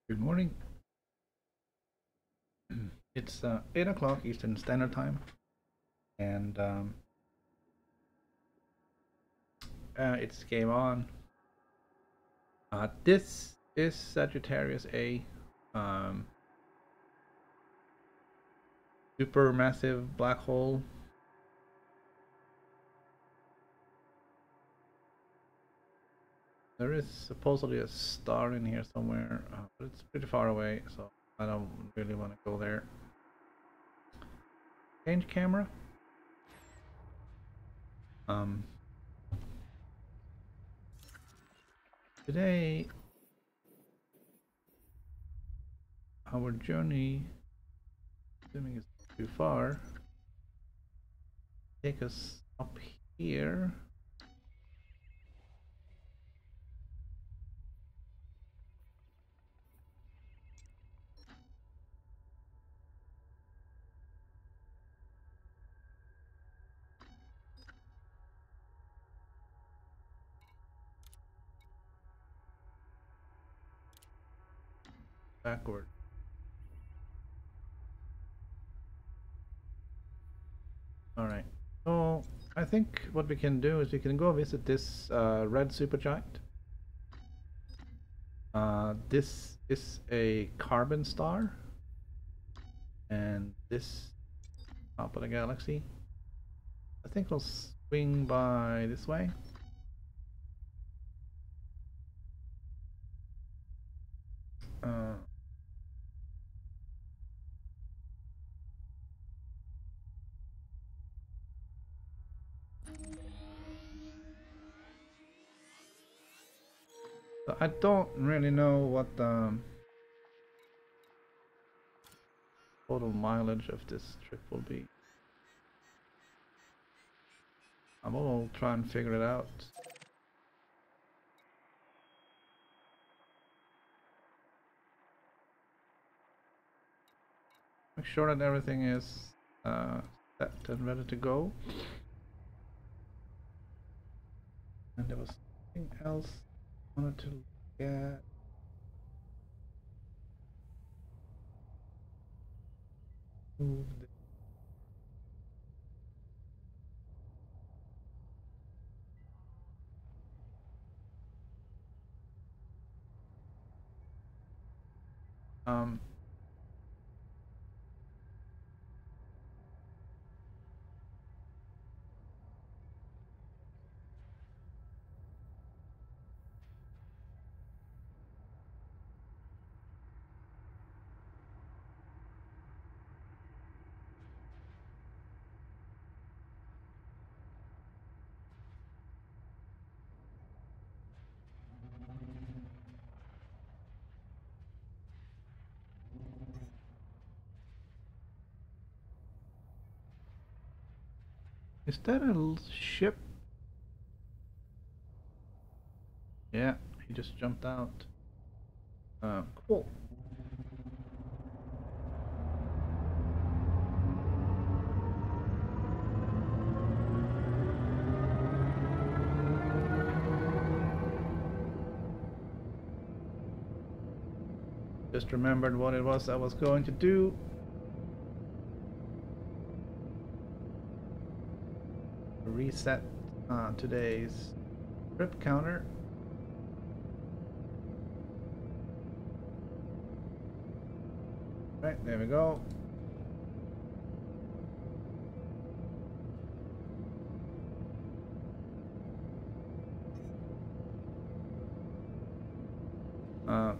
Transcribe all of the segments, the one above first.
Good morning. It's 8 o'clock Eastern Standard Time, and it's game on. This is Sagittarius A, supermassive black hole. There is supposedly a star in here somewhere, but it's pretty far away, so I don't really want to go there. Change camera. Today, our journey, assuming it's too far, take us up here. Backward. Alright, so I think what we can do is we can go visit this red supergiant. This is a carbon star, and this top of the galaxy. I think we'll swing by this way. So I don't really know what the total mileage of this trip will be. I will try and figure it out. Make sure that everything is set and ready to go. And there was something else I wanted to look at. Move this. Is that a ship? Yeah, he just jumped out. Cool. Just remembered what it was I was going to do. Reset today's trip counter. Right, there we go.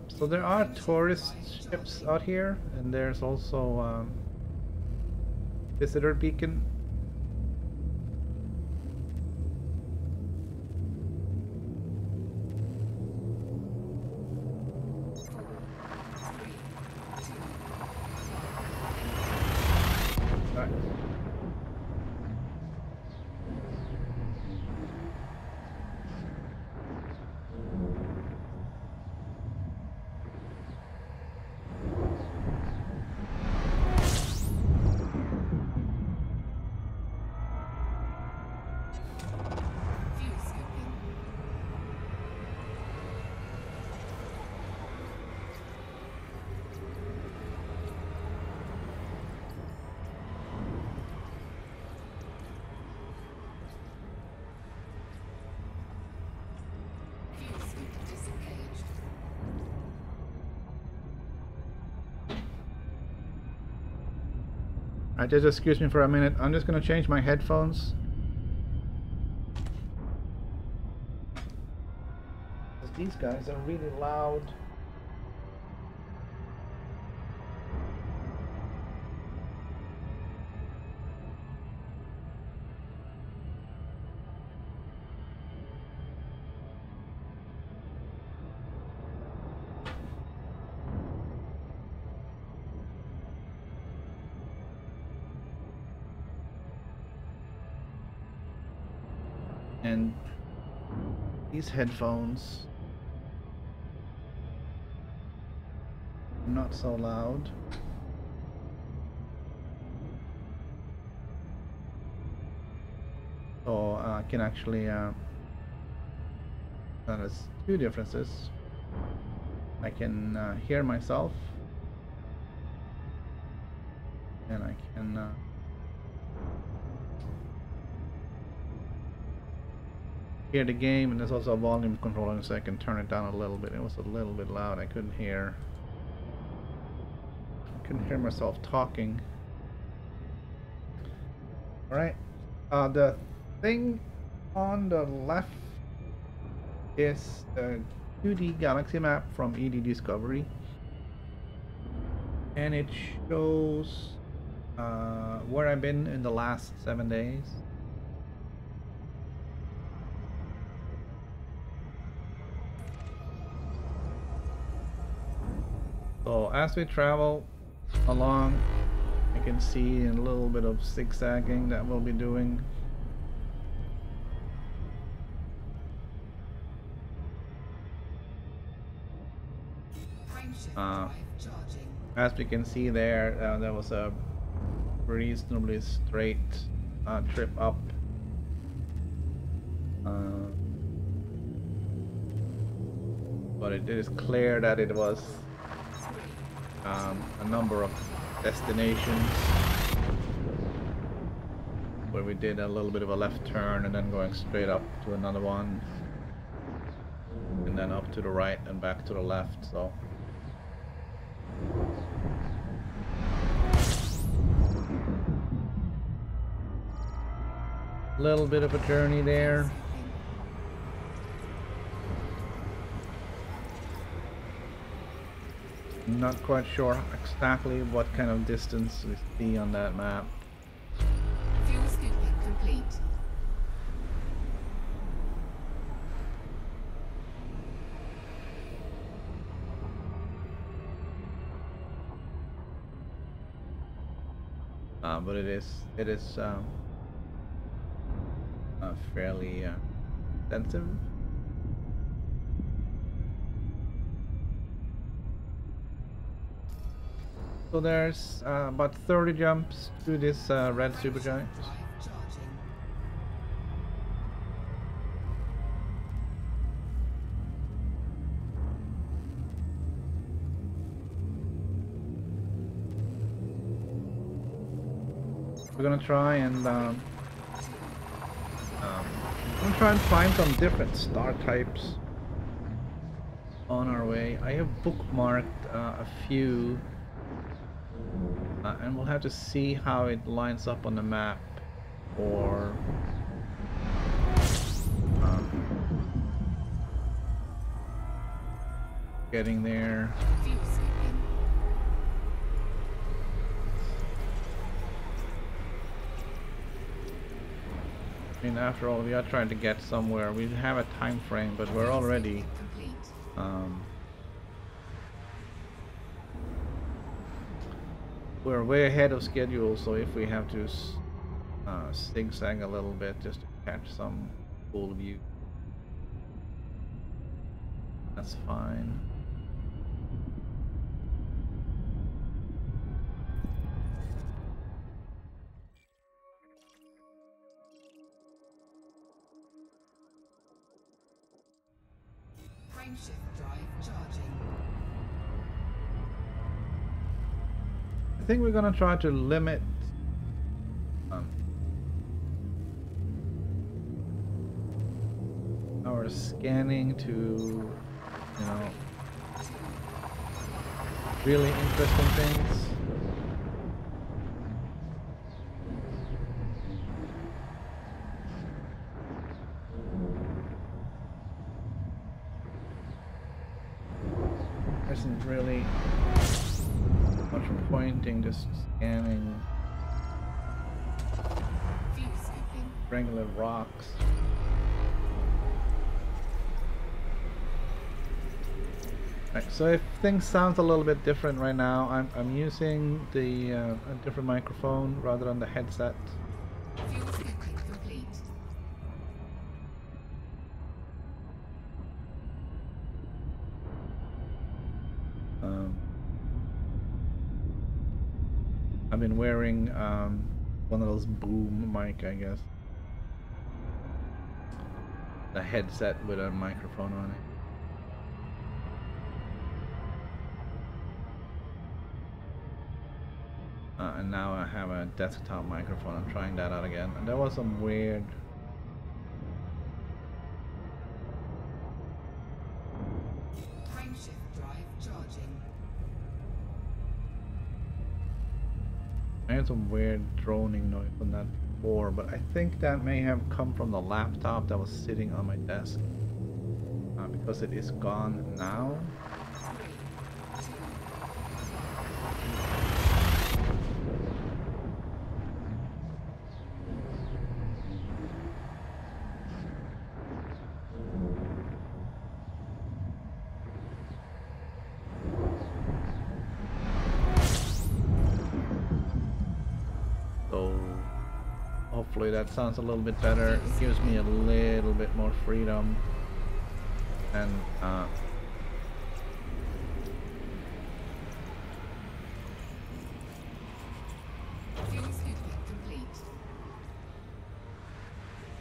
So there are tourist ships out here, and there's also visitor beacon. Alright, just excuse me for a minute. I'm just gonna change my headphones. These guys are really loud. And these headphones are not so loud. So I can actually there's two differences. I can hear myself, and I can hear the game, and there's also a volume controller, so I can turn it down a little bit. It was a little bit loud. I couldn't hear myself talking. All right, the thing on the left is the 2D galaxy map from ED Discovery, and it shows where I've been in the last 7 days. So as we travel along, I can see a little bit of zigzagging that we'll be doing. As we can see there, there was a reasonably straight trip up. But it is clear that it was a number of destinations where we did a little bit of a left turn and then going straight up to another one, and then up to the right and back to the left. So a little bit of a journey there. Not quite sure exactly what kind of distance we see on that map. Fuel scooping complete. But it is fairly extensive. So there's about 30 jumps to this red supergiant. We're gonna try and find some different star types on our way. I have bookmarked a few, and we'll have to see how it lines up on the map, or getting there. I mean, after all, we are trying to get somewhere. We have a time frame, but we're already we're way ahead of schedule. So if we have to zigzag a little bit just to catch some cool view, that's fine. I think we're gonna try to limit our scanning to, you know, really interesting things. Isn't really much point in just scanning regular rocks. Right, so if things sound a little bit different right now, I'm using the a different microphone rather than the headset. I've been wearing one of those boom mic, I guess. The headset with a microphone on it. And now I have a desktop microphone. I'm trying that out again. And there was some weird... I had some weird droning noise on that before, but I think that may have come from the laptop that was sitting on my desk. Because it is gone now. Hopefully that sounds a little bit better. It gives me a little bit more freedom, and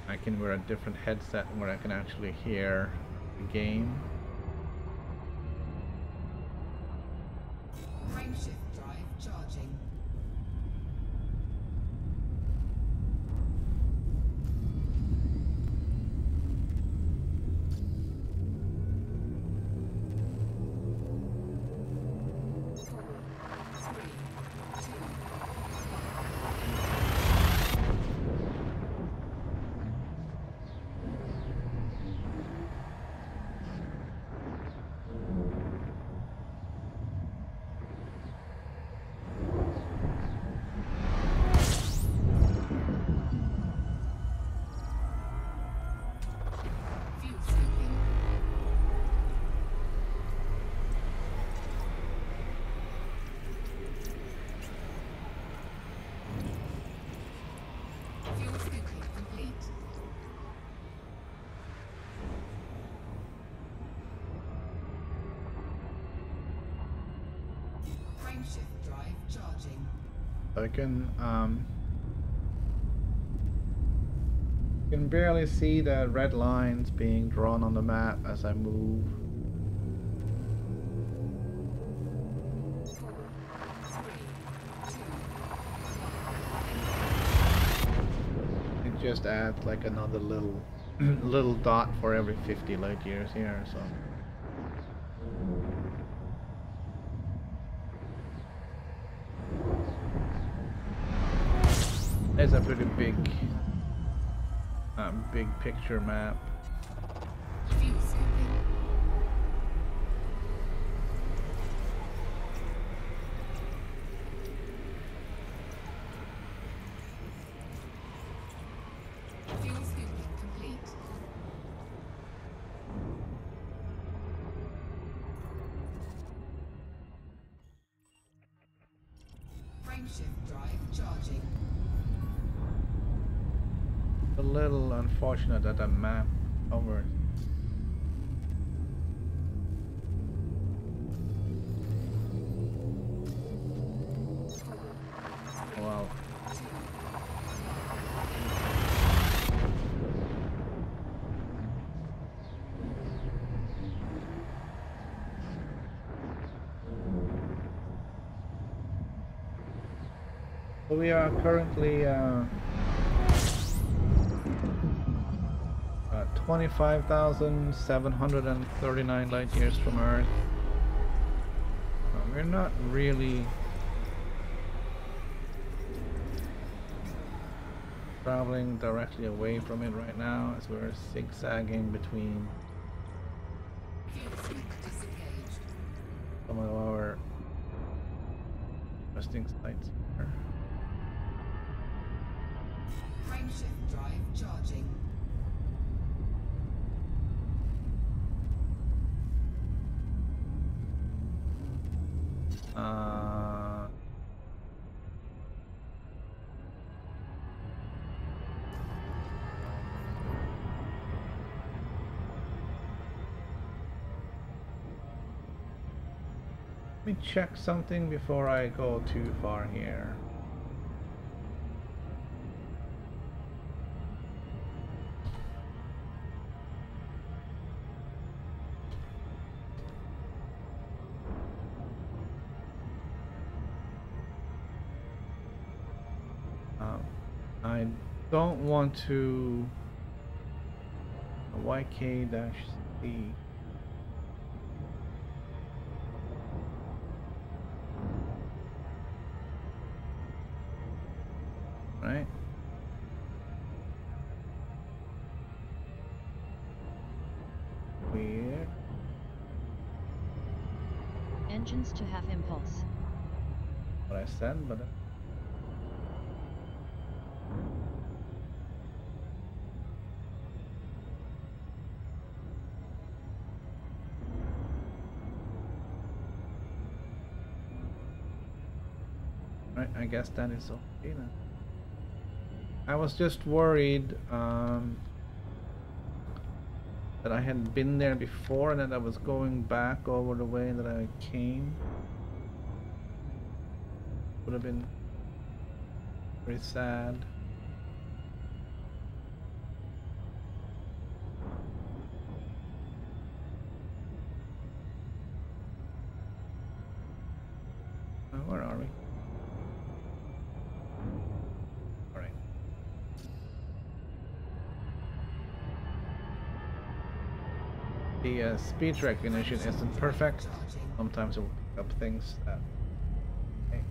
I can wear a different headset where I can actually hear the game. Frameshift drive charging. Frameshift drive charging. I can barely see the red lines being drawn on the map as I move. 4, 3, 2. It just adds like another little little dot for every 50 light years here, so. It's a pretty big picture map. Fuel skipping. Fuel skipping complete. Frameshift drive charging. A little unfortunate that the map covers. Wow. So we are currently 25,739 light years from Earth. We're not really traveling directly away from it right now, as we're zigzagging between some of our resting sites here. Frameshift drive charging. Let me check something before I go too far here. I don't want to YK-C. Right? Weird. Engines to have impulse. What I said, but right, I guess that is okay then. I was just worried that I had been there before and that I was going back over the way that I came. Would have been very sad. Where are we? Alright. The speech recognition isn't perfect. Sometimes it will pick up things that... Okay.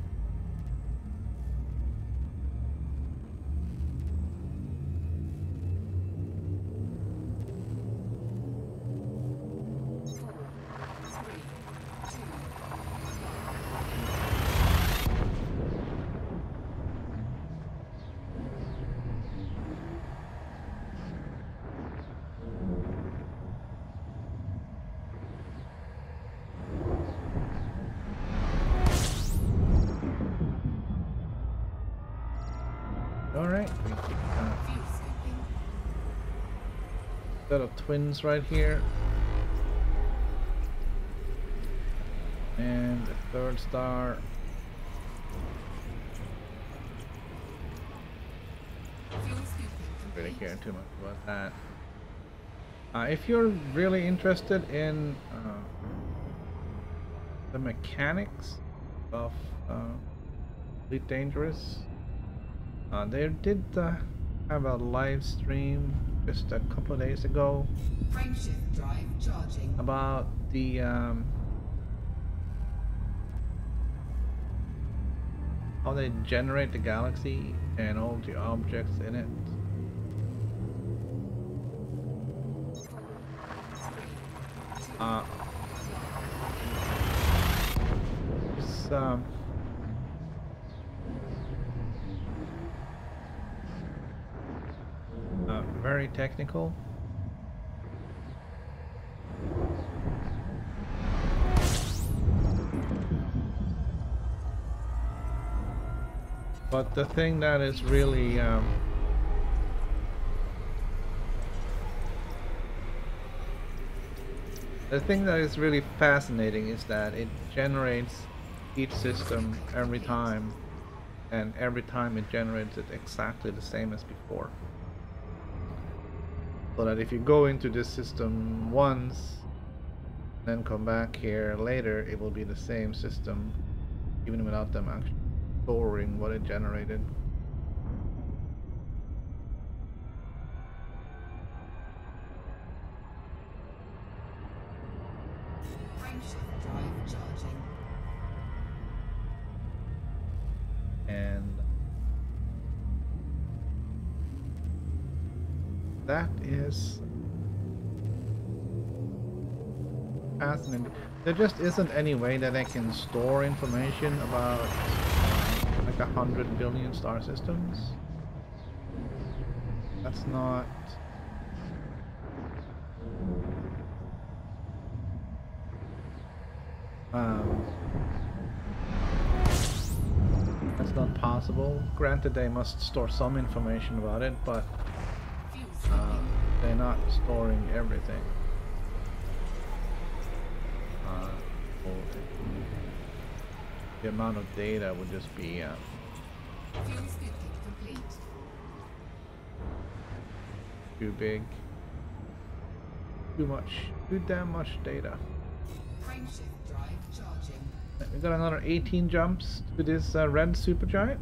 Alright. Set of twins right here. And a third star really care too much about that. If you're really interested in the mechanics of Elite Dangerous, they did have a live stream just a couple of days ago Frameshift drive charging. about the how they generate the galaxy and all the objects in it. It's very technical. But the thing that is really fascinating is that it generates each system every time, and every time it generates it exactly the same as before. So that if you go into this system once, then come back here later, it will be the same system, even without them actually storing what it generated. Frameshift drive charging. And that is fascinating. There just isn't any way that I can store information about like 100 billion star systems. That's not that's not possible. Granted, they must store some information about it, but they're not storing everything. The amount of data would just be Fuel scooping complete. too big, too damn much data. Frameshift drive charging. We got another 18 jumps to this red supergiant.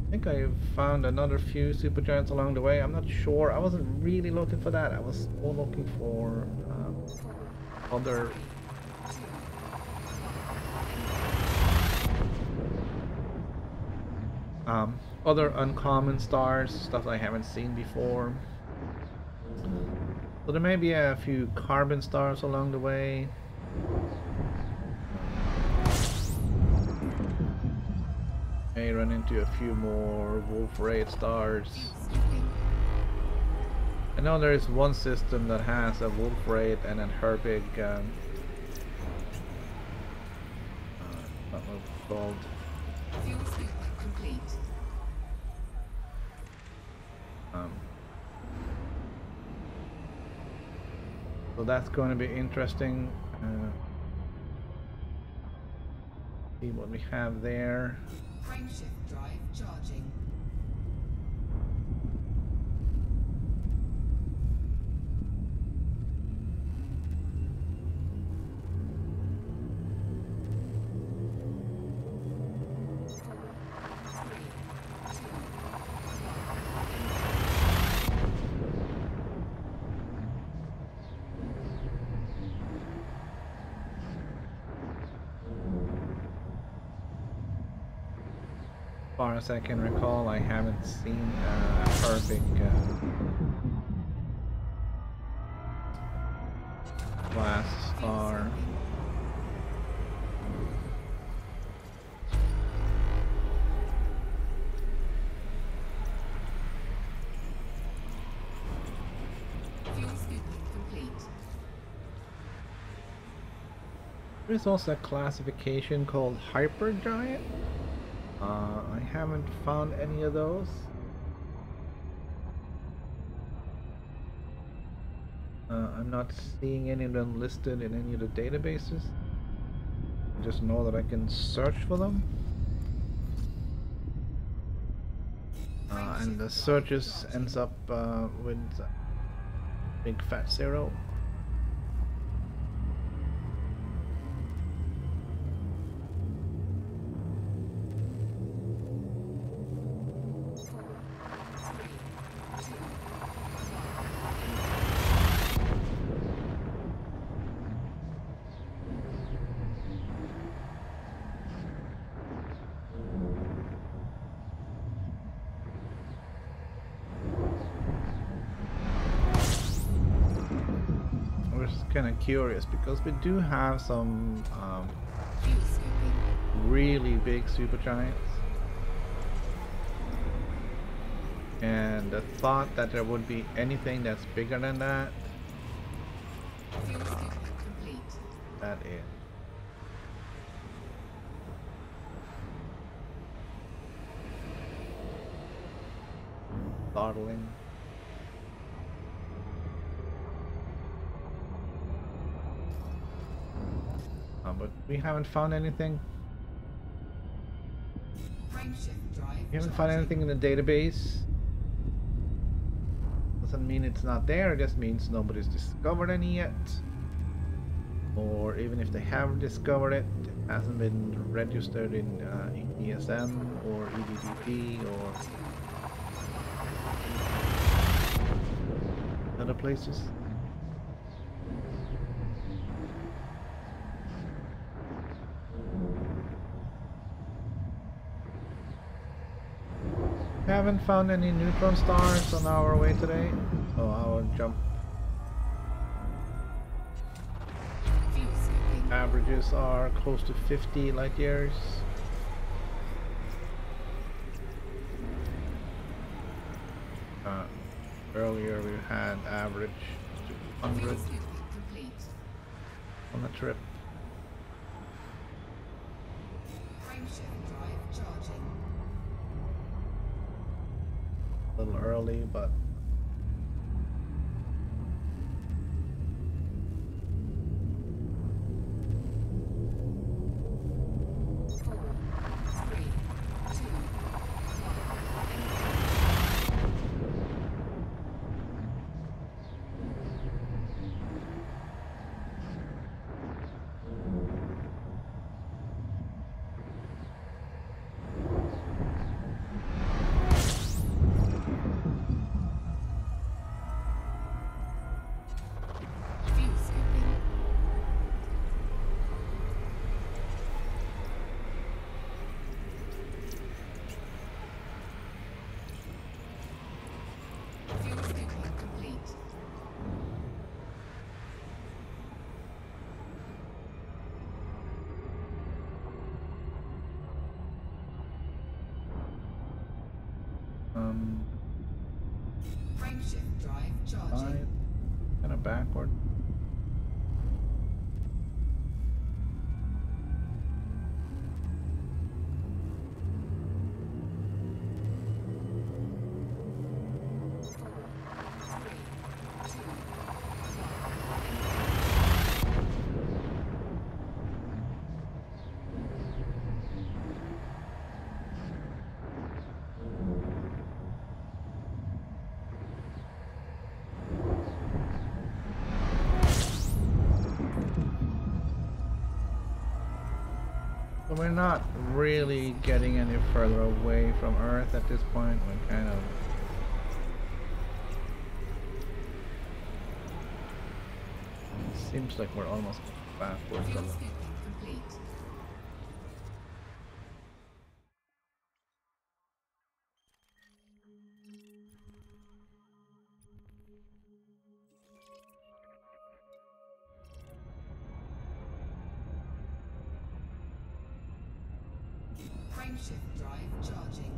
I think I found another few supergiants along the way. I'm not sure. I wasn't really looking for that. I was more looking for other uncommon stars, stuff I haven't seen before. So there may be a few carbon stars along the way. May run into a few more Wolf Raid stars. I know there is one system that has a Wolf Raid and then her big not what it's called. Fuel scooping complete. So that's going to be interesting. See what we have there. Frameshift drive charging. As far as I can recall, I haven't seen a perfect glass star. Fuel scooping complete. There's also a classification called hypergiant. I haven't found any of those. I'm not seeing any of them listed in any of the databases. I just know that I can search for them. and the searches ends up with big fat 0. Kind of curious because we do have some really big supergiants, and the thought that there would be anything that's bigger than that, that is startling. But we haven't found anything. We haven't found anything in the database. Doesn't mean it's not there, it just means nobody's discovered any yet. Or even if they have discovered it, it hasn't been registered in EPSM or EDDP or other places. Haven't found any neutron stars on our way today. Oh, our jump averages are close to 50 light years. Earlier we had average 200 on the trip. A little early, but frameshift drive charging. kind of backward. We're not really getting any further away from Earth at this point. We're kind of seems like we're almost backwards. Fuel scooping complete. Frameshift drive charging.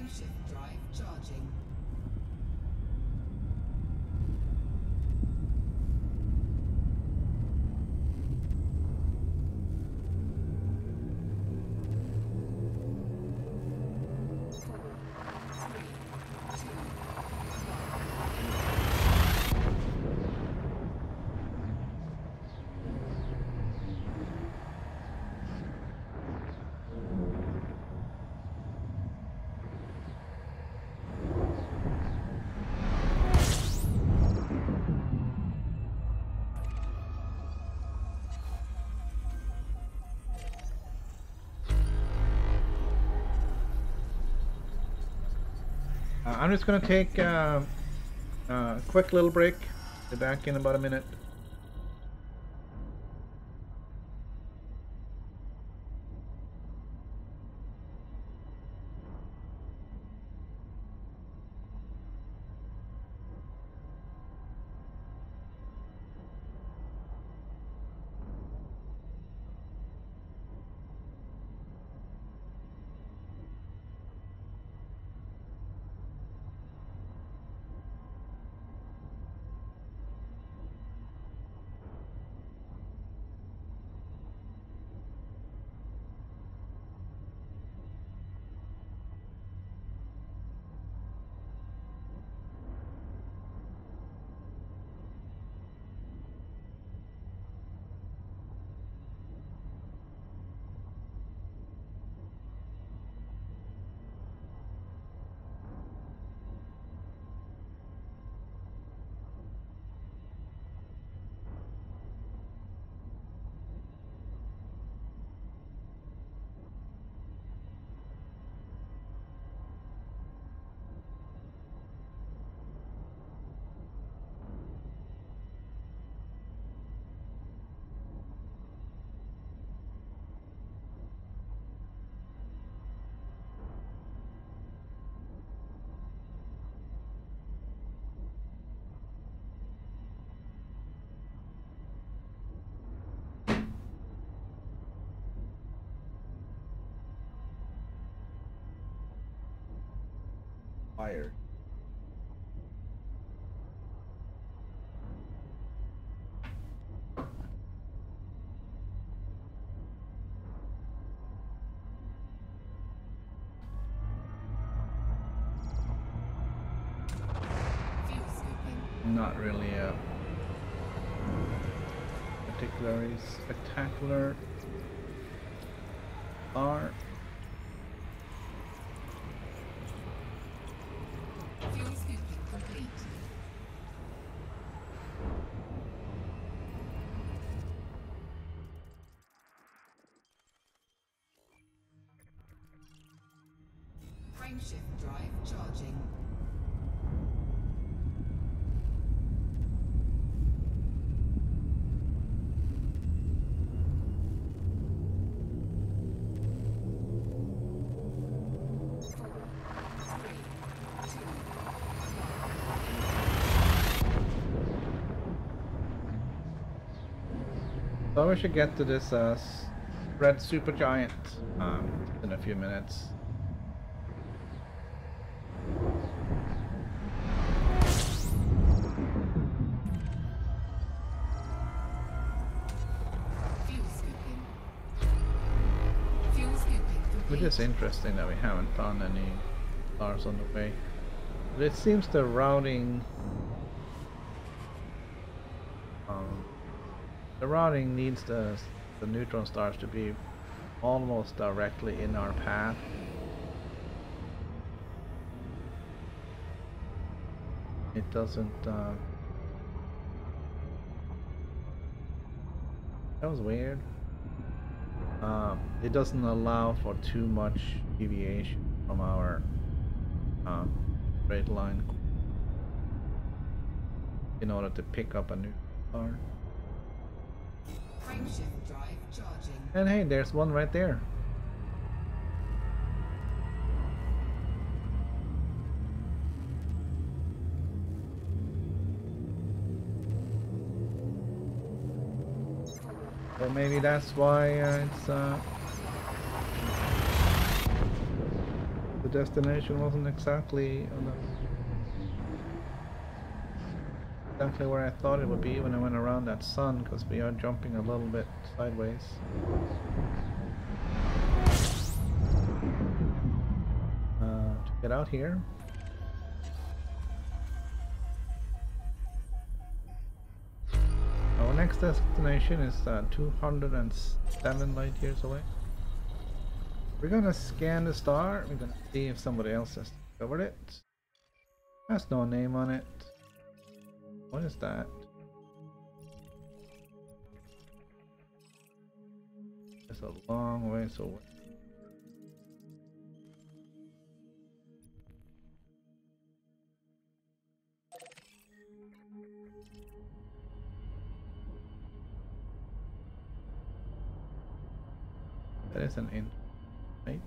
Frameshift drive charging. I'm just gonna take a quick little break. Be back in about a minute. Fire. Fuel scooping. Not really a particularly spectacular art. Fuel scooping complete. Frameshift drive charging. So we should get to this red supergiant in a few minutes. Fuel scooping. Fuel scooping complete. Which is interesting that we haven't found any stars on the way. But it seems the routing needs the neutron stars to be almost directly in our path. It doesn't that was weird. It doesn't allow for too much deviation from our straight line in order to pick up a new star. Frameshift drive charging. And hey, there's one right there. Or maybe that's why it's the destination wasn't exactly exactly where I thought it would be when I went around that sun, because we are jumping a little bit sideways. To get out here. Our next destination is 207 light years away. We're gonna scan the star. We're gonna see if somebody else has discovered it. Has no name on it. What is that? It's a long ways away. That is an int, right?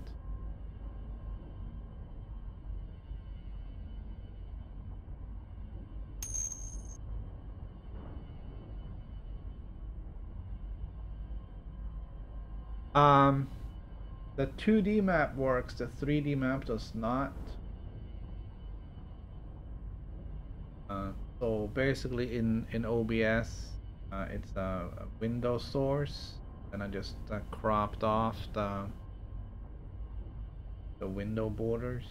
The 2D map works, the 3D map does not. So basically in OBS, it's a window source, and I just cropped off the window borders.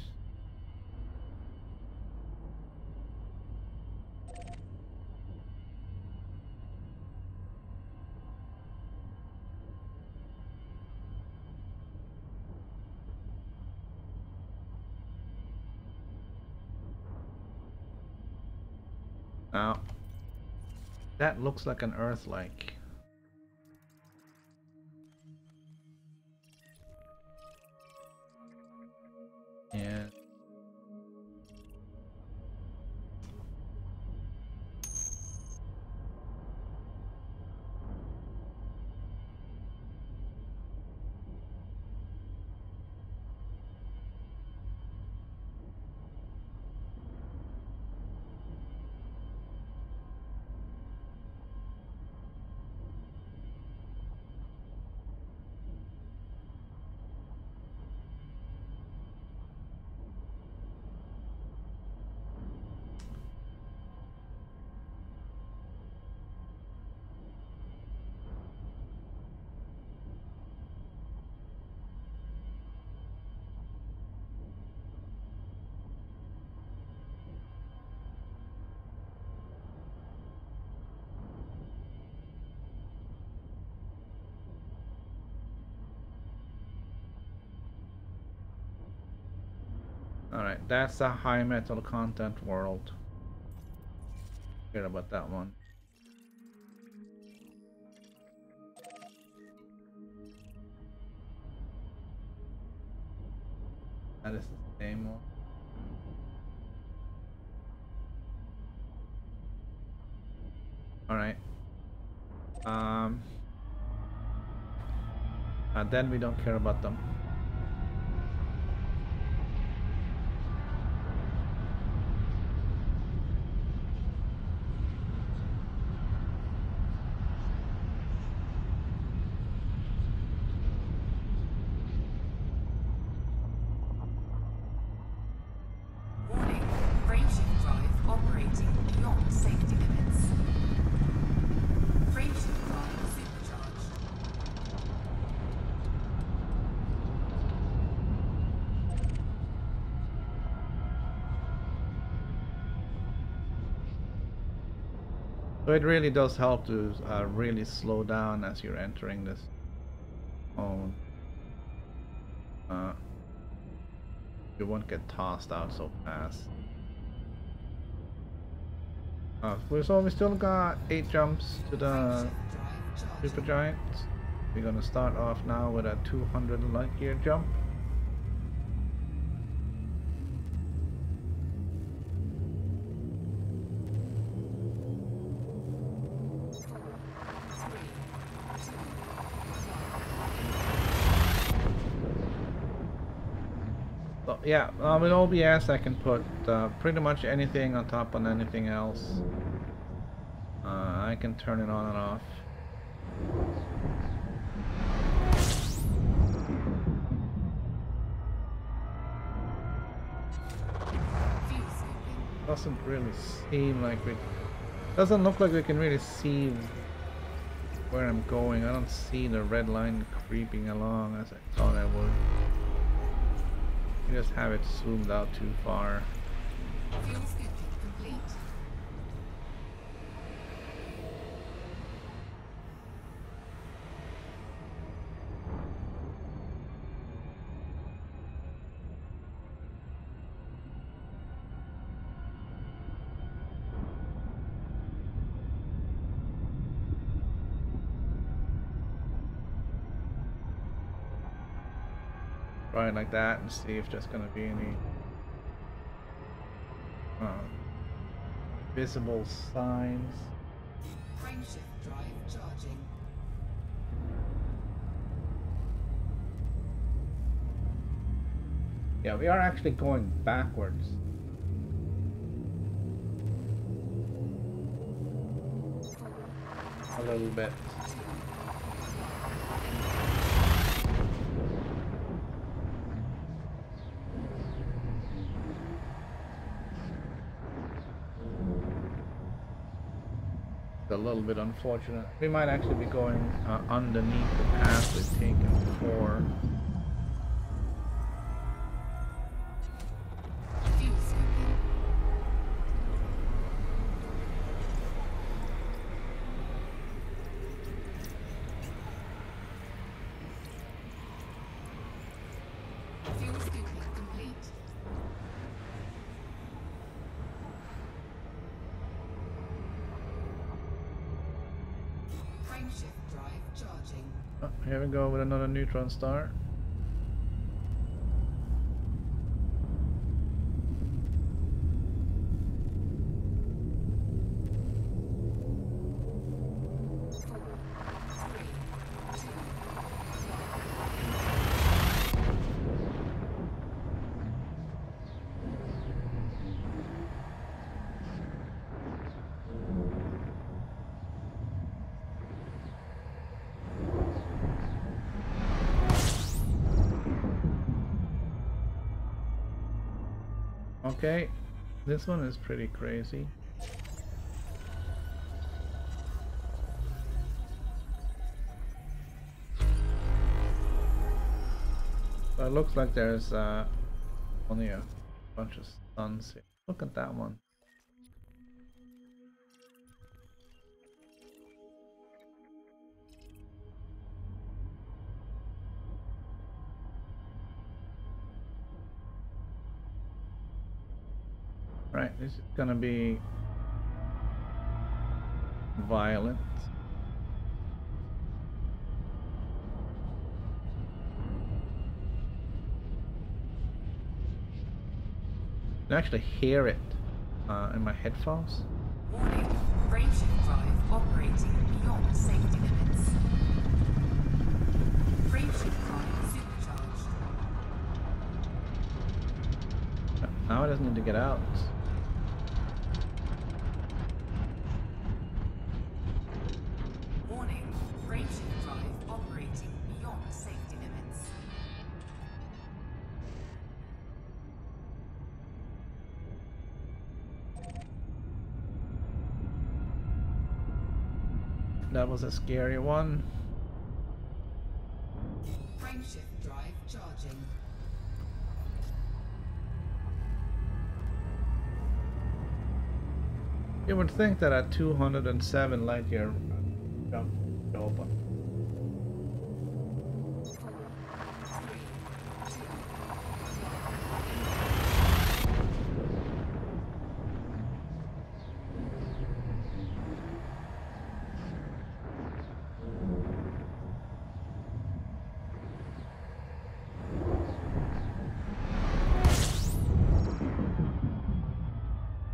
Now, that looks like an Earth-like. Yeah. Alright, that's a high metal content world. Forget about that one. That is the same one. Alright. Then we don't care about them. Warning, frameshift drive operating beyond safety limits. Frameshift drive supercharged. So it really does help to really slow down as you're entering this zone. You won't get tossed out so fast. So we still got 8 jumps to the supergiant. We're gonna start off now with a 200 light year jump. So yeah, with OBS I can put pretty much anything on top of anything else. I can turn it on and off. doesn't really seem like we... Doesn't look like we can really see where I'm going. I don't see the red line creeping along as I thought I would. You just have it zoomed out too far. Fuel scooping complete. Try it like that and see if there's gonna be any visible signs. Frameshift drive charging. Yeah, we are actually going backwards. A little bit. A little bit unfortunate. We might actually be going underneath the path we've taken before. Fuel scooping. Fuel scooping complete. Frameshift drive charging. Oh, here we go with another neutron star. Okay, this one is pretty crazy. So it looks like there's only a bunch of suns here. Look at that one. Right, this is gonna be violent. I can actually hear it in my headphones. Warning. Frameshift drive operating beyond safety limits. Frameshift drive supercharged. Now it doesn't need to get out. Warning. Frameshift drive operating beyond safety limits. That was a scary one. Frameshift drive charging. You would think that at 207 light year jump would open.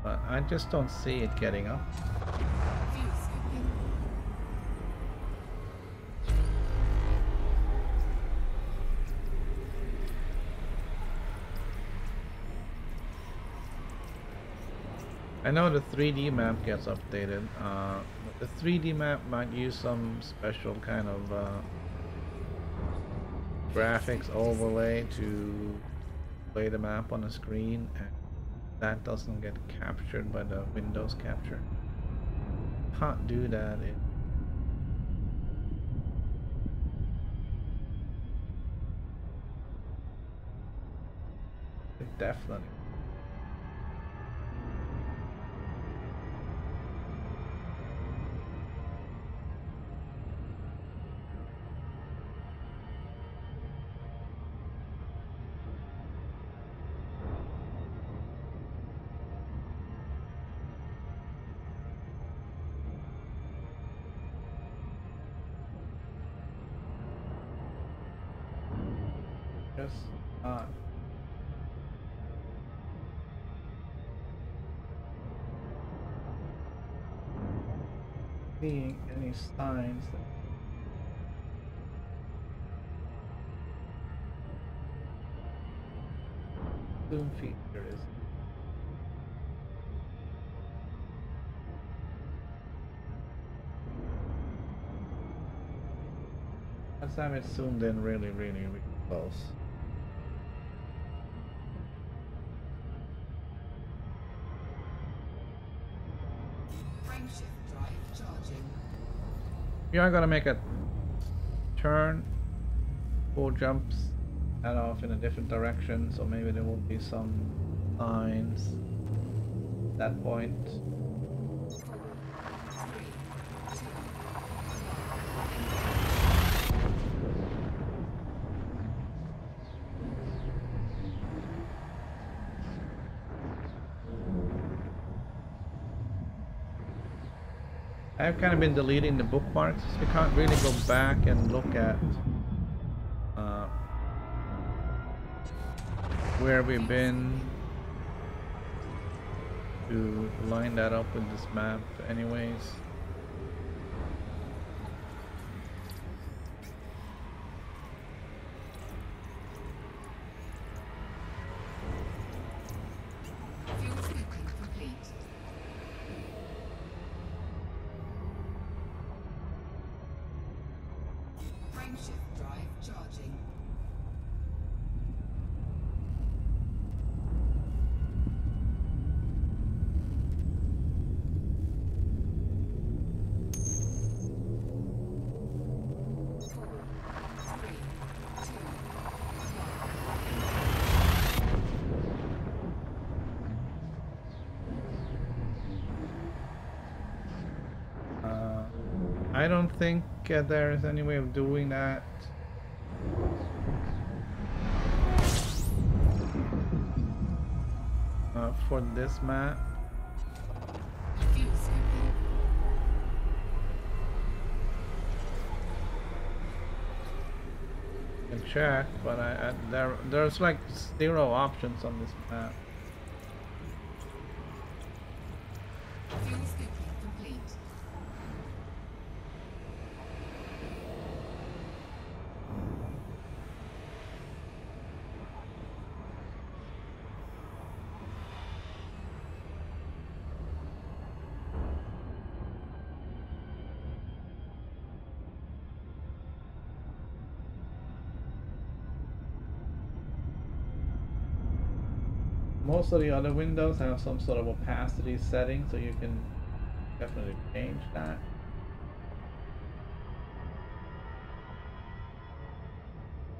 But I just don't see it getting up. Fuel scooping. I know the 3D map gets updated. But the 3D map might use some special kind of graphics overlay to play the map on the screen. And that doesn't get captured by the Windows capture. Can't do that. It definitely. Just not. Seeing any signs that zoom feature is. Last time it zoomed in really close. Frameshift drive charging. We are gonna make a turn, 4 jumps, head off in a different direction, so maybe there will be some signs at that point. 4, 3, 2, 1. I've kind of been deleting the bookmarks. You can't really go back and look at where we've been to line that up with this map anyways. Fuel scooping complete. Frameshift drive charging. I don't think there is any way of doing that. For this map. Fuel scooping. I can check, but there's like 0 options on this map. Fuel scooping complete. Most of the other windows have some sort of opacity setting, so you can definitely change that.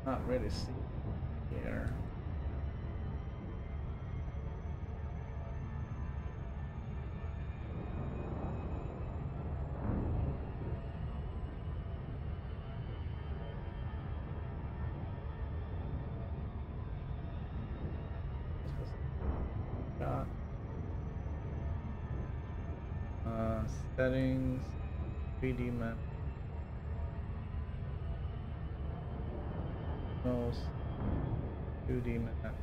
Not really see here. Settings, 3D map, most 2D map.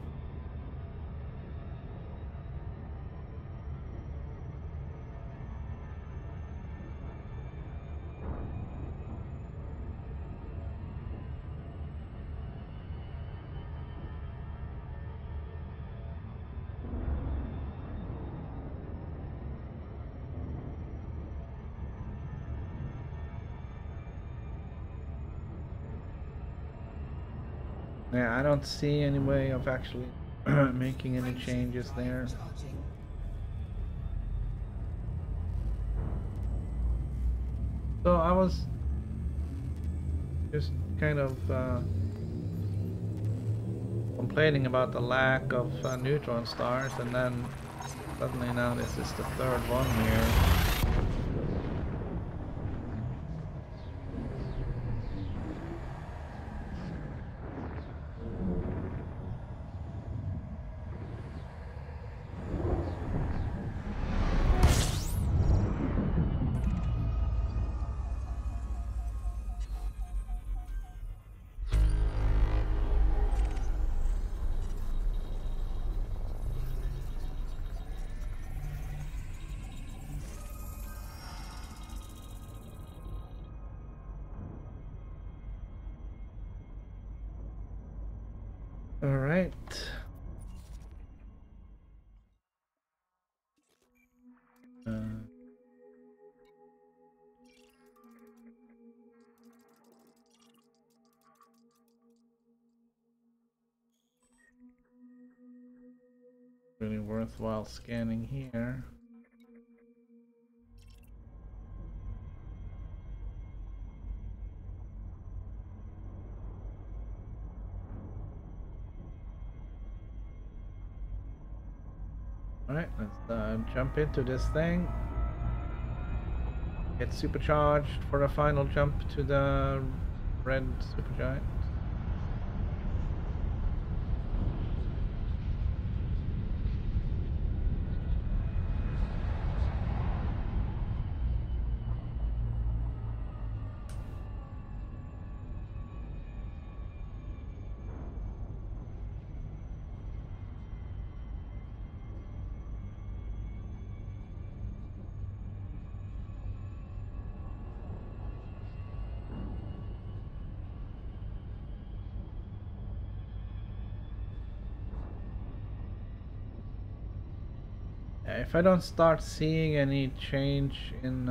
Yeah, I don't see any way of actually making any changes there. So I was just kind of complaining about the lack of neutron stars, and then suddenly now this is the third one here. All right. Really worthwhile scanning here. Alright, let's jump into this thing. Get supercharged for the final jump to the red supergiant. If I don't start seeing any change in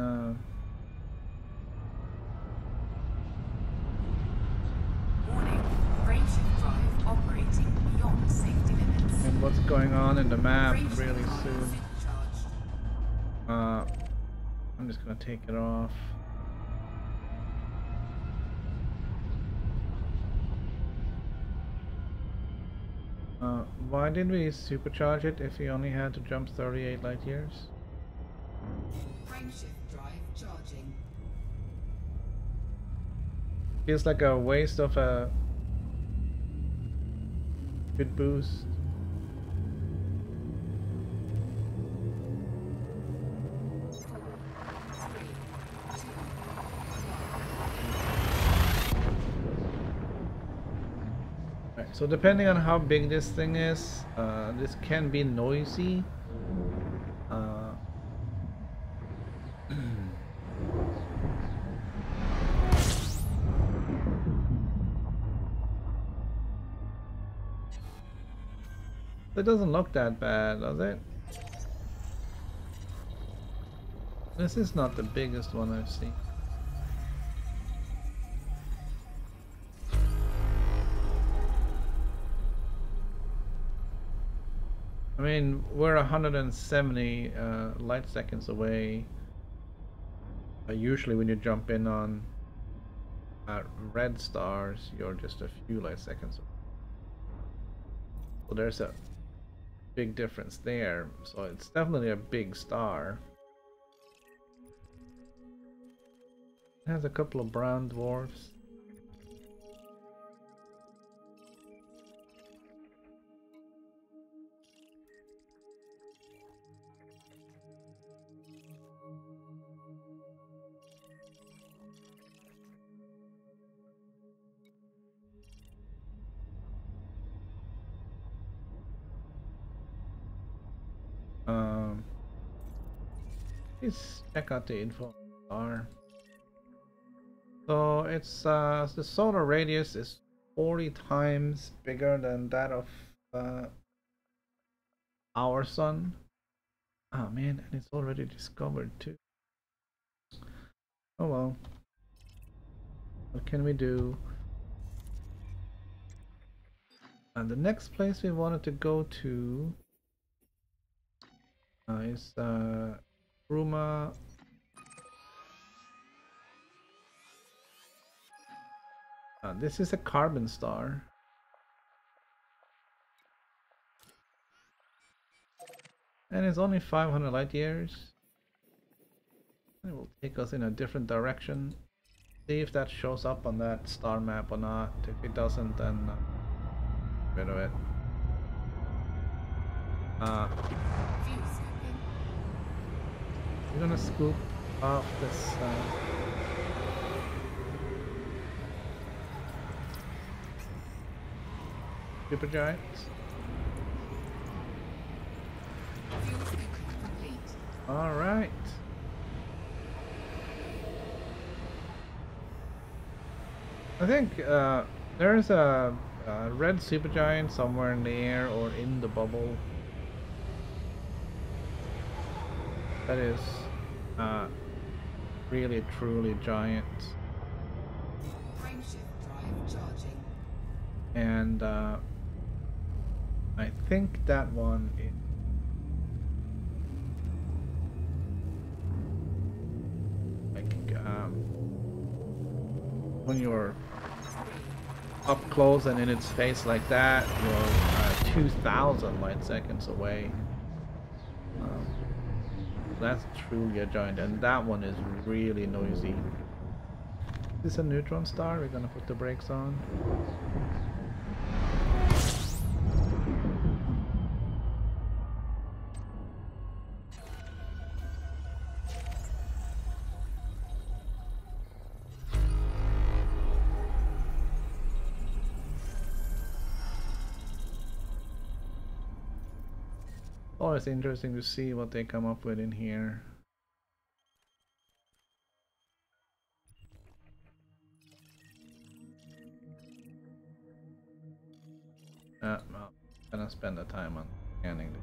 Warning, frameshift drive operating beyond safety limits. and what's going on in the map Frameshift really drive soon, supercharged. I'm just gonna take it off. Why did we supercharge it if we only had to jump 38 light years? Frameshift drive charging. Feels like a waste of a good boost. Right, so depending on how big this thing is, this can be noisy. It doesn't look that bad, does it? This is not the biggest one I've seen. I mean, we're 170 light seconds away. Usually when you jump in on red stars, you're just a few light seconds away. So there's a big difference there. So it's definitely a big star. It has a couple of brown dwarfs. Let's check out the info bar. So it's the solar radius is 40 times bigger than that of our sun. Oh man, and it's already discovered too. Oh well. What can we do? And the next place we wanted to go to is Ruma. This is a carbon star. And it's only 500 light years. It will take us in a different direction. See if that shows up on that star map or not. If it doesn't, then rid of it. We're gonna scoop off this supergiant. All right. I think there's a red supergiant somewhere near or in the bubble. That is really truly giant. And I think that one is like when you're up close and in its face like that, you're 2,000 light seconds away. That's truly a giant, and that one is really noisy. Is this a neutron star? We're gonna put the brakes on. Always interesting to see what they come up with in here. No, I'm gonna spend the time on scanning this.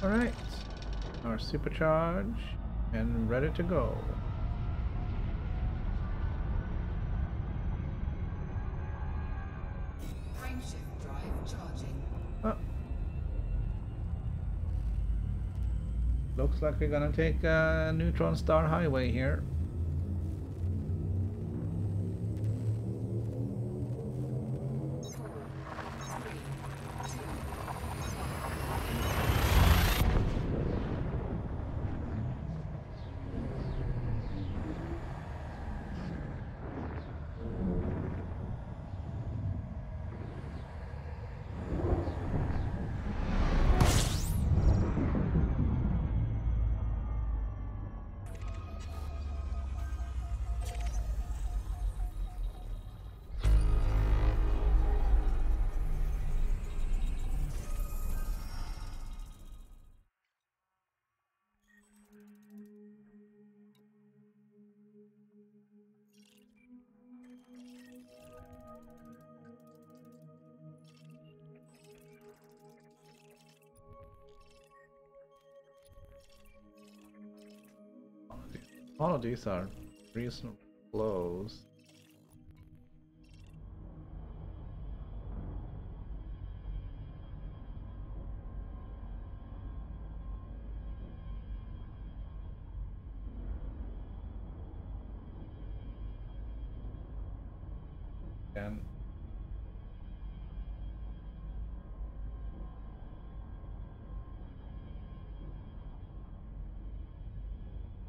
Alright, our supercharge and ready to go. Frameshift drive charging. Oh. Looks like we're gonna take a neutron star highway here. All of these are reasonable close. And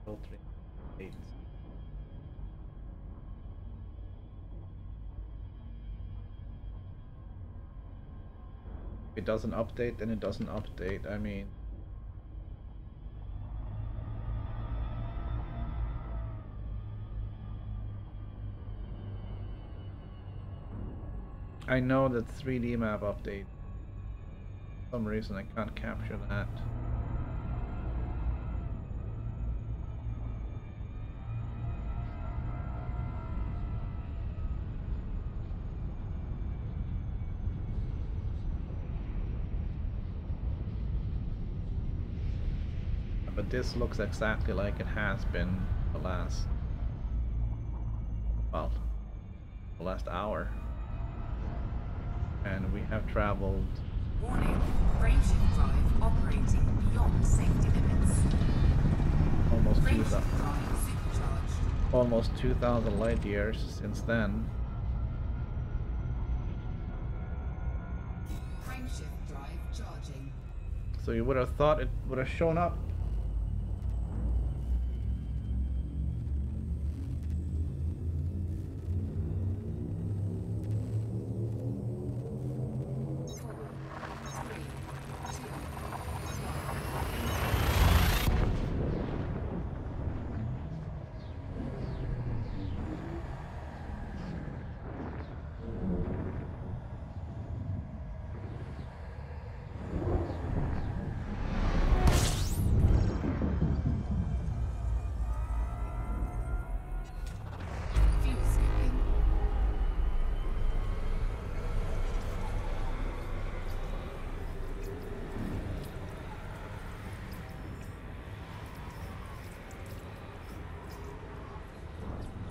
filtering 8. If it doesn't update, then it doesn't update. I mean, I know that 3D map update. For some reason I can't capture that. But this looks exactly like it has been the last, well, the last hour. And we have traveled. Warning, frameshift drive operating beyond safety limits. Almost Frameshift drive supercharged. almost 2,000 light years since then. Frameshift drive charging. So you would have thought it would have shown up.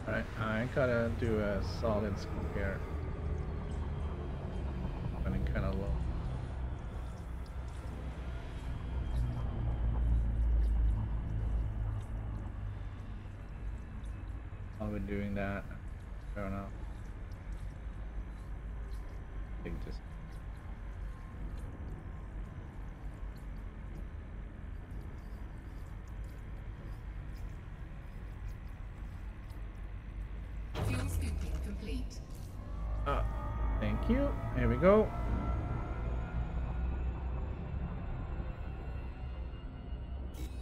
Alright, I gotta do a solid scoop here. Running kinda low. I'll be doing that. Fair enough. I think just Fuel scooping complete. thank you. Here we go.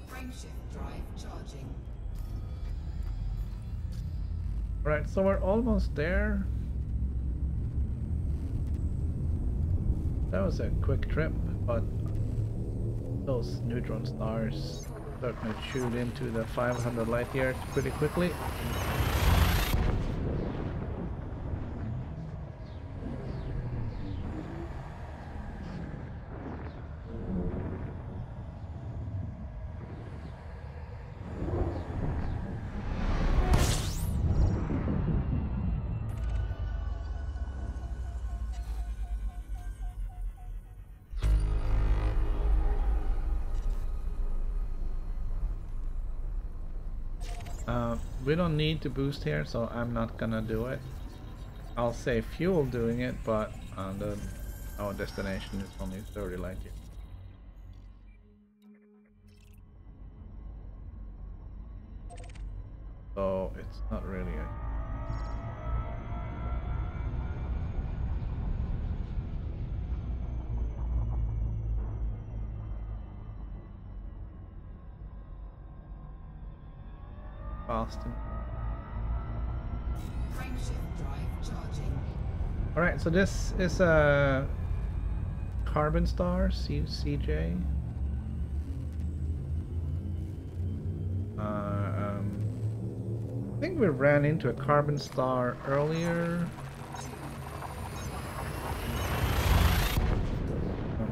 Frameshift drive charging. Alright, so we're almost there. That was a quick trip, but those neutron stars starting to shoot into the 500 light years pretty quickly. We don't need to boost here, so I'm not gonna do it. I'll save fuel doing it, but our destination is only 30 light years. So it's not really a... Boston. Frameshift drive charging. Alright, so this is a carbon star, CJ. I think we ran into a carbon star earlier.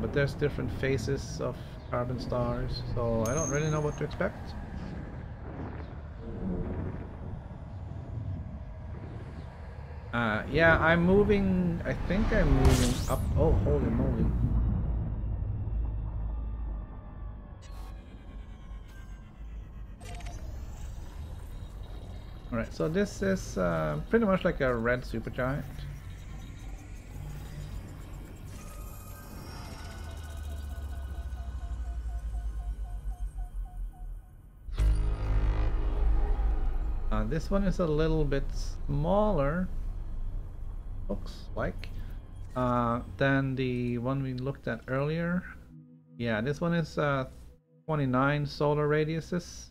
But there's different phases of carbon stars, so I don't really know what to expect. Yeah, I'm moving. I think I'm moving up. Oh, holy moly. Alright, so this is pretty much like a red supergiant. This one is a little bit smaller, looks like, than the one we looked at earlier. Yeah, this one is 29 solar radiuses.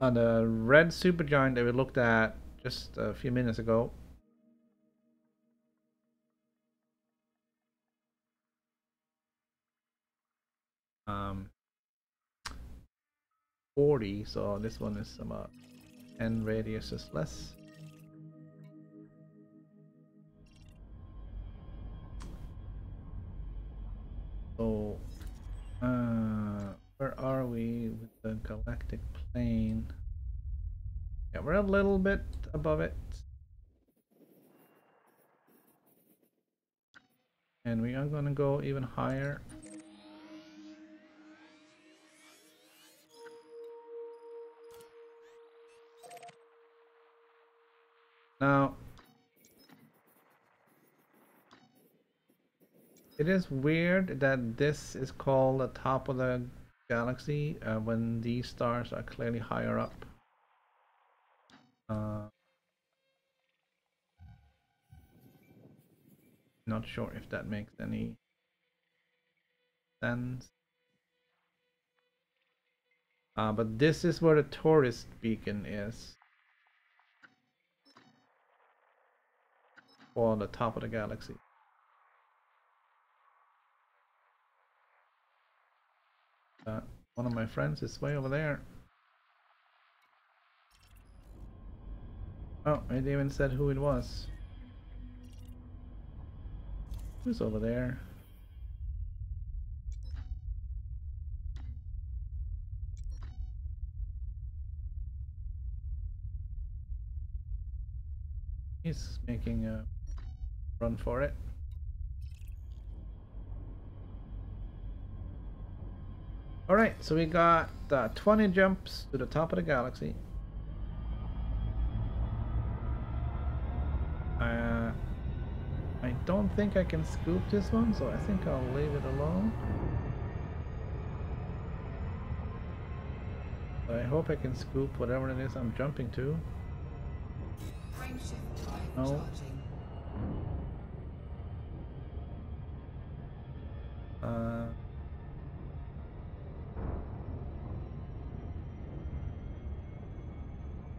The red supergiant that we looked at just a few minutes ago. Um, 40, so this one is about 10 radiuses less. So, where Where are we with the galactic plane? Yeah, we're a little bit above it. And we are gonna go even higher. Now, it is weird that this is called the top of the galaxy when these stars are clearly higher up. Not sure if that makes any sense. But this is where the tourist beacon is. On the top of the galaxy. One of my friends is way over there. Oh, it even said who it was. Who's over there? He's making a run for it. Alright, so we got 20 jumps to the top of the galaxy. I don't think I can scoop this one, so I think I'll leave it alone. But I hope I can scoop whatever it is I'm jumping to. No.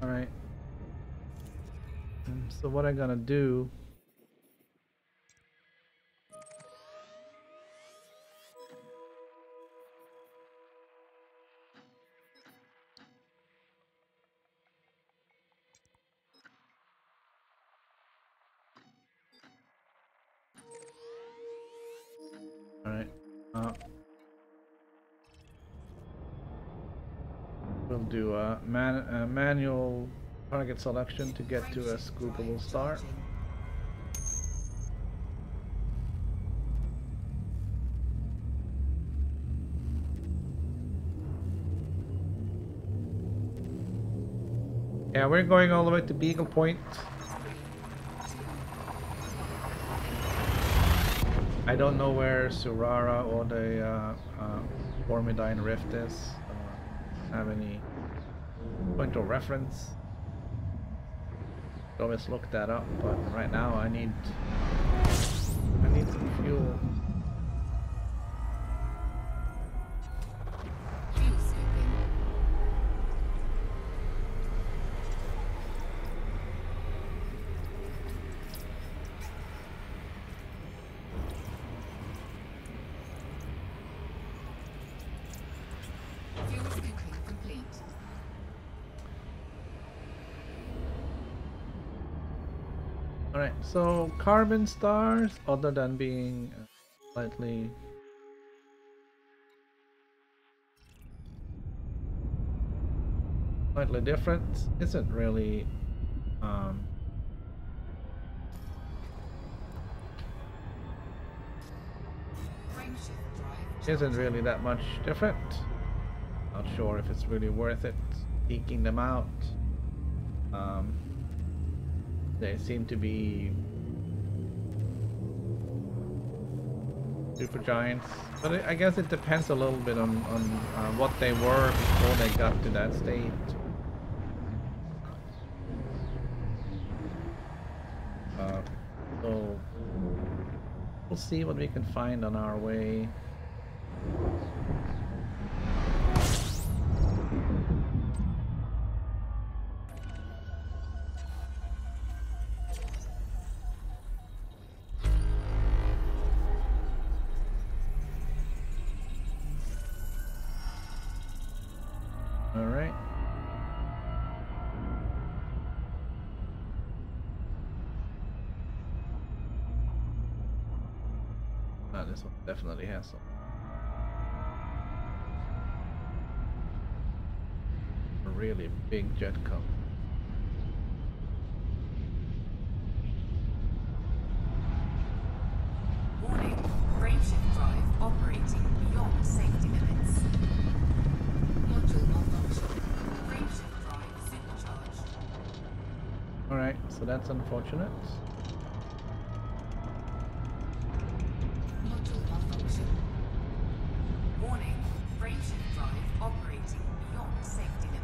Alright. So what I'm gonna do we'll do a manual target selection to get to a scoopable star. Yeah, we're going all the way to Beagle Point. I don't know where Surara or the Formidine Rift is. Have any point of reference? Could always look that up, but right now I need some fuel. Alright, so carbon stars, other than being slightly different, isn't really that much different. Not sure if it's really worth it eking them out. They seem to be super giants, but I guess it depends a little bit on what they were before they got to that state. So we'll see what we can find on our way. This one definitely has some. really big jet cone. Warning, frameshift drive operating beyond safety limits. Module malfunction. Frameshift drive supercharged. Alright, so that's unfortunate. Module malfunction. Warning, frameshift drive operating beyond safety limits.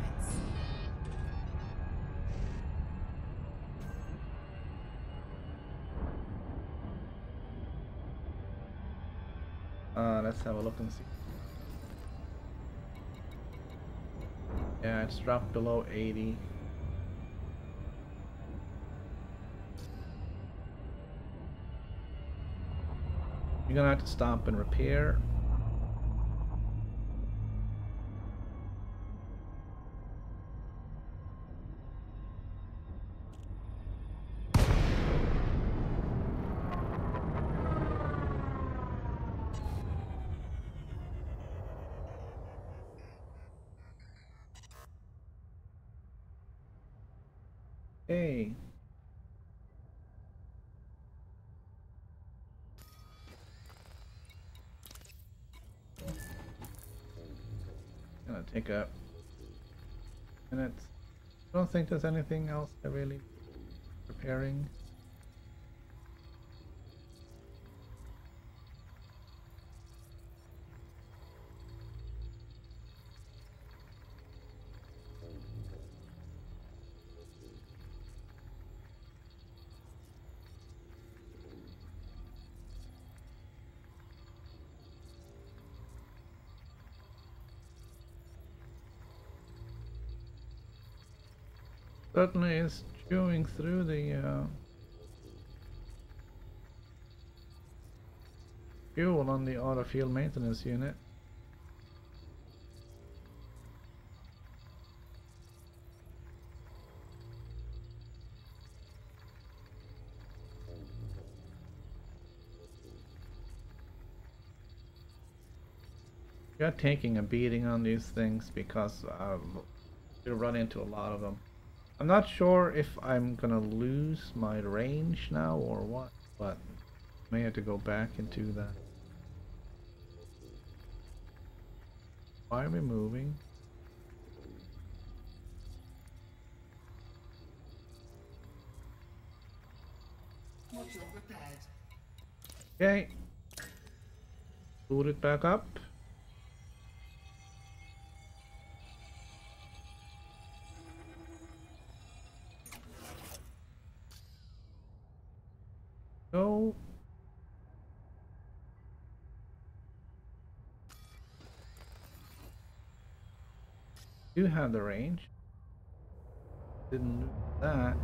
Let's have a look and see. Yeah, it's dropped below 80. You're gonna have to stop and repair. Hey. Gonna take a minute. I don't think there's anything else they're really preparing. Certainly is chewing through the fuel on the auto field maintenance unit. You're taking a beating on these things because you run into a lot of them. I'm not sure if I'm gonna lose my range now or what, but may have to go back into that. Why are we moving? Module repaired. Okay. Boot it back up. Go. You have the range. Didn't lose that.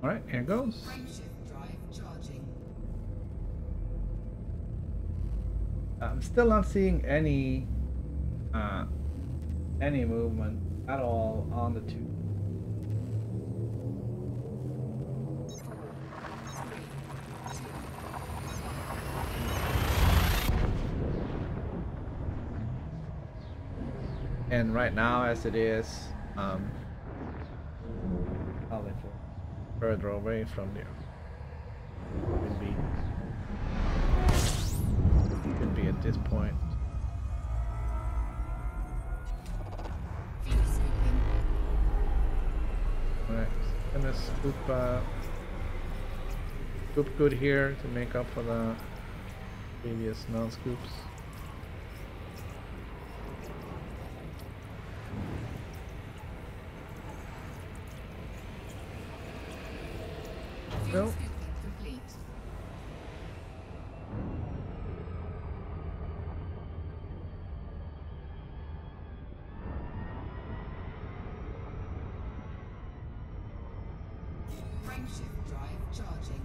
Alright, here goes. Frameshift drive charging. I'm still not seeing any movement at all on the tube. And right now, as it is, I'll let you further away from there. Could be at this point. Alright, gonna scoop good here to make up for the previous non-scoops. Well, Complete. Frameshift drive charging.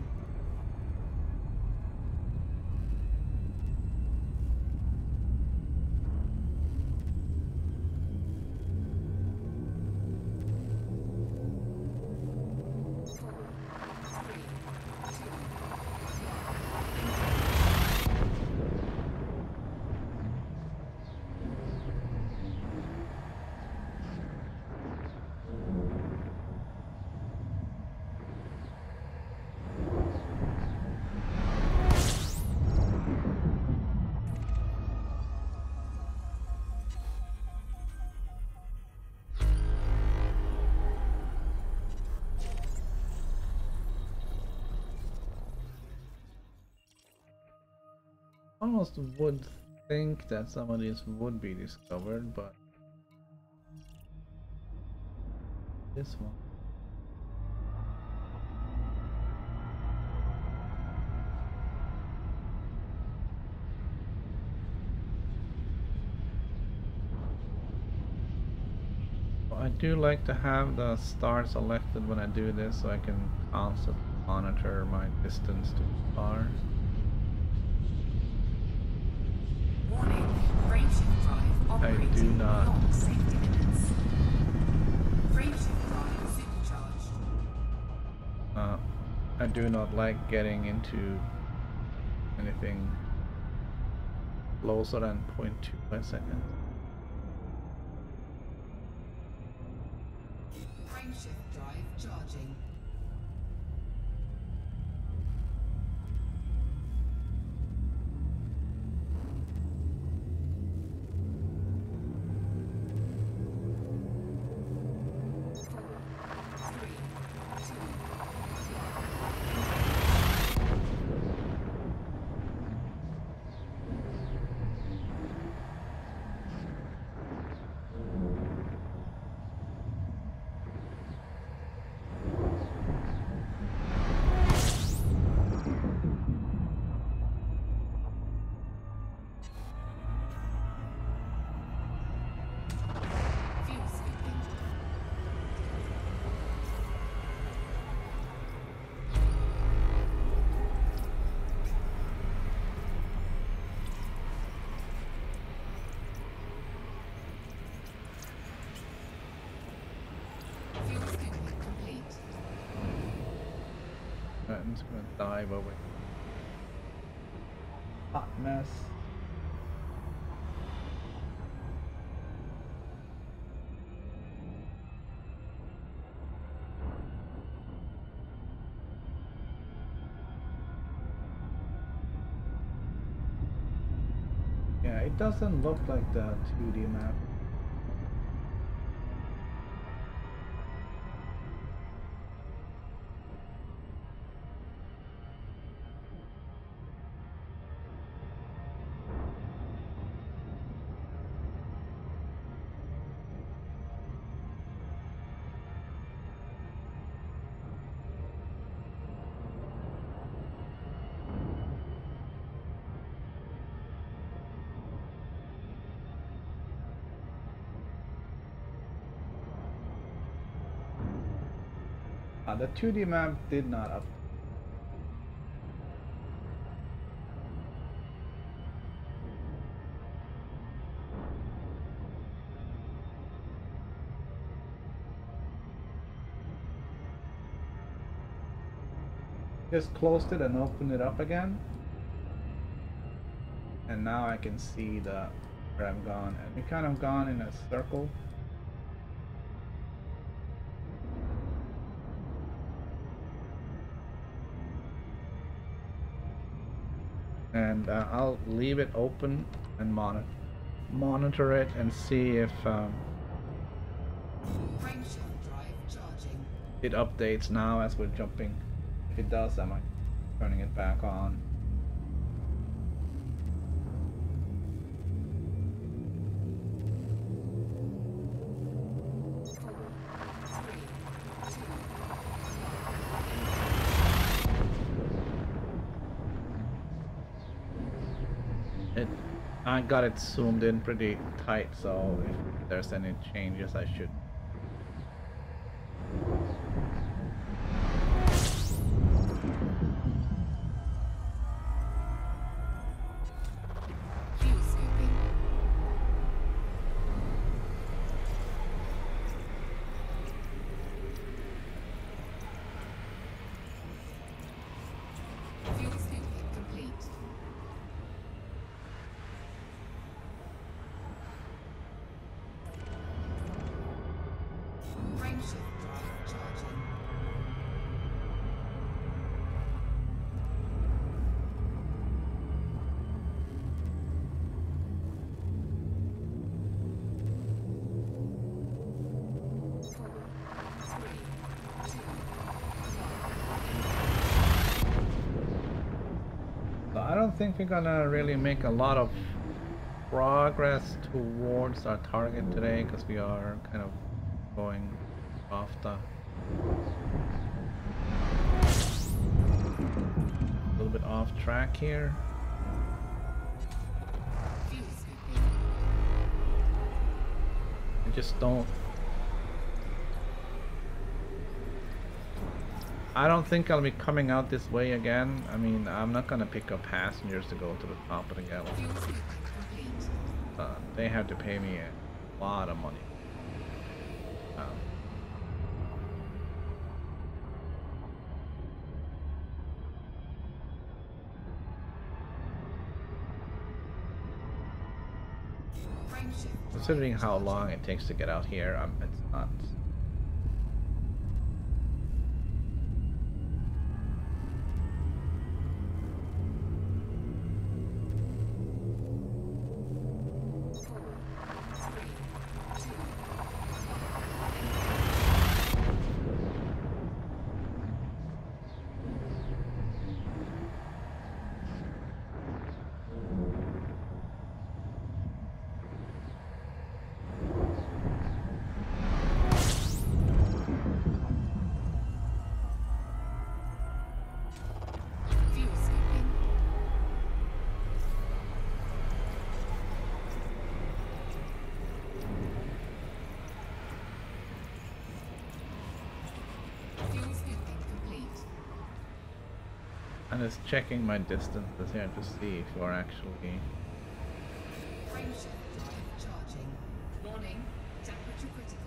almost would think that some of these would be discovered, but this one. I do like to have the star selected when I do this so I can constantly monitor my distance to the star. Warning, frameshift drive operating do not. beyond safety limits. Frameshift drive supercharged. I do not like getting into anything closer than 0.2 per second. Frameshift drive charging. I'm just gonna dive over. Hot mess. Yeah, it doesn't look like the 2D map. The 2D map did not update. Just closed it and opened it up again, and now I can see where I'm gone, and we kind of gone in a circle. And I'll leave it open and monitor it and see if it updates now as we're jumping. If it does, I might turning it back on. I got it zoomed in pretty tight, so if there's any changes I should. So I don't think we're gonna really make a lot of progress towards our target today because we are kind of going off the a little bit off track here. I just don't. I don't think I'll be coming out this way again. I mean, I'm not gonna pick up passengers to go to the top of the galaxy. They have to pay me a lot of money. Considering how long it takes to get out here, it's not. I'm just checking my distances here to see if you're actually. Frameshift drive charging. Warning, temperature critical.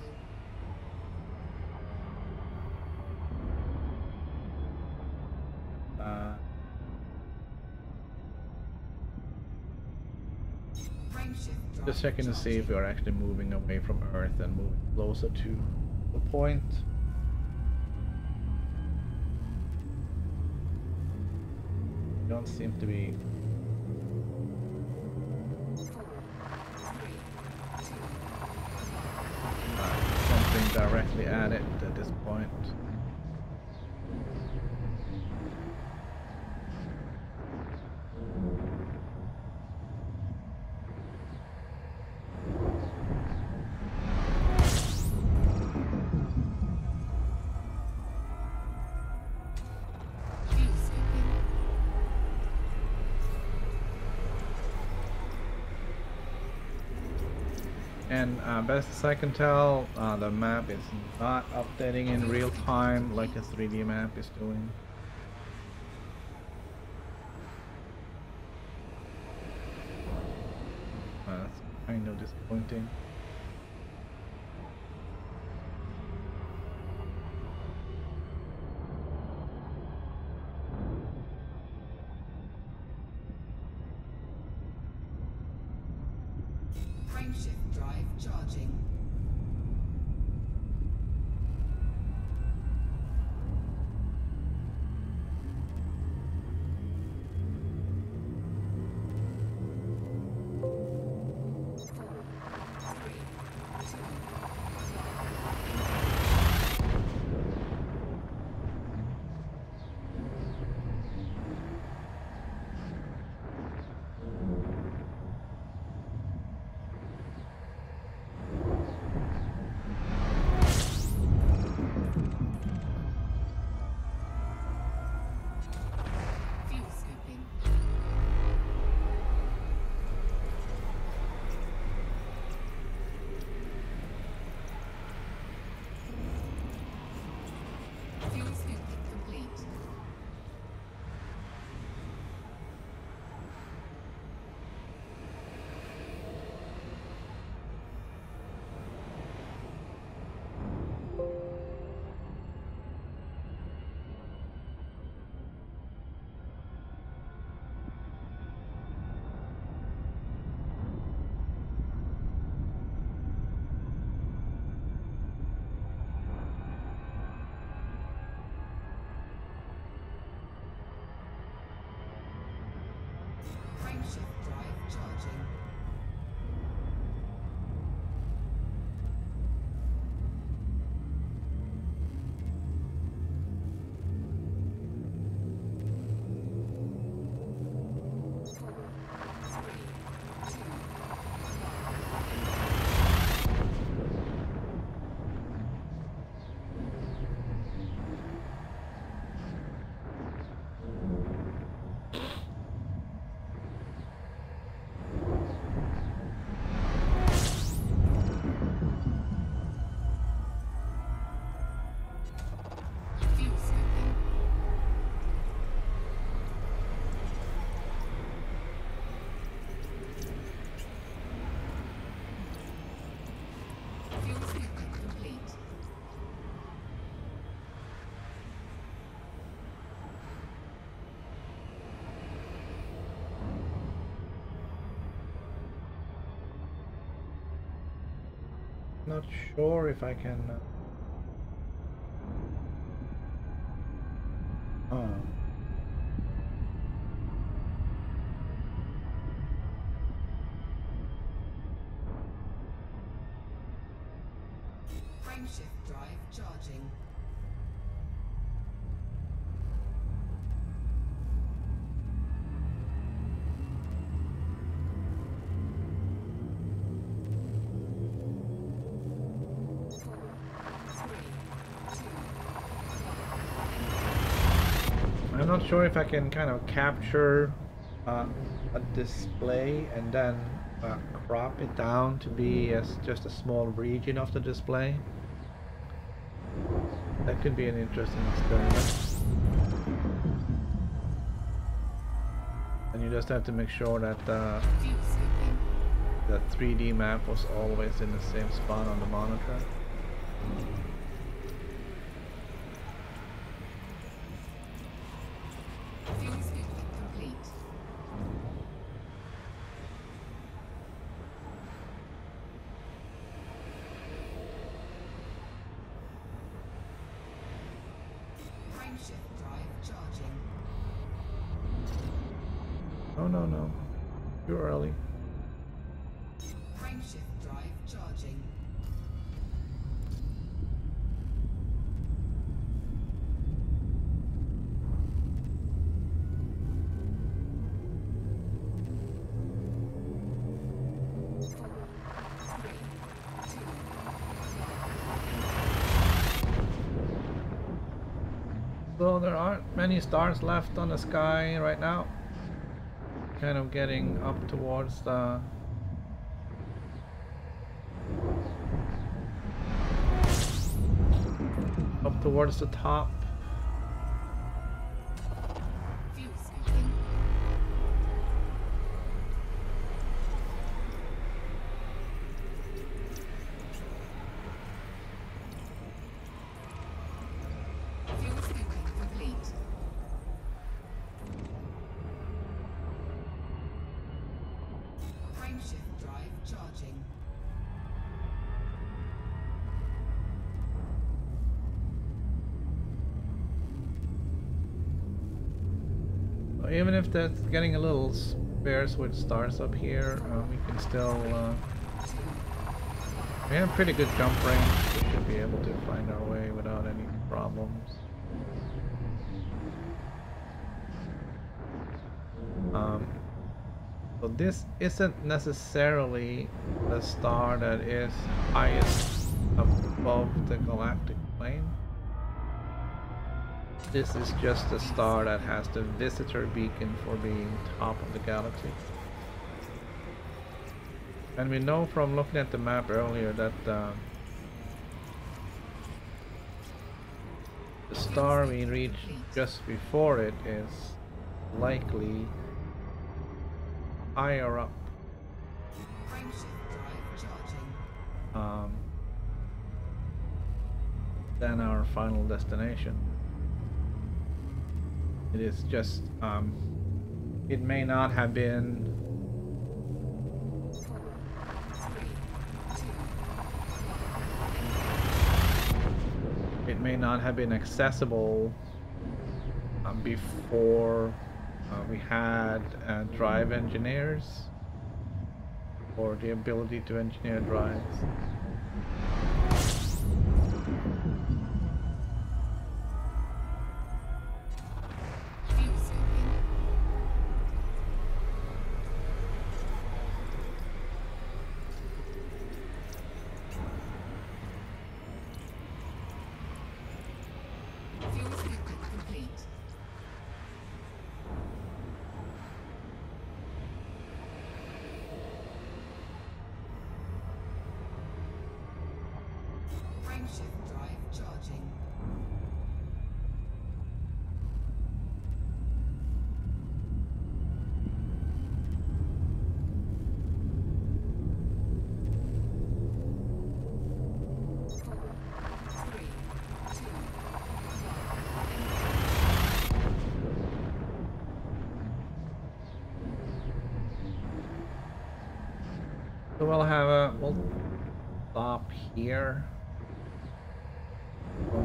Just checking to see if we are actually moving away from Earth and moving closer to the point. Don't seem to be. Something directly at it at this point. And best as I can tell, the map is not updating in real time like a 3D map is doing. That's kind of disappointing. Frameshift drive charging. Frameshift drive charging. Not sure if I can. Oh. Frameshift drive charging. I'm not sure if I can kind of capture a display and then crop it down to be as just a small region of the display. That could be an interesting experiment. And you just have to make sure that the 3D map was always in the same spot on the monitor. No. Too early. Frameshift drive charging. So there aren't many stars left on the sky right now. Kind of getting up towards the top. Even if that's getting a little sparse with stars up here, we can still we have pretty good jump range. We should be able to find our way without any problems. So this isn't necessarily the star that is highest above the galactic plane. This is just a star that has the visitor beacon for being top of the galaxy. And we know from looking at the map earlier that the star we reached just before it is likely higher up than our final destination. It is just, it may not have been accessible before we had drive engineers or the ability to engineer drives. So we'll have a stop here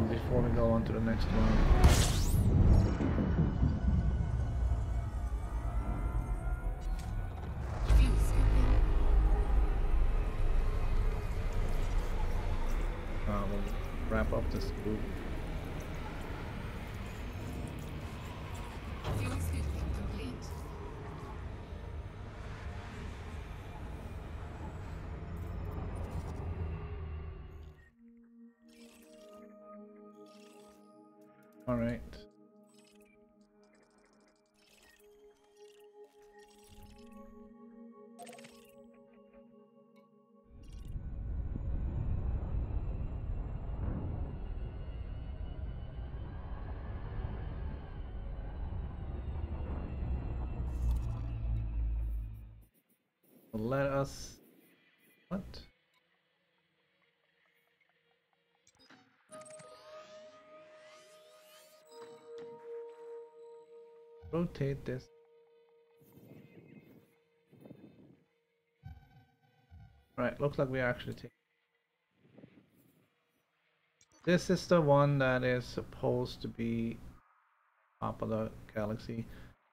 before we go on to the next one. We'll wrap up this group. Fuel scooping complete. All right. Let us, what? Rotate this. Right, looks like we actually take. This is the one that is supposed to be top of the galaxy.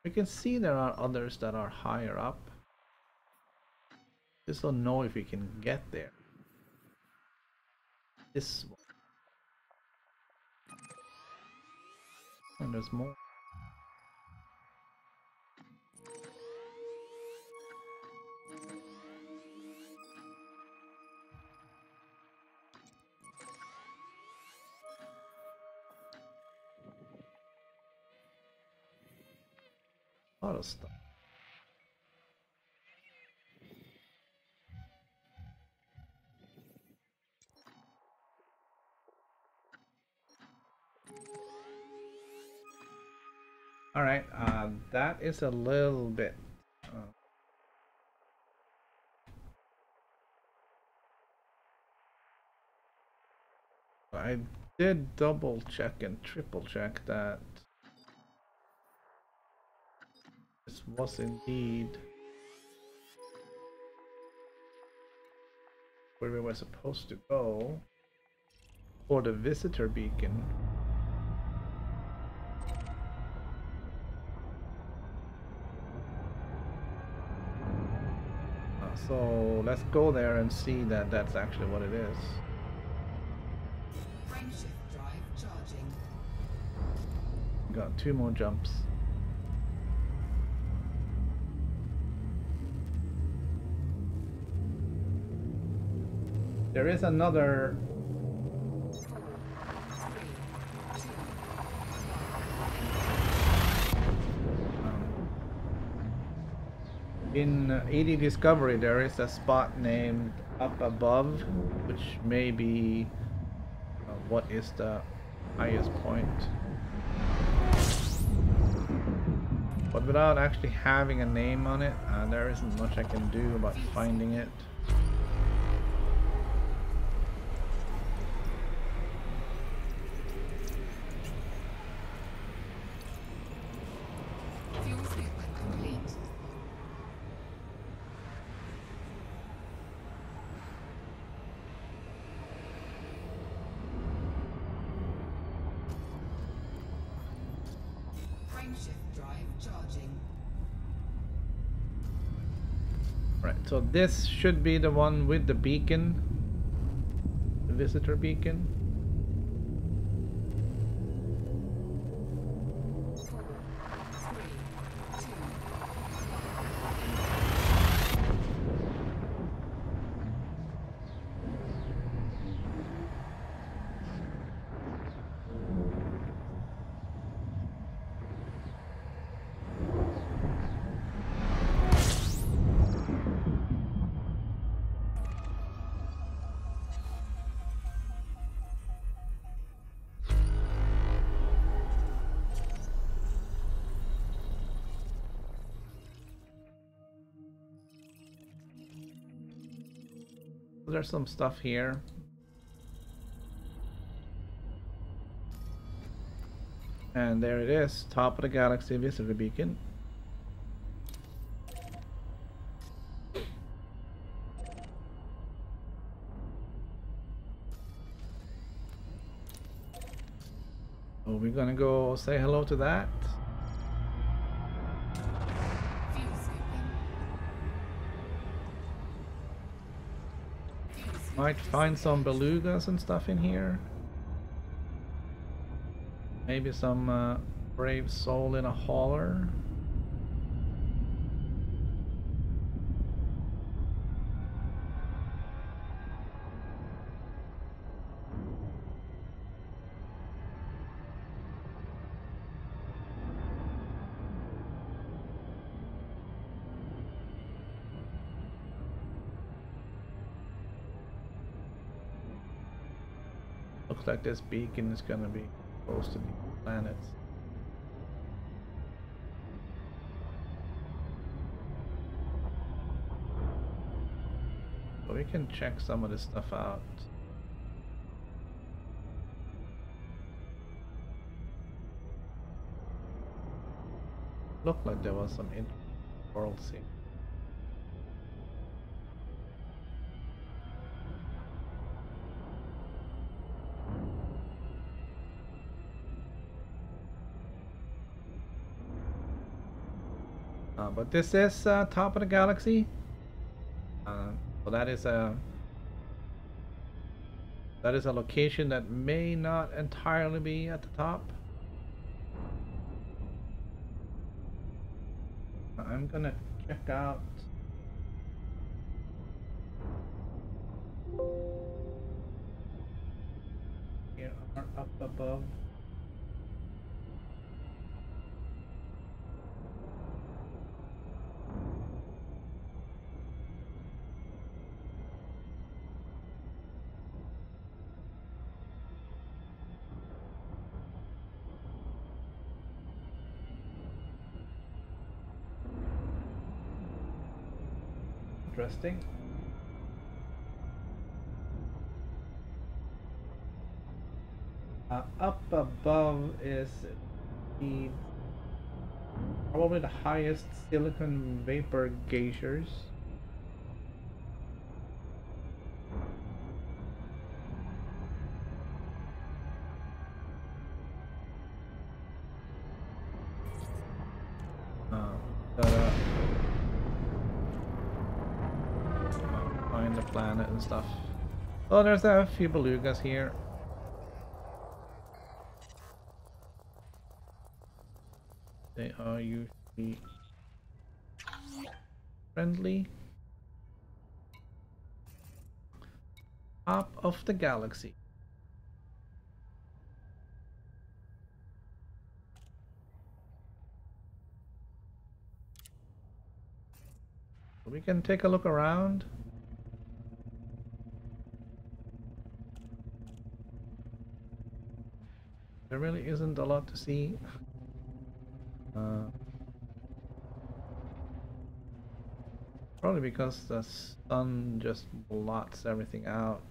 We can see there are others that are higher up. Just don't know if we can get there. This one. And there's more. A lot of stuff. All right, that is a little bit. I did double check and triple check that this was indeed where we were supposed to go for the visitor beacon. So let's go there and see that that's actually what it is. Frameshift drive charging. Got 2 more jumps. There is another. In ED Discovery, there is a spot named up above, which may be what is the highest point. But without actually having a name on it, there isn't much I can do about finding it. So this should be the one with the beacon, the visitor beacon. There's some stuff here. And there it is, top of the galaxy visitor beacon. So we're gonna go say hello to that. Fuel scooping. Might find some belugas and stuff in here. Maybe some brave soul in a hauler. Looks like this beacon is gonna be close to the planets. So we can check some of this stuff out. Looked like there was some world scene. But this is top of the galaxy. So that is a location that may not entirely be at the top. I'm gonna check out here up above. Interesting. Up above is the probably the highest silicon vapor geysers. Gotta find the planet and stuff. Oh, there's a few belugas here. They are usually friendly. Top of the galaxy. We can take a look around. There really isn't a lot to see. Probably because the sun just blots everything out.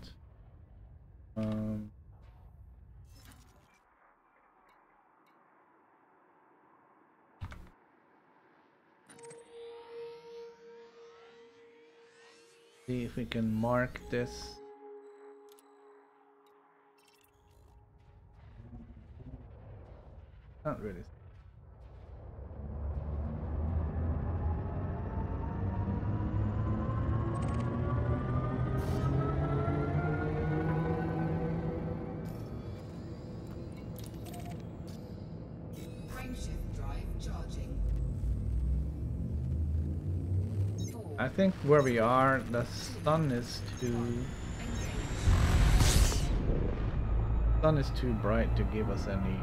See if we can mark this. Not really. Frameshift drive charging. I think where we are, the sun is too bright to give us any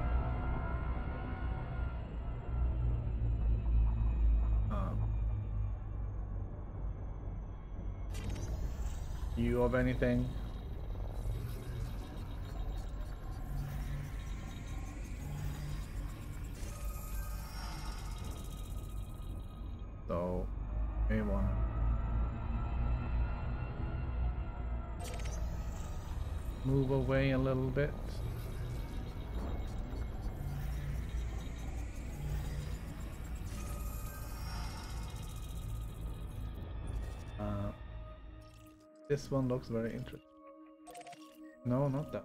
view of anything. So may wanna move away a little bit. This one looks very interesting. No, not that.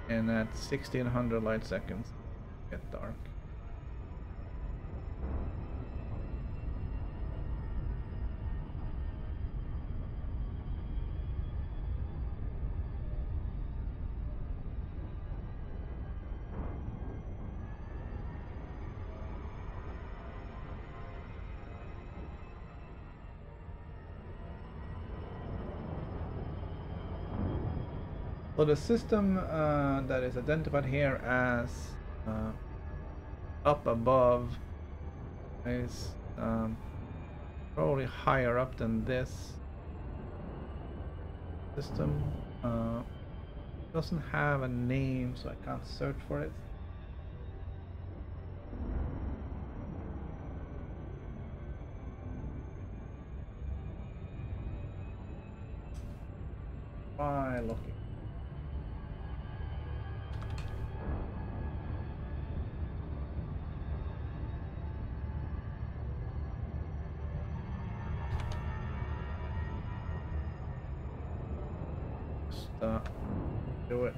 and at 1600 light seconds get dark. So the system that is identified here as up above is probably higher up than this system. Doesn't have a name, so I can't search for it. Try looking. Do it.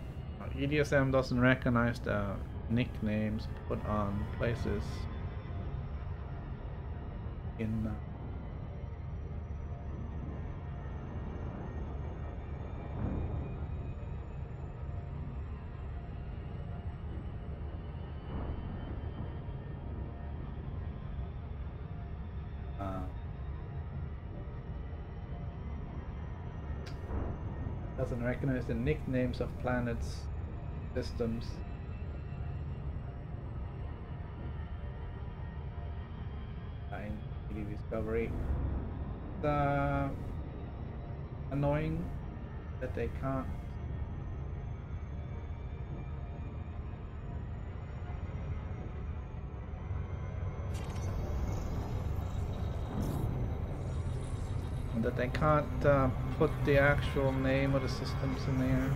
EDSM doesn't recognize the nicknames put on places in doesn't recognize the nicknames of planets, systems. In Discovery. It's annoying that they can't. That they can't put the actual name of the systems in there.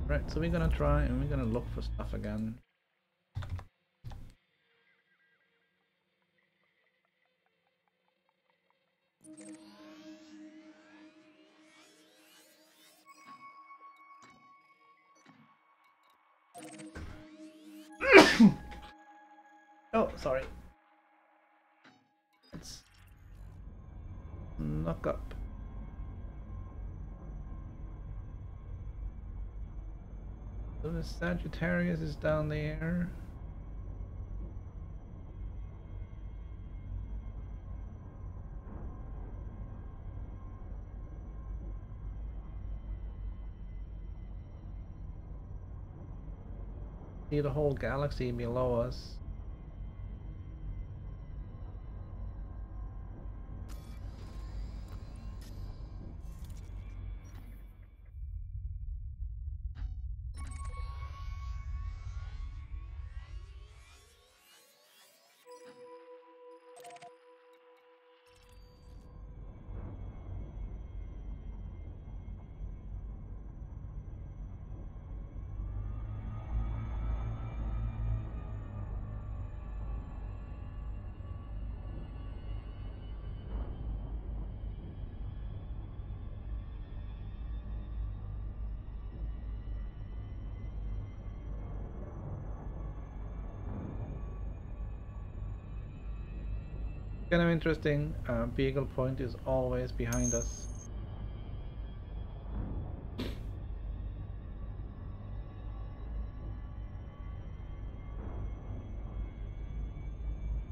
Right, so we're gonna try and we're gonna look for stuff again. Oh, sorry. Let's knock up. So the Sagittarius is down there. See the whole galaxy below us. Kind of interesting. Beagle Point is always behind us.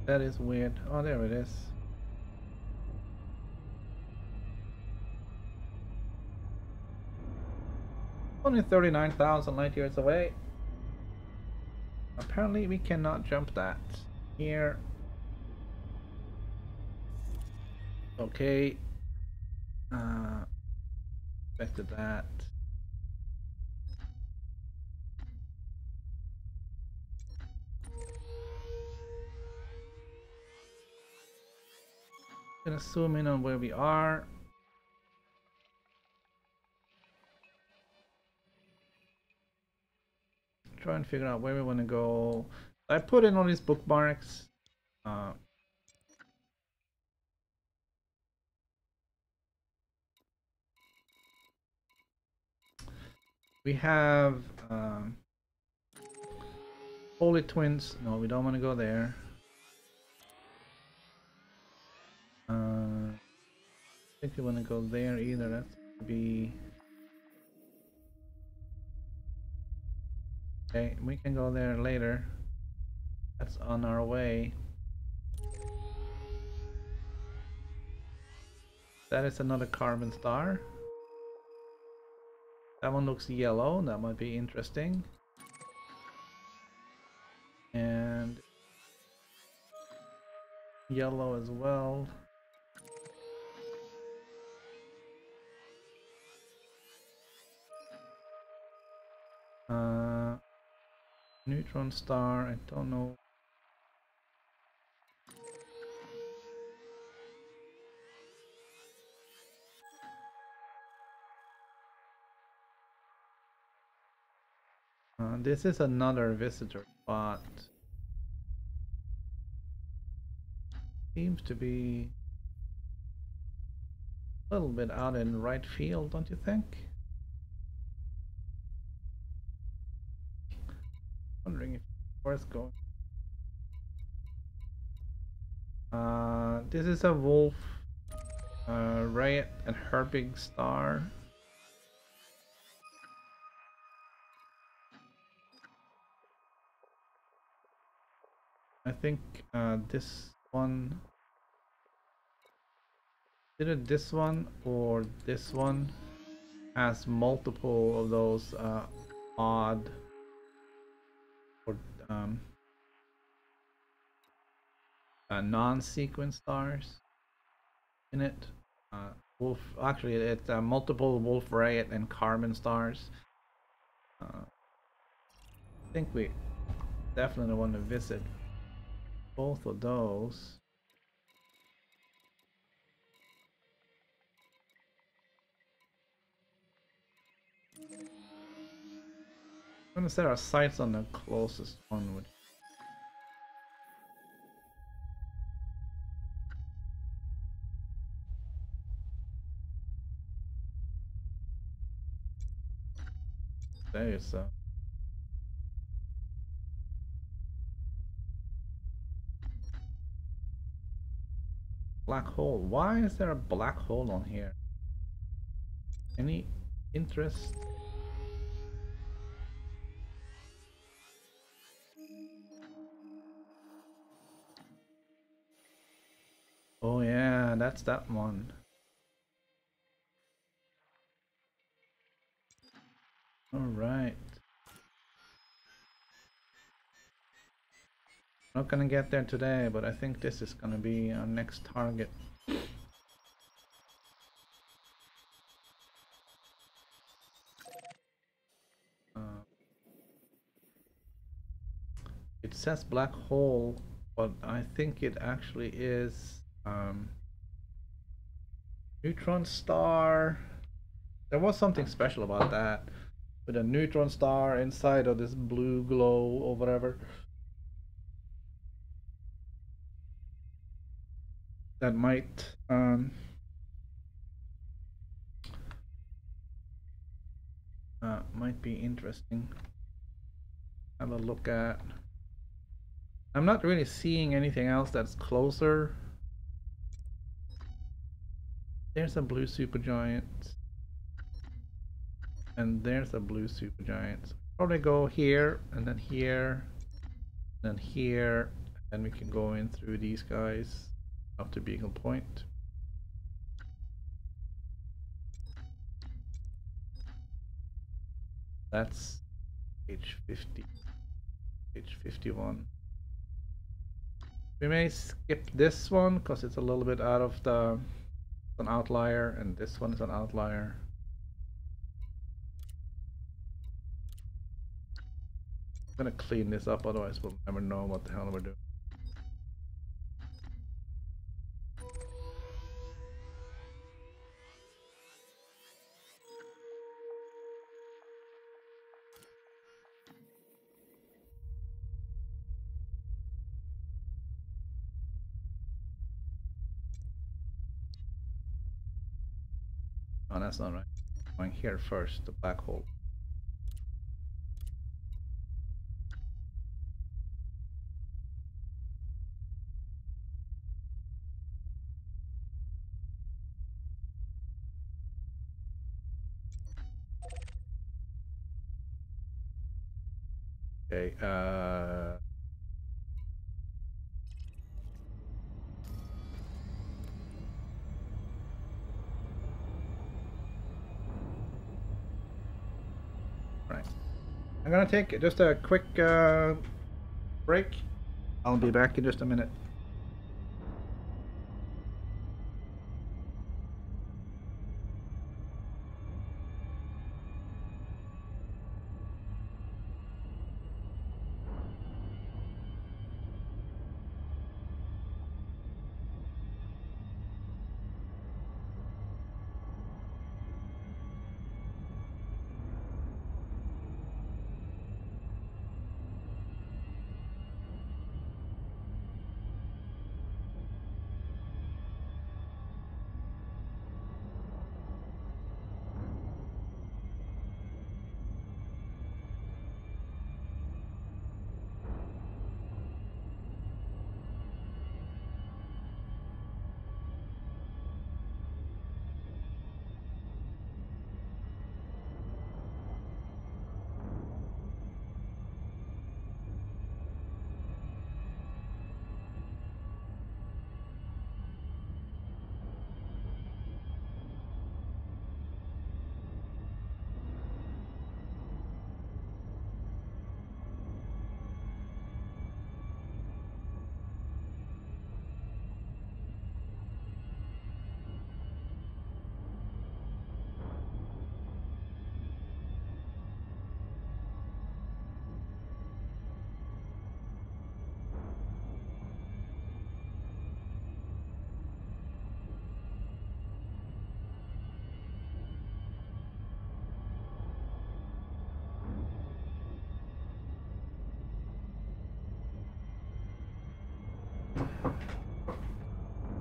That is weird. Oh, there it is. Only 39,000 light years away. Apparently we cannot jump that. Here. Okay. Expected that. Gonna zoom in on where we are. Try and figure out where we want to go. I put in all these bookmarks. We have Holy Twins. No, we don't want to go there. I think we want to go there either. That's gonna be okay. We can go there later. That's on our way. That is another carbon star. That one looks yellow. That might be interesting. And yellow as well. Neutron star. I don't know. This is another visitor spot. Seems to be a little bit out in right field, don't you think? Wondering if it's worth going. This is a wolf, riot, and her big star. I think this one, either this one or this one has multiple of those odd or non-sequence stars in it. Wolf, actually, it's multiple wolf, riot, and carbon stars. I think we definitely want to visit both of those. I'm gonna set our sights on the closest one, which there is a black hole. Why is there a black hole on here? Any interest? Oh yeah, that's that one. All right. Not gonna get there today, but I think this is gonna be our next target. It says black hole, but I think it actually is neutron star. There was something special about that, with a neutron star inside of this blue glow or whatever. That might be interesting. Have a look at. I'm not really seeing anything else that's closer. There's a blue supergiant. And there's a blue supergiant. So probably go here, and then here, and then here, and we can go in through these guys up to Beagle Point. That's H50, H51. We may skip this one because it's a little bit out of the, it's an outlier, and this one is an outlier. I'm gonna clean this up, otherwise we'll never know what the hell we're doing. Oh, that's not right. Going here first, the black hole. Okay, right. I'm gonna take just a quick break. I'll be back in just a minute.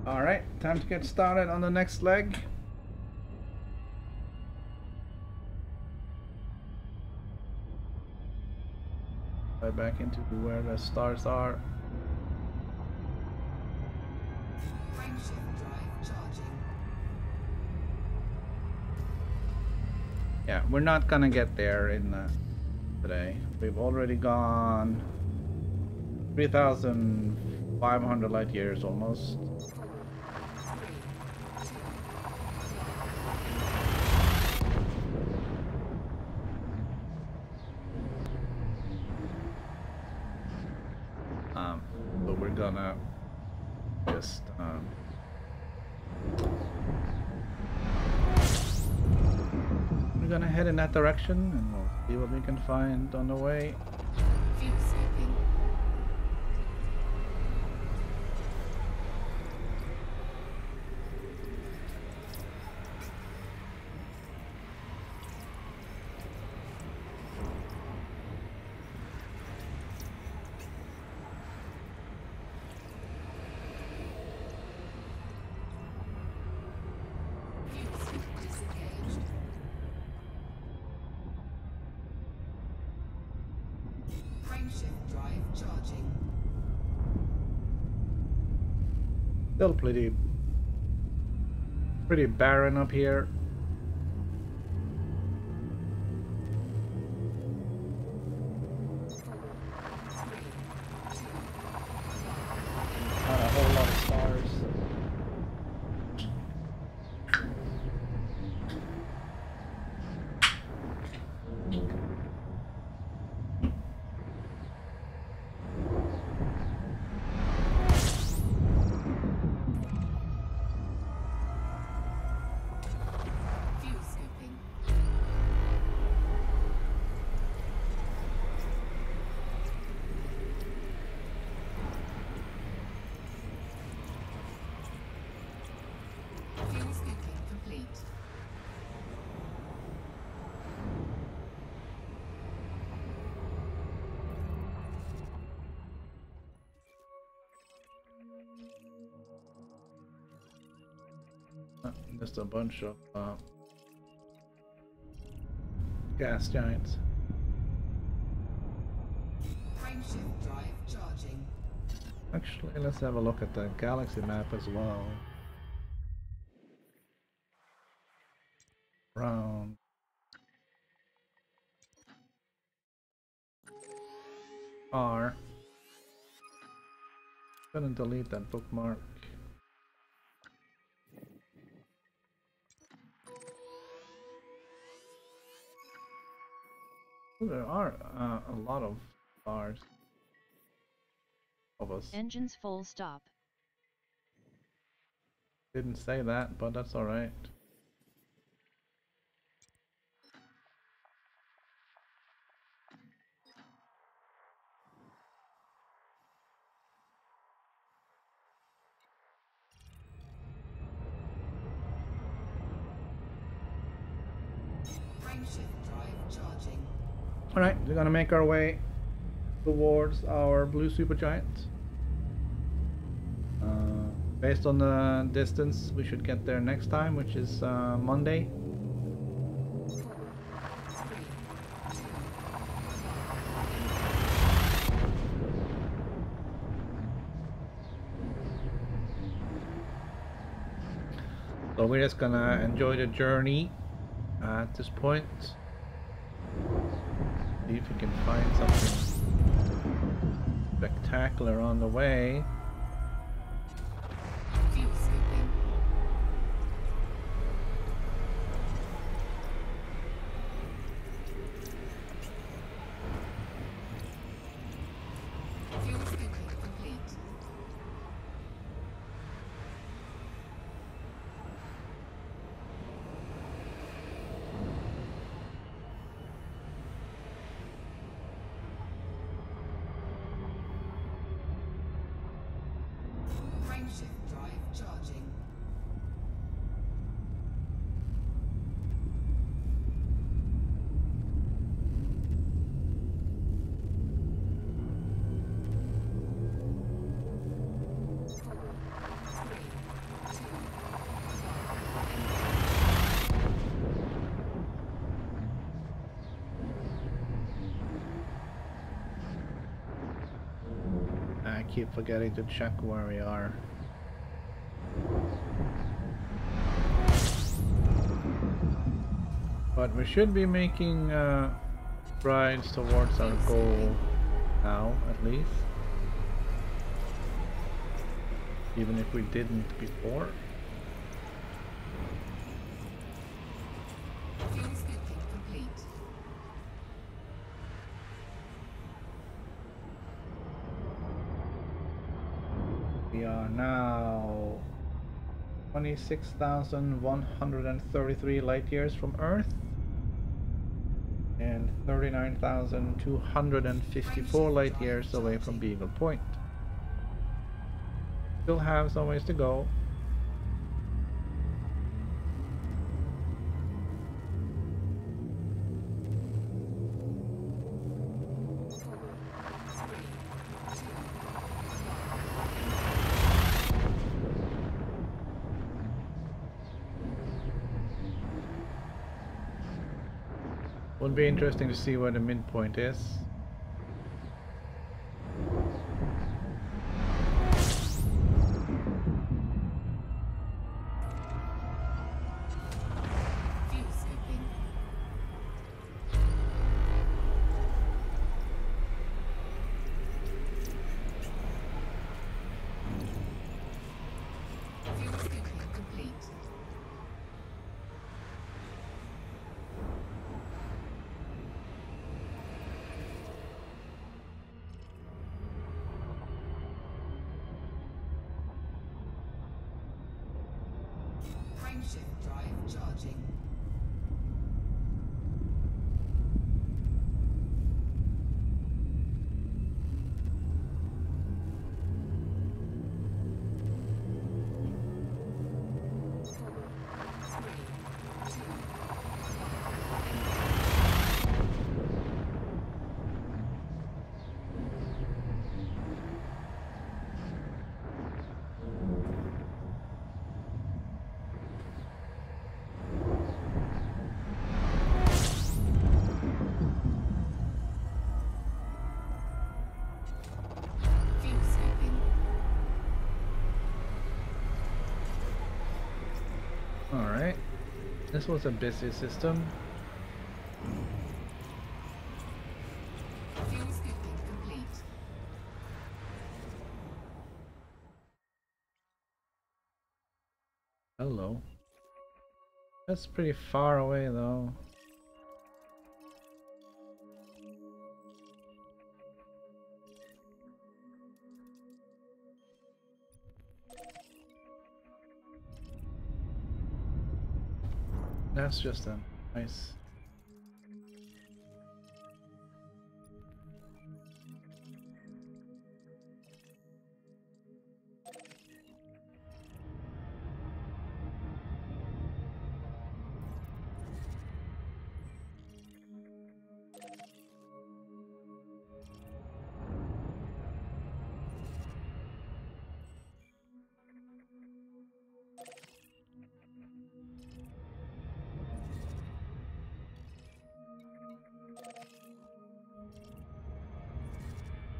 All right, time to get started on the next leg. Right back into where the stars are. Frameshift drive charging. Yeah, we're not gonna get there in today. We've already gone 3,500 light years almost. So we're gonna just we're gonna head in that direction and we'll see what we can find on the way. Fuel sweeping. Fuel sweep disengaged. Frameshift drive charging. Still pretty barren up here. Not a whole lot of stars. Fuel scooping. Fuel scooping complete. Just a bunch of gas giants. Frameshift drive charging. Actually, let's have a look at the galaxy map as well. Round. R. Gonna delete that bookmark. There are a lot of stars of us. Engines full stop. Didn't say that, but that's alright. Frameshift drive charging. Alright, we're gonna make our way towards our blue supergiant. Based on the distance, we should get there next time, which is Monday. So we're just gonna enjoy the journey at this point. See if we can find something spectacular on the way. Fuel skipping. Fuel skipping complete. Frameshift drive charging. I keep forgetting to check where we are. But we should be making strides towards our goal now, at least. Even if we didn't before. Fuel skipping complete. We are now 26,133 light years from Earth and 39,254 light years away from Beagle Point. Still have some ways to go. Would be interesting to see where the midpoint is. Fuel skipping. Fuel skipping complete. Frameshift drive charging. this was a busy system. Fuel scooping complete. Hello. That's pretty far away though. That's just a nice.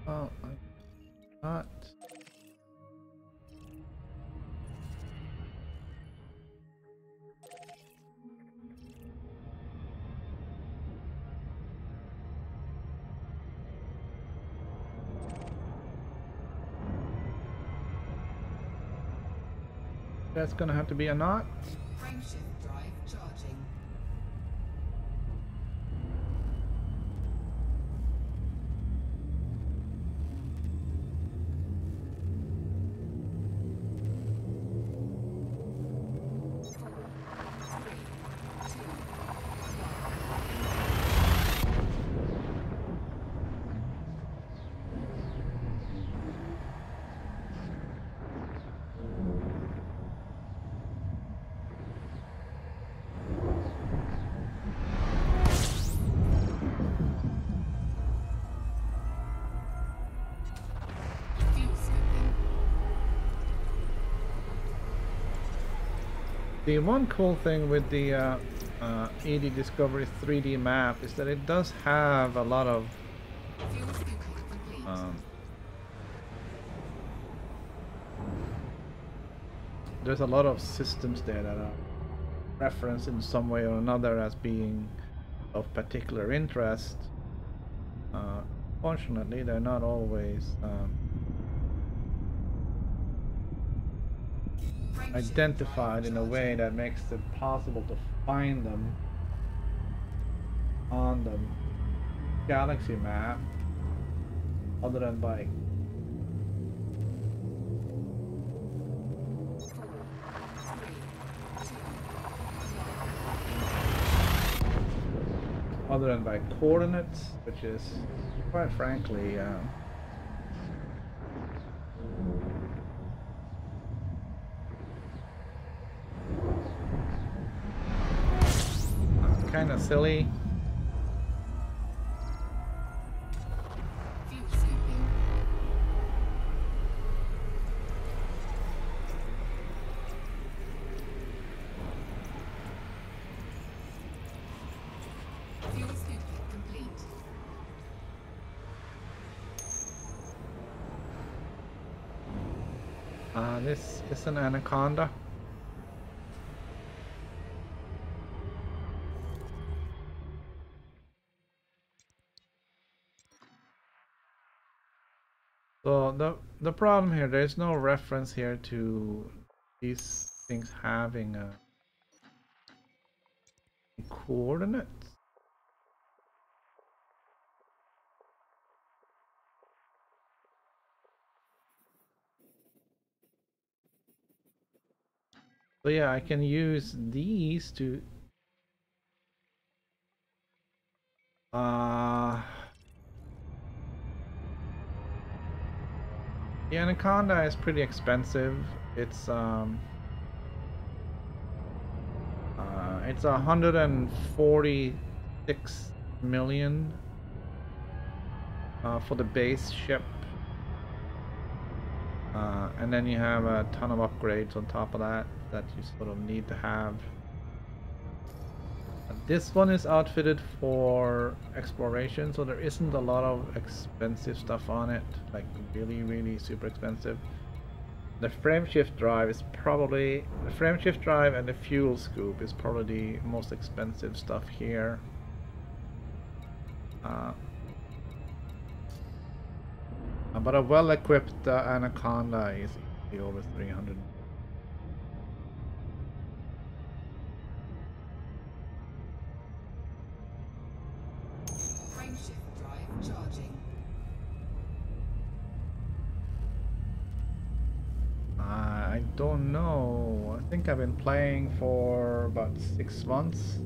Oh, I'm not. That's gonna have to be a knot. Frameshift drive charging. The one cool thing with the ED Discovery 3D map is that it does have a lot of there's a lot of systems there that are referenced in some way or another as being of particular interest. Fortunately, they're not always identified in a way that makes it possible to find them on the galaxy map other than by coordinates, which is quite frankly kind of silly. This is an anaconda. So the problem here, there's no reference here to these things having a coordinate. So yeah, I can use these to the anaconda is pretty expensive. It's 146 million for the base ship, and then you have a ton of upgrades on top of that you sort of need to have. This one is outfitted for exploration, so there isn't a lot of expensive stuff on it, like really super expensive. The frameshift drive is probably the frameshift drive, and the fuel scoop is probably the most expensive stuff here. But a well-equipped Anaconda is easily over 300. Frameshift drive charging. I don't know. I think I've been playing for about 6 months.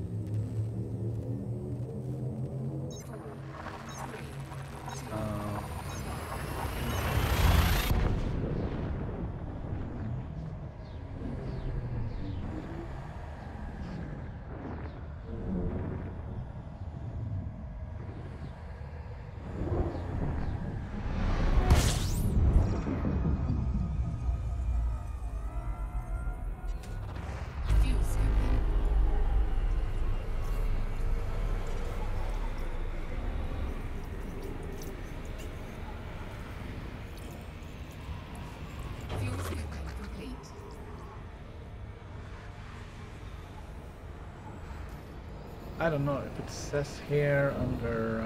I don't know if it says here under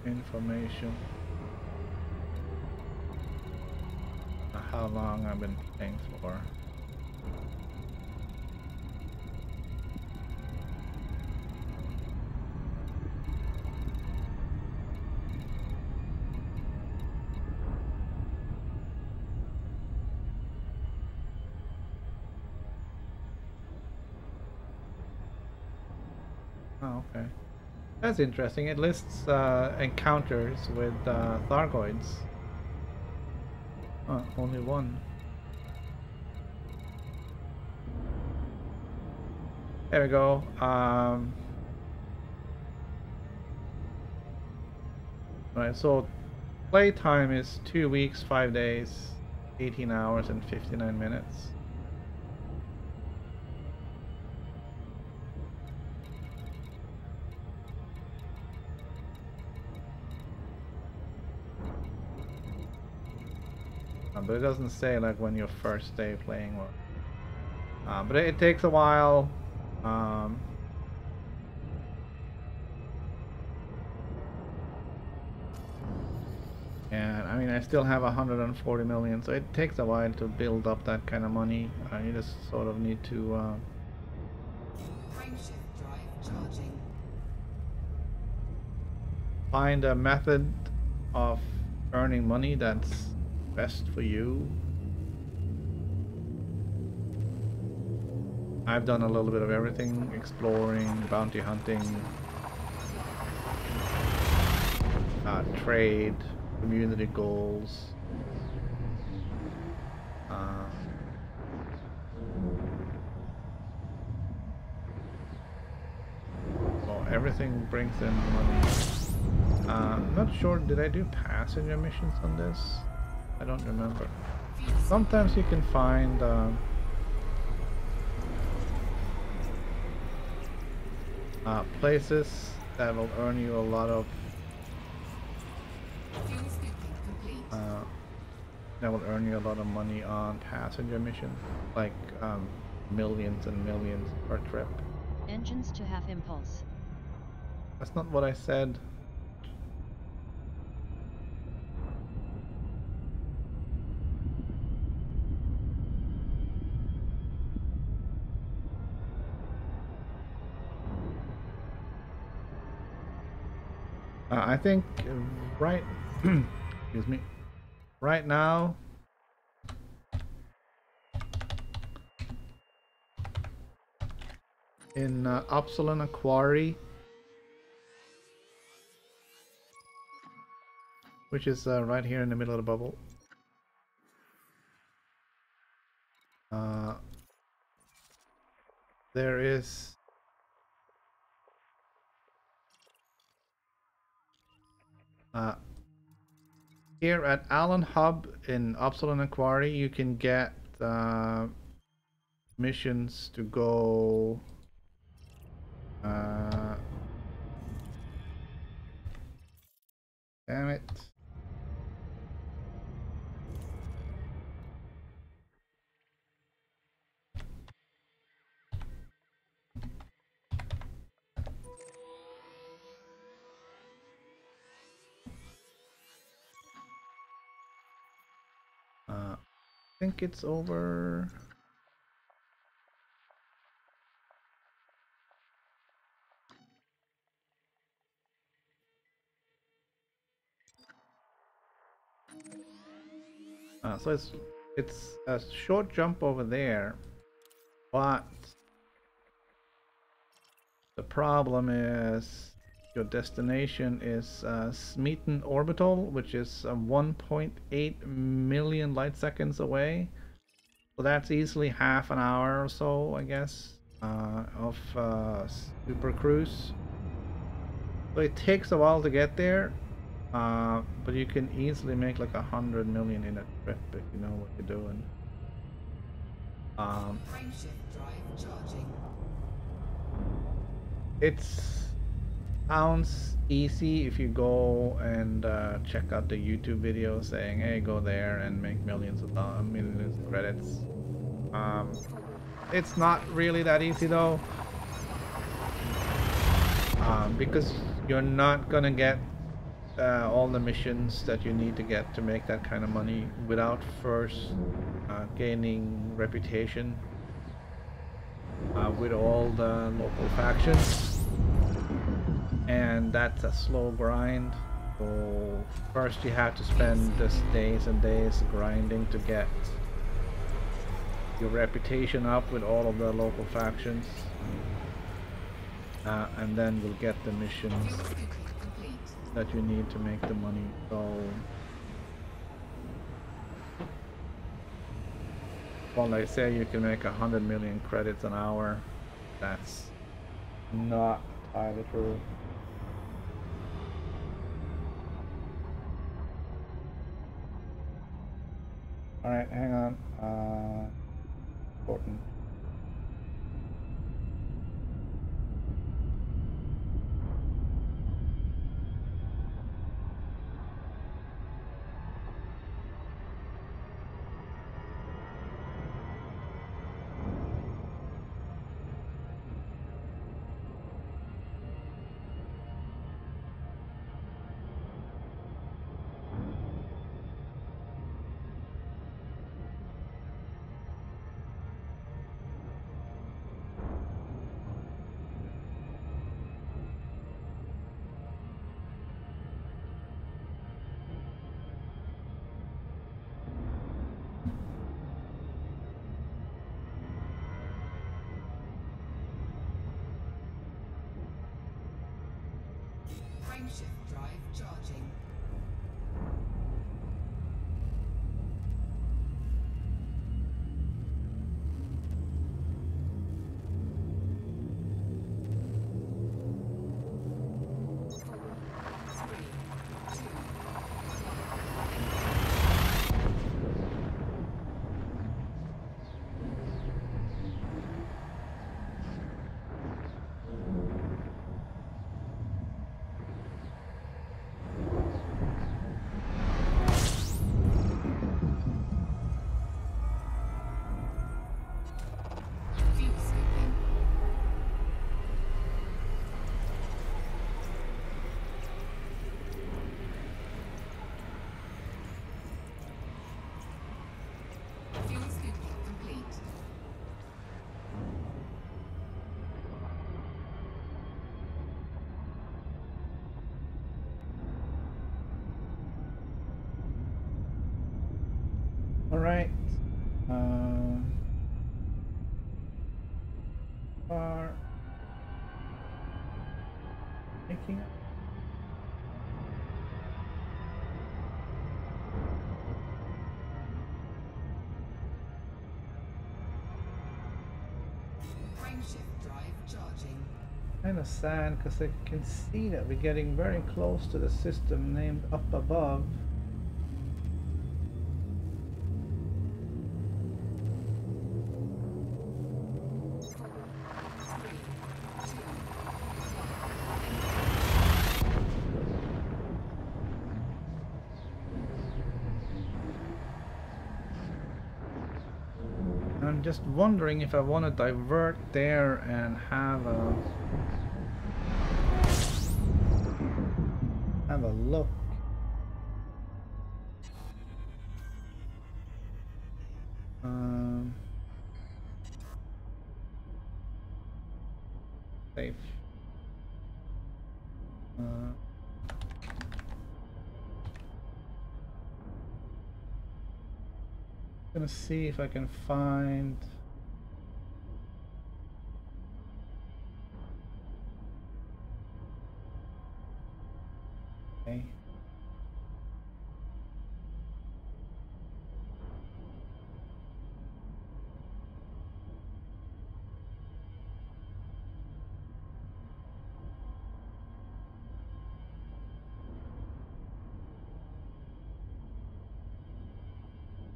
information how long I've been playing for. Oh, okay. That's interesting. It lists encounters with Thargoids. Oh, only one. There we go. Right, so playtime is 2 weeks, 5 days, 18 hours and 59 minutes. But it doesn't say like when your first day playing was. But it takes a while. And I mean, I still have 140 million, so it takes a while to build up that kind of money. You just sort of need to find a method of earning money that's best for you. I've done a little bit of everything: exploring, bounty hunting, trade, community goals. So everything brings in money. I'm not sure, did I do passenger missions on this? I don't remember. Sometimes you can find places that will earn you a lot of money on passenger missions, like millions and millions per trip. Engines to have impulse. That's not what I said. I think right excuse me, right now in Upsilon Quarry, which is right here in the middle of the bubble, there is here at Allen Hub in Upsilon Quarry, you can get missions to go damn it. think it's over. So it's a short jump over there, but the problem is your destination is Smeaton Orbital, which is 1.8 million light seconds away. So that's easily half an hour or so, I guess, of super cruise. So it takes a while to get there, but you can easily make like 100 million in a trip if you know what you're doing. Frameshift drive charging. It sounds easy if you go and check out the YouTube video saying, "Hey, go there and make millions of credits." It's not really that easy though, because you're not gonna get all the missions that you need to get to make that kind of money without first gaining reputation with all the local factions, and that's a slow grind. So first you have to spend just days and days grinding to get your reputation up with all of the local factions, and then you'll get the missions that you need to make the money. So well, they say you can make 100 million credits an hour. That's not entirely true. Alright, hang on. Important. Frameshift drive charging. Alright. Are making up. Frameshift drive charging. Kind of sad because I can see that we're getting very close to the system named up above. I'm just wondering if I want to divert there and have a look. safe. Gonna see if I can find. Okay.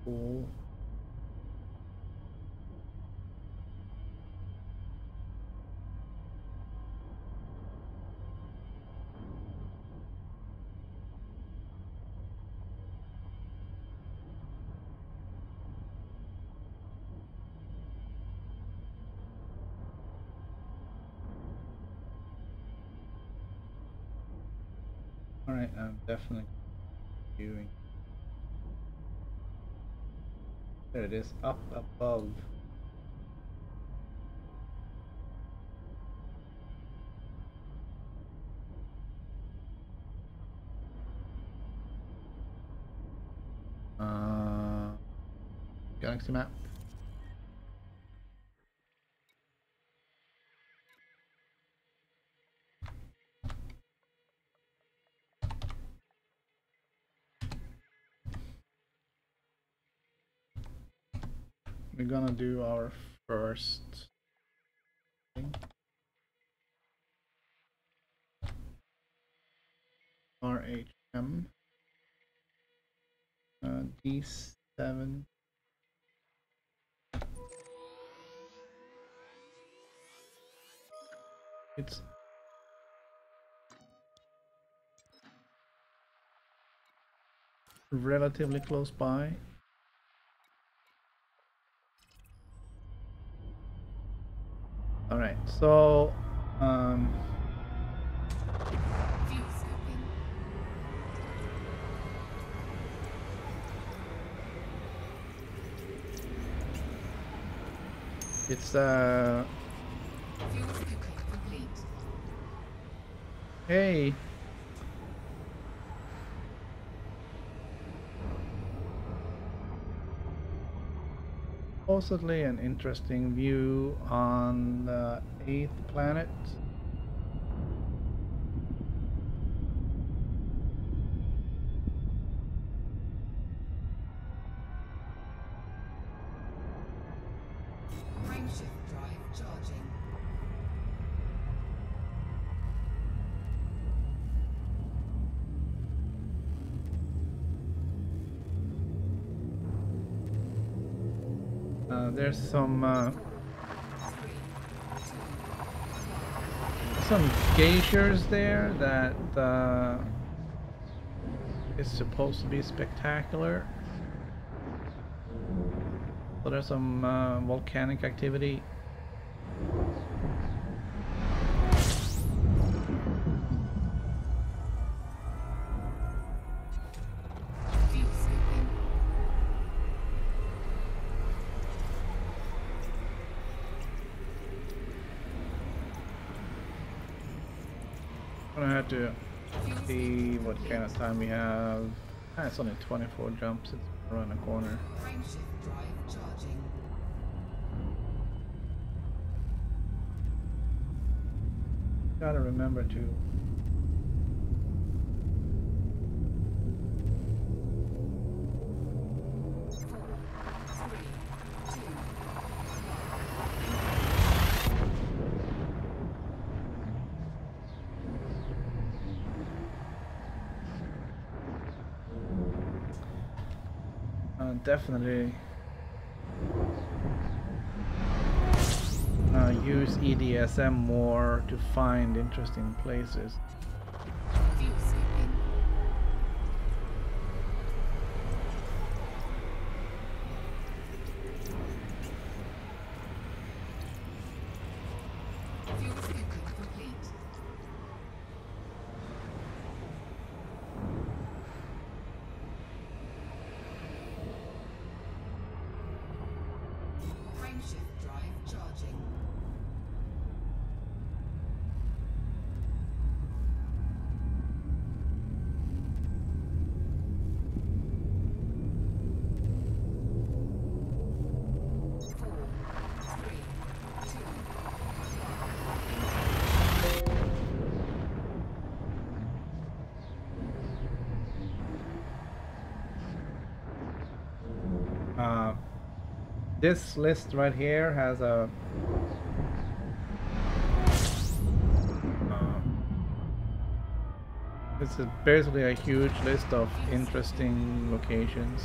Cool. All right, I'm definitely viewing. There it is, up above. Galaxy map. We're gonna do our first thing. RHM D7. It's relatively close by. All right, so it's hey. Supposedly an interesting view on the 8th planet. Frameshift drive charging. There's some geysers there that is supposed to be spectacular. So there's some volcanic activity. I'm gonna have to see what kind of time we have. It's only 24 jumps. It's around the corner. Frameshift drive charging. Gotta remember to definitely use EDSM more to find interesting places. this list right here has a this is basically a huge list of interesting locations.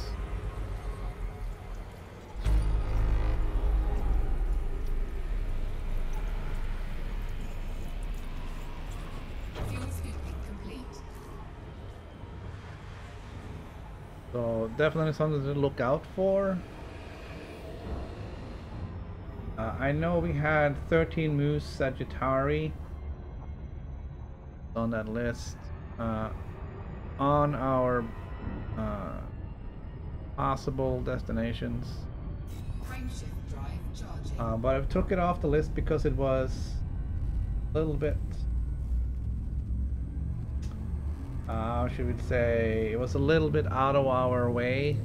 So definitely something to look out for. I know we had 13 Moose Sagittari on that list. On our possible destinations. But I took it off the list because it was a little bit, how should we say, it was a little bit out of our way.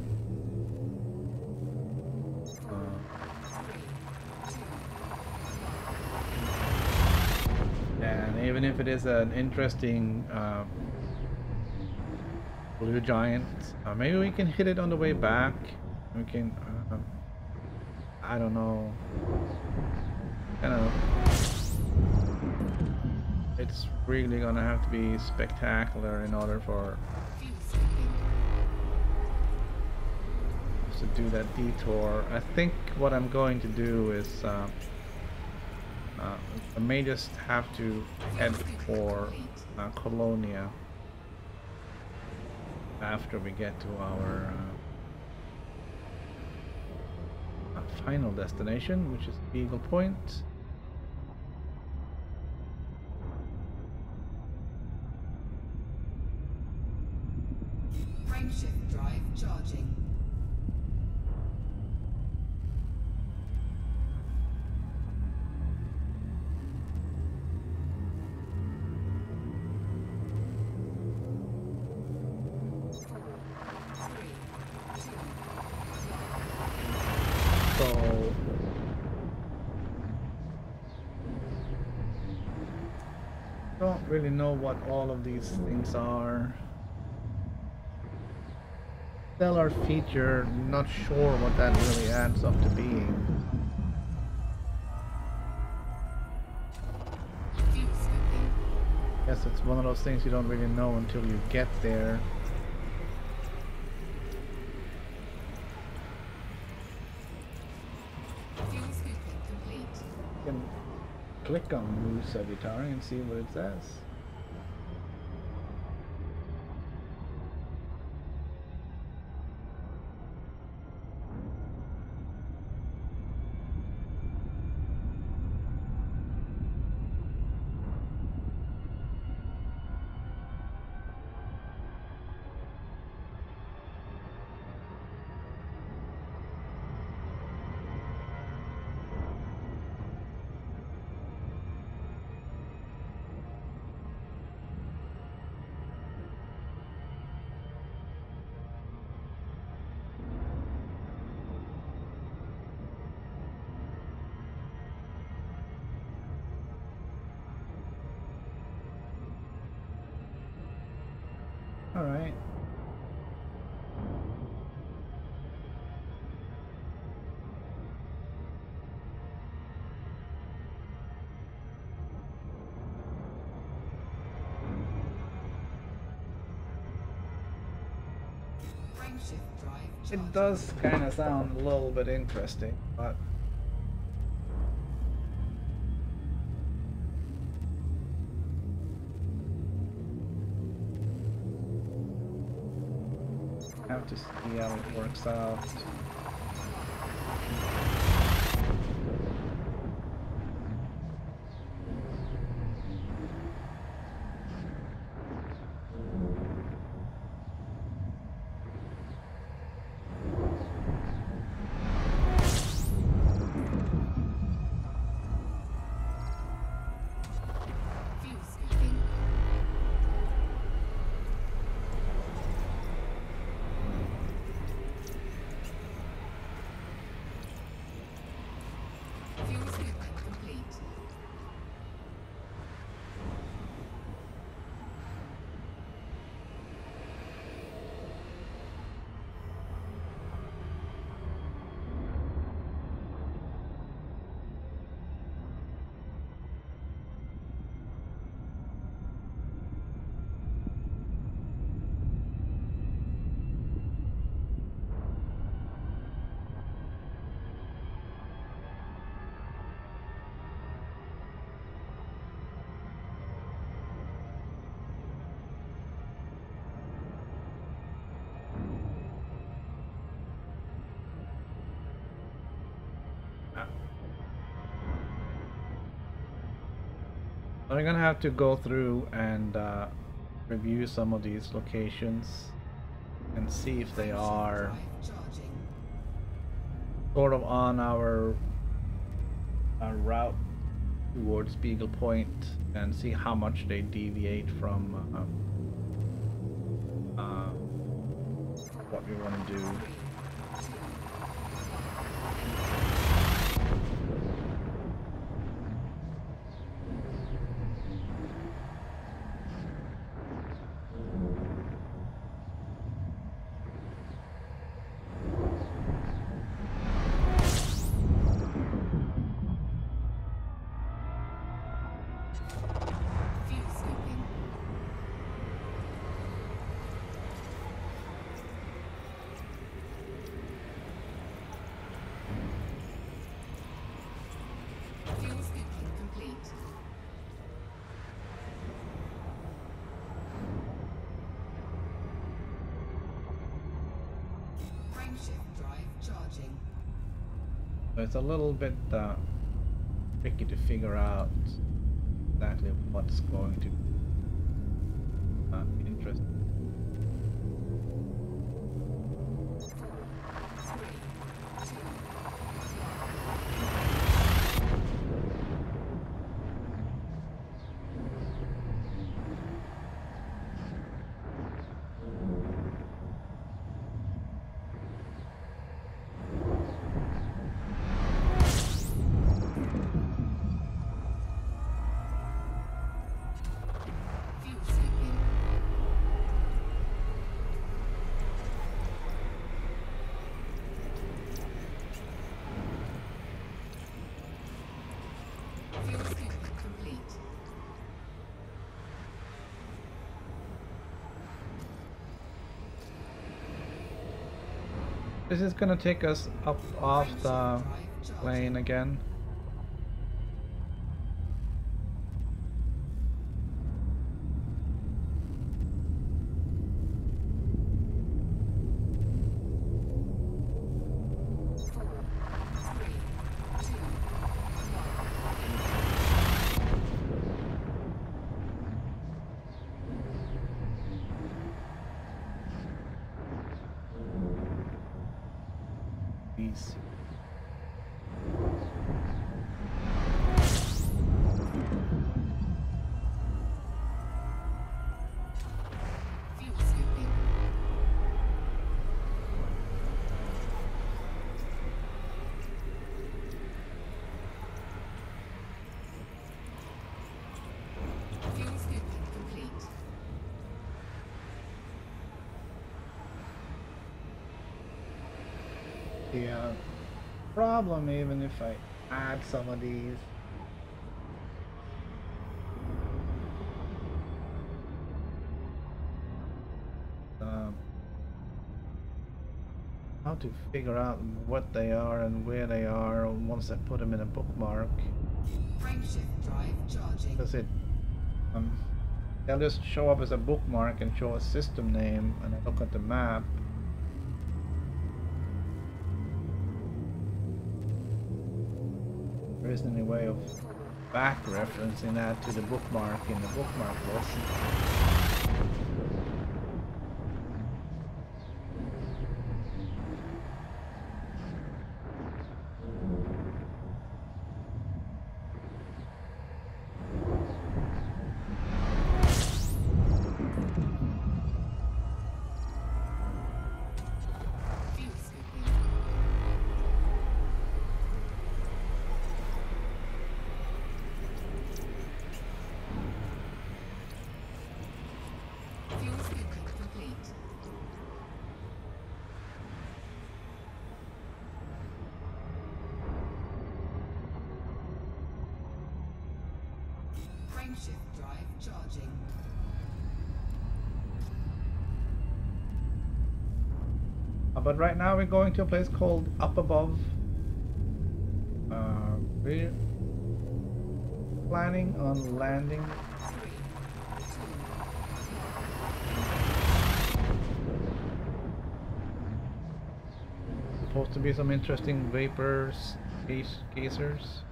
And even if it is an interesting blue giant, maybe we can hit it on the way back. We can, I don't know, it's really gonna have to be spectacular in order for us to do that detour. I think what I'm going to do is I may just have to head for Colonia after we get to our final destination, which is Eagle Point. Frameshift drive charging. Don't really know what all of these things are. Stellar feature, not sure what that really adds up to being. Guess it's one of those things you don't really know until you get there. You can click on Moose Sagittari and see what it says. All right. It does kind of sound a little bit interesting, but have to see how it works out. I'm gonna have to go through and review some of these locations and see if they are sort of on our route towards Beagle Point, and see how much they deviate from what we want to do. So it's a little bit tricky to figure out exactly what's going to be interesting. This is gonna take us up off the plane again. The problem, even if I add some of these, how to figure out what they are and where they are once I put them in a bookmark. Frameshift drive charging. Because they'll just show up as a bookmark and show a system name, and I look at the map. There isn't any way of back referencing that to the bookmark in the bookmark list. Frameshift drive charging. But right now we're going to a place called Up Above. We're planning on landing. Supposed to be some interesting vapors, geysers.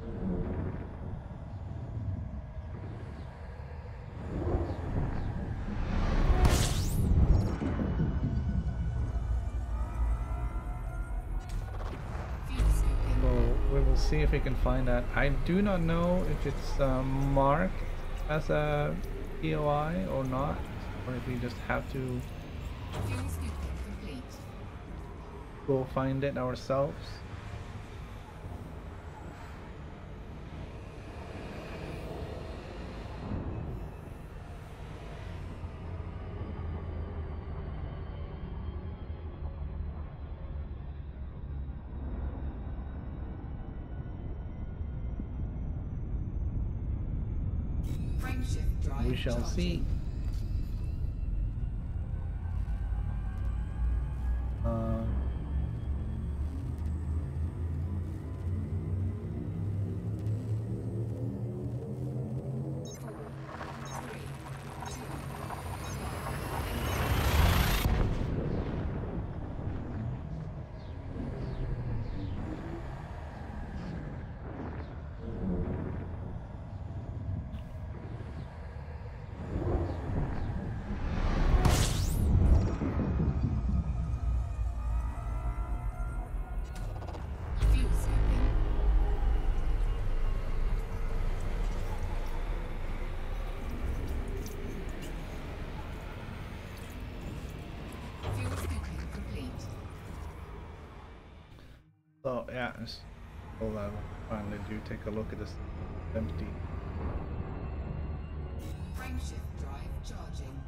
we'll see if we can find that. I do not know if it's marked as a POI or not, or if we just have to go find it ourselves. We shall see. So yeah, hold on, finally do take a look at this empty. Frameshift drive charging.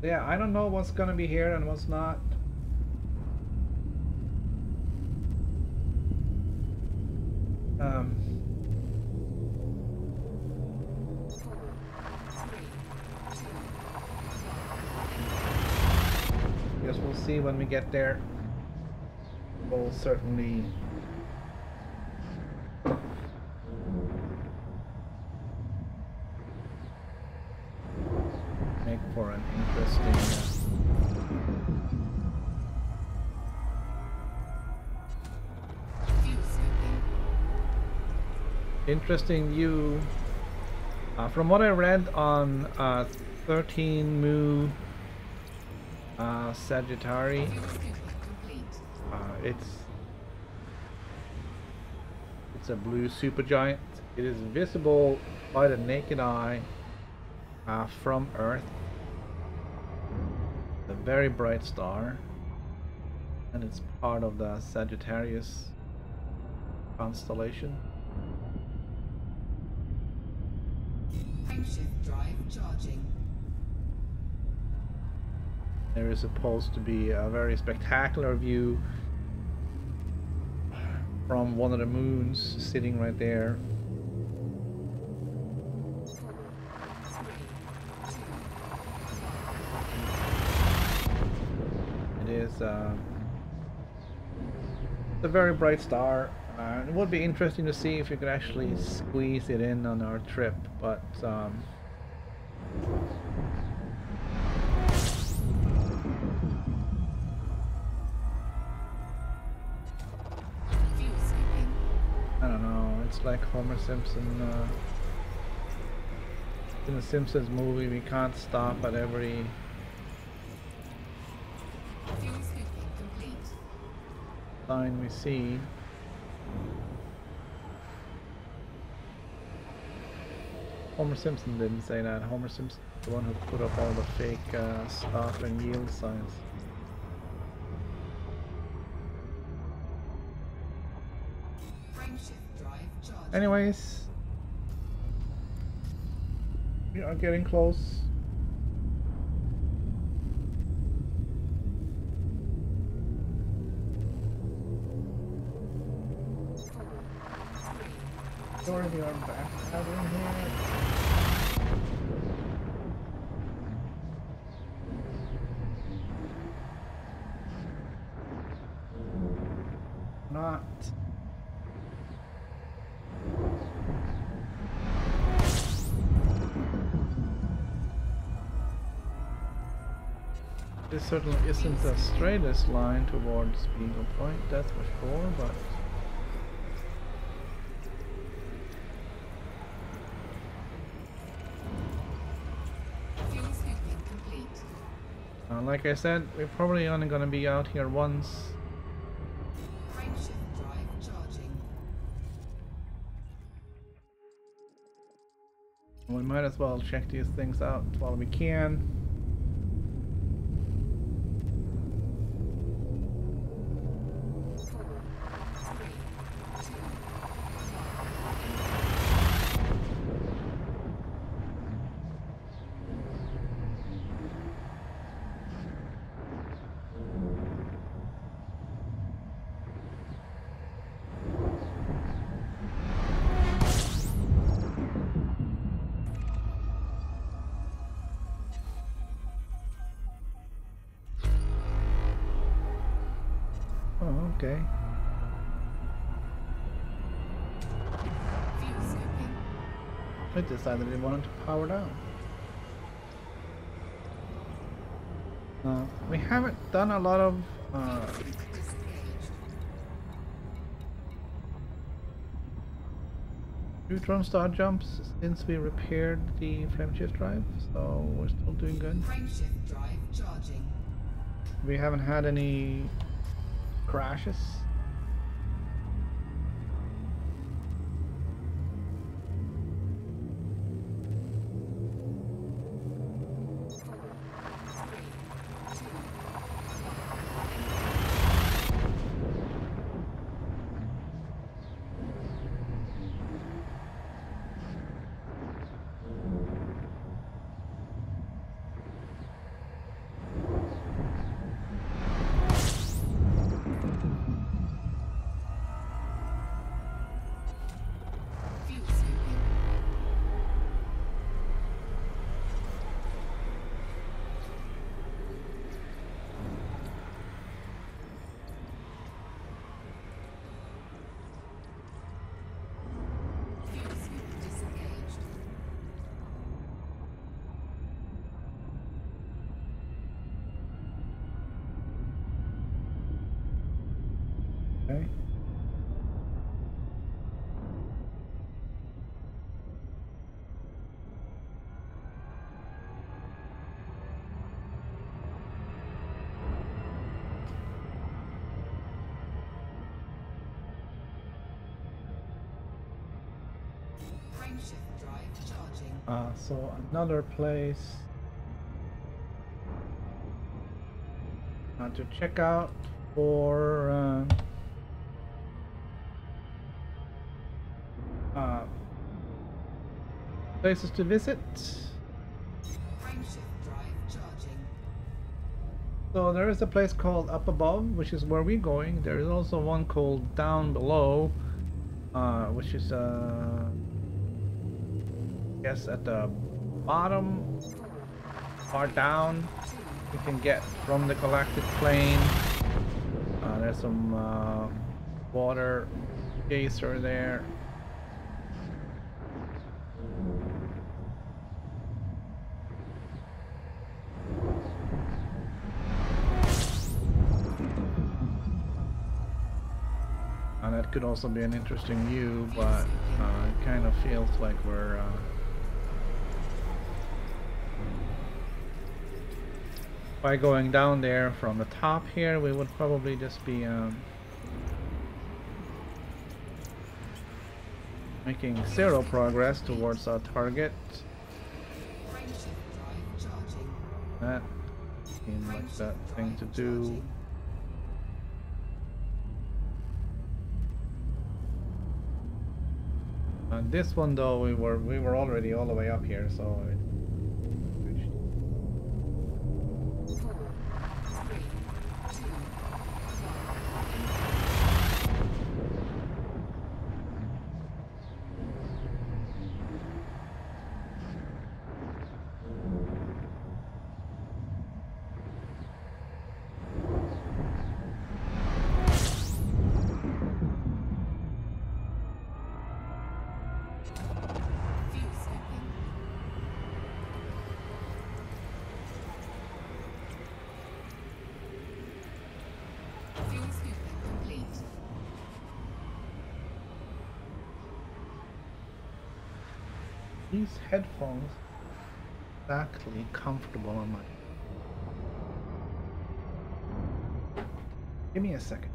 Yeah, I don't know what's gonna be here and what's not. Guess we'll see when we get there. We'll certainly make for an interesting view. From what I read on 13 Mu Sagittari, it's a blue supergiant. It is visible by the naked eye from Earth. A very bright star, and it's part of the Sagittarius constellation. Frameshift drive charging. There is supposed to be a very spectacular view from one of the moons sitting right there. It is it's a very bright star. It would be interesting to see if we could actually squeeze it in on our trip, but I don't know. It's like Homer Simpson in the Simpsons movie. We can't stop at every sign we see. Homer Simpson didn't say that. Homer Simpson is the one who put up all the fake stop and yield signs. Anyways, we are getting close. Sure, we are back out in here. Not. This certainly isn't the straightest line towards Beagle Point, that's for sure, but like I said, we're probably only gonna be out here once. Frameshift drive charging. We might as well check these things out while we can. Oh, okay. Fuel scooping. I decided they wanted to power down. We haven't done a lot of Disengaged. neutron star jumps since we repaired the frameshift drive, so we're still doing good. Frameshift drive charging. We haven't had any crashes. Fuel scooping. Fuel scoop disengaged. Okay. Frameshift drive charging. So another place to check out for places to visit. Frameshift drive charging. So there is a place called Up Above, which is where we're going. There is also one called Down Below, which is I guess at the bottom, far down. You can get from the galactic plane. There's some water geyser there. And that could also be an interesting view, but it kind of feels like we're by going down there from the top here, we would probably just be making zero progress towards our target. Frameshift drive charging. That seems like that thing to do. This one though, we were already all the way up here, so. These headphones exactly comfortable on my. Give me a second.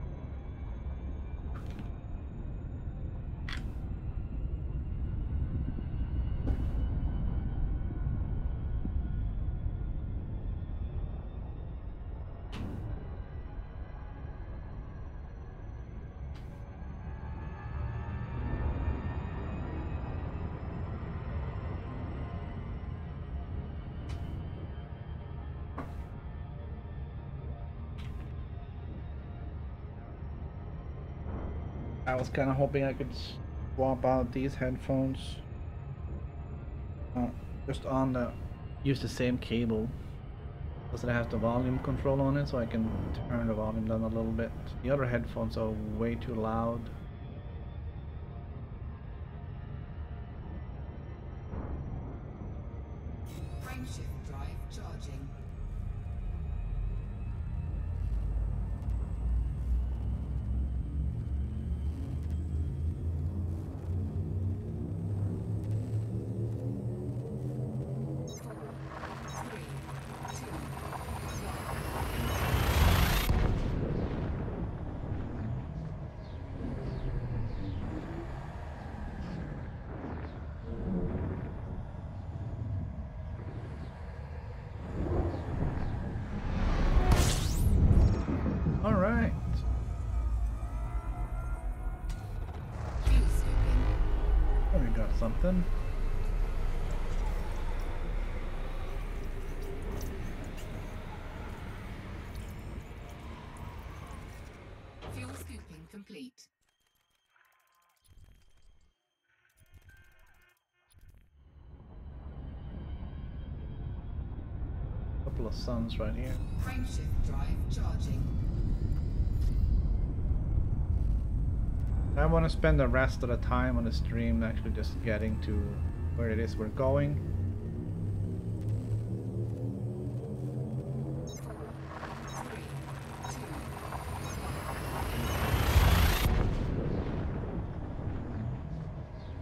I was kind of hoping I could swap out these headphones. Just on the use the same cable. Does it have the volume control on it, so I can turn the volume down a little bit. The other headphones are way too loud. Frameshift drive charging. All right. Oh, we got something. Fuel scooping complete. Couple of suns right here. Frameshift drive charging. I want to spend the rest of the time on the stream actually just getting to where it is we're going.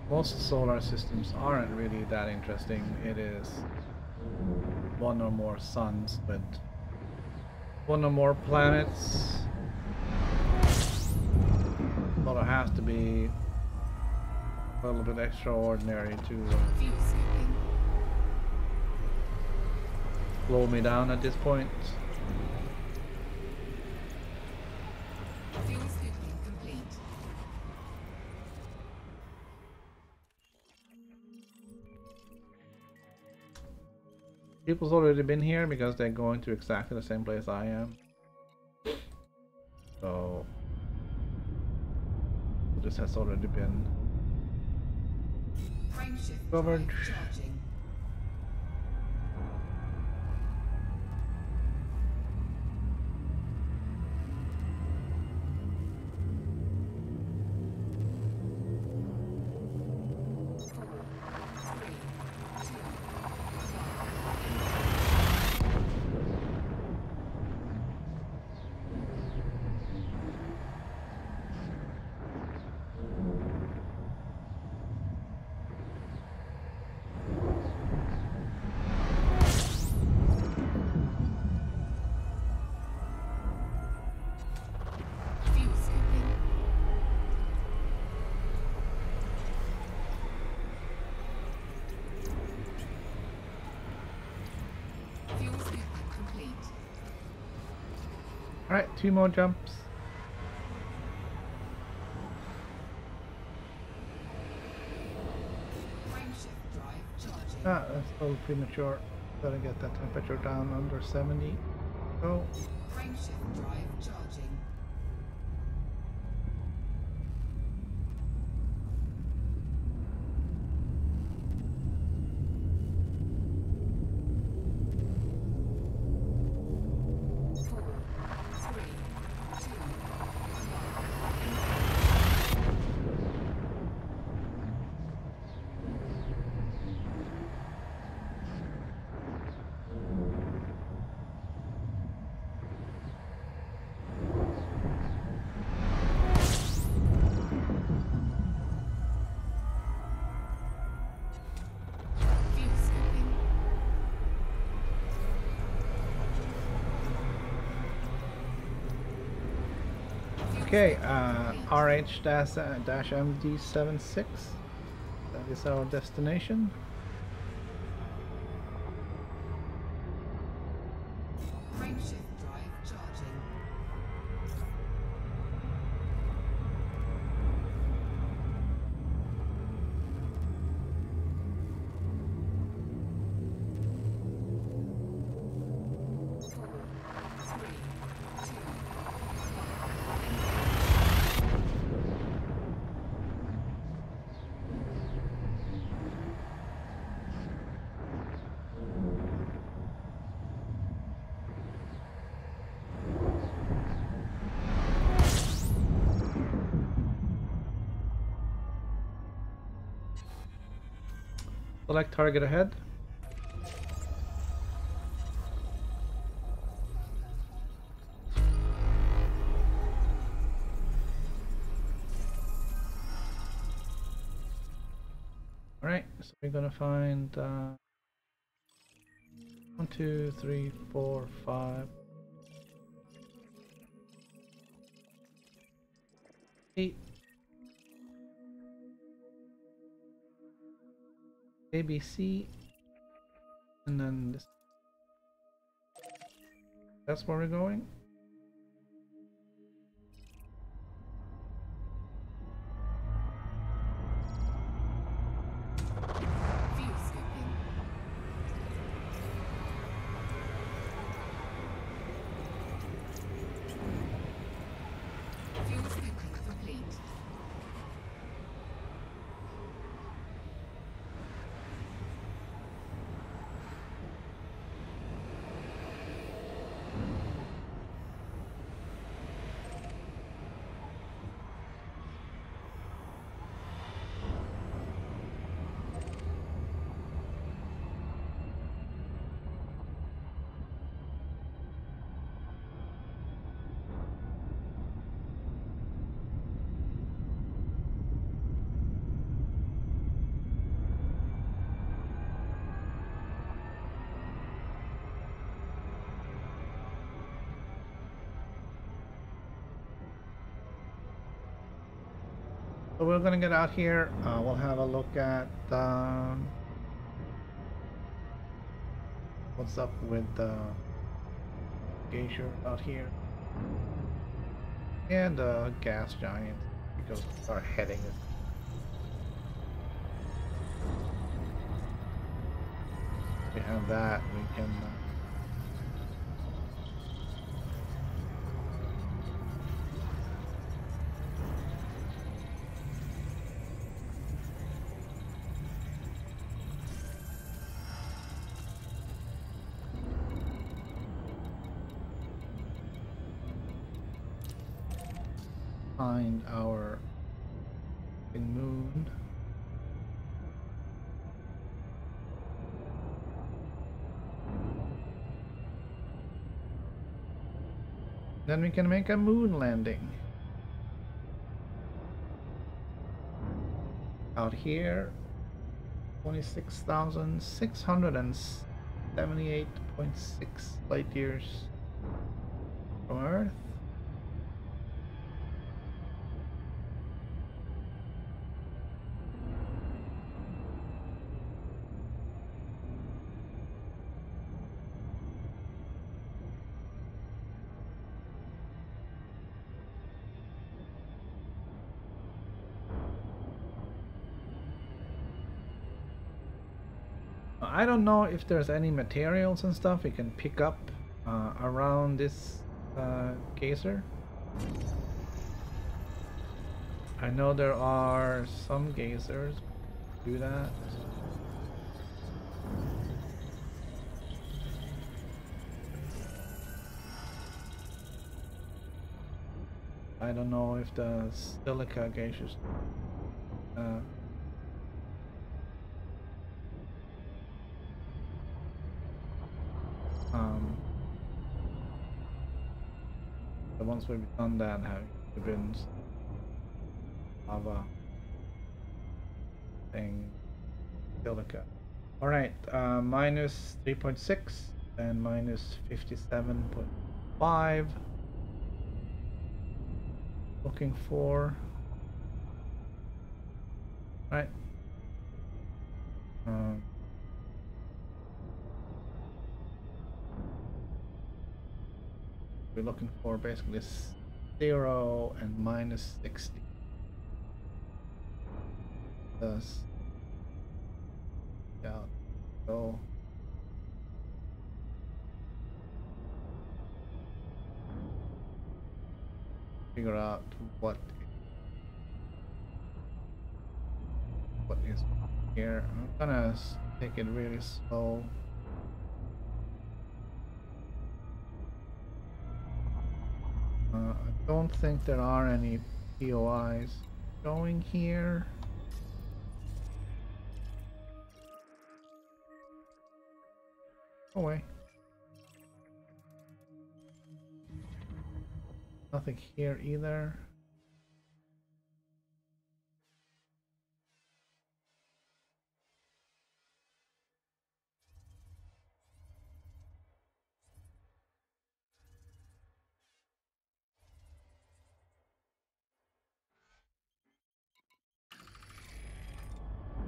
Most solar systems aren't really that interesting. It is one or more suns, but one or more planets. Well, it has to be a little bit extraordinary to Fuel scooping. slow me down at this point. Fuel scooping complete. People's already been here because they're going to exactly the same place I am. So this has already been Frameshift covered. drive charging. Fuel scooping. Fuel scooping complete. Alright, 2 more jumps. Ah, that's a little premature. Gotta get that temperature down under 70. Go. Frameshift drive charging. Okay, RH-MD76. That is our destination. Frameshift drive charging. Select target ahead. Alright, so we're gonna find 1, 2, 3, 4, 5, 8 ABC, and then this. That's where we're going. View skipping. View skipping complete. So we're gonna get out here. We'll have a look at what's up with the geisha out here and the gas giant, because our heading is. We have that. We can. Find our moon. Then we can make a moon landing. Out here, 26,678.6 light years from Earth. I don't know if there's any materials and stuff we can pick up around this geyser. I know there are some geysers do that. I don't know if the silica geysers the ones where we've done that have been lava thing silica. Alright, minus 3.6 and minus 57.5. Looking for right. We're looking for basically 0 and minus 60. Thus, yeah. So figure out what is here. I'm gonna take it really slow. I don't think there are any POIs showing here. Go away. Nothing here either.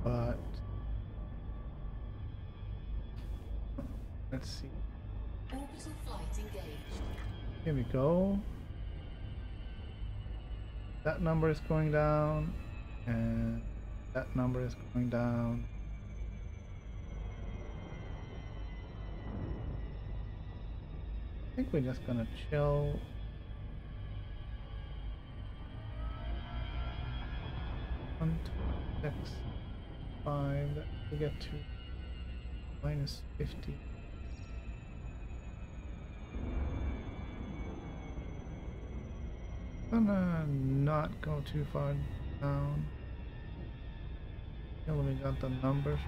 But let's see. Orbital flight engaged. Here we go. That number is going down, and that number is going down. I think we're just gonna chill. One, two, 6, 5. We get to minus 50. Gonna not go too far down until we got the numbers.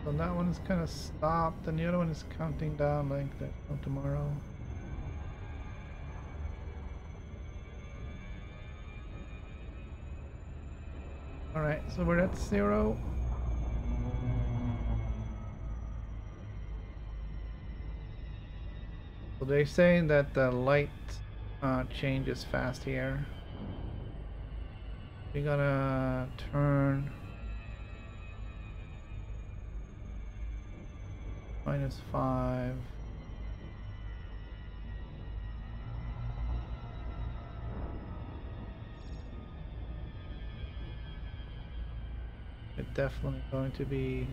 So that one is kind of stopped, and the other one is counting down like that from tomorrow. Alright, so we're at 0. So they're saying that the light changes fast here. We're gonna turn -5. It's definitely going to be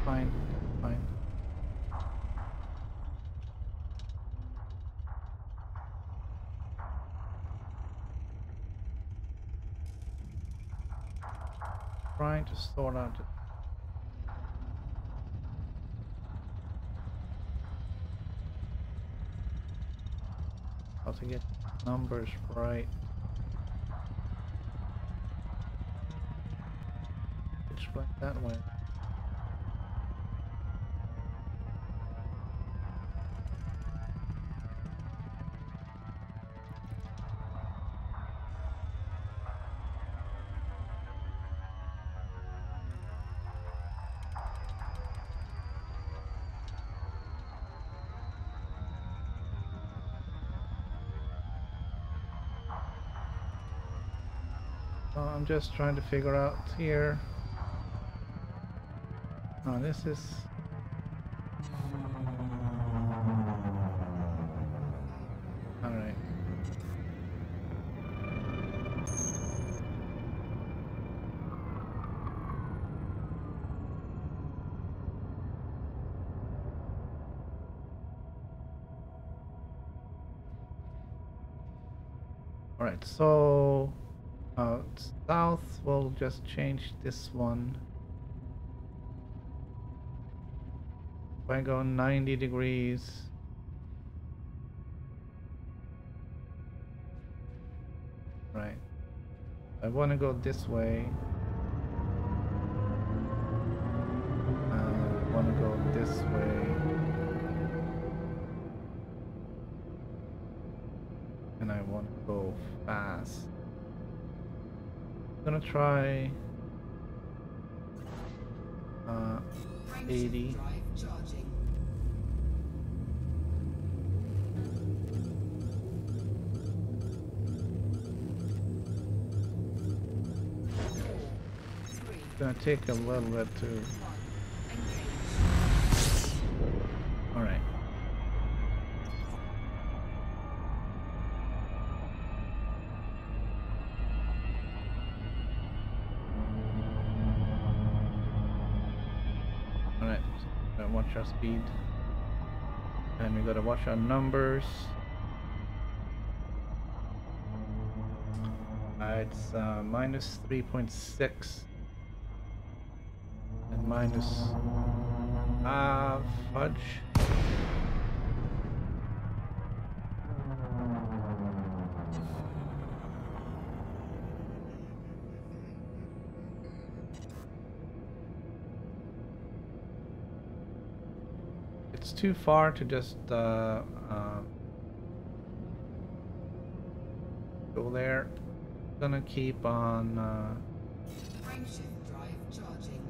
fine, fine. Trying to sort out how to get numbers right. switch right that way. So I'm just trying to figure out here. Oh, this is. All right. All right, so south, we'll just change this one. If I go 90 degrees, right, I want to go this way. I want to go this way. And I want to go fast. I'm gonna try 80. It's gonna take a little bit to. All right. Alright, so gotta watch our speed. And we gotta watch our numbers. It's minus 3.6 and minus fudge. It's too far to just go there. Gonna keep on Frameshift drive charging.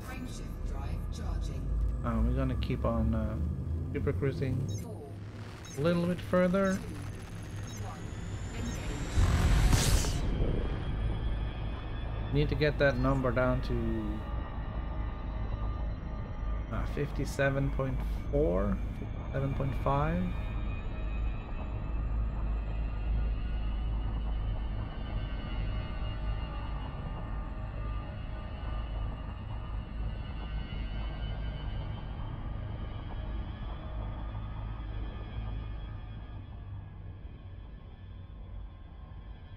Frameshift drive charging. we're gonna keep on super cruising 4, a little bit further. 2, 1. Engage. Need to get that number down to 57.4, 57.5.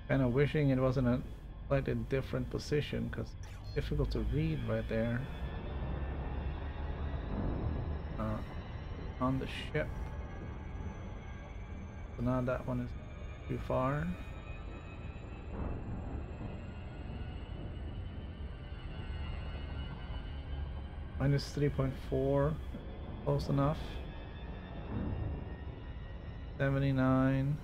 Kind of wishing it was in a slightly different position because it's difficult to read right there on the ship. So now that one is too far. Minus 3.4, close enough. 79.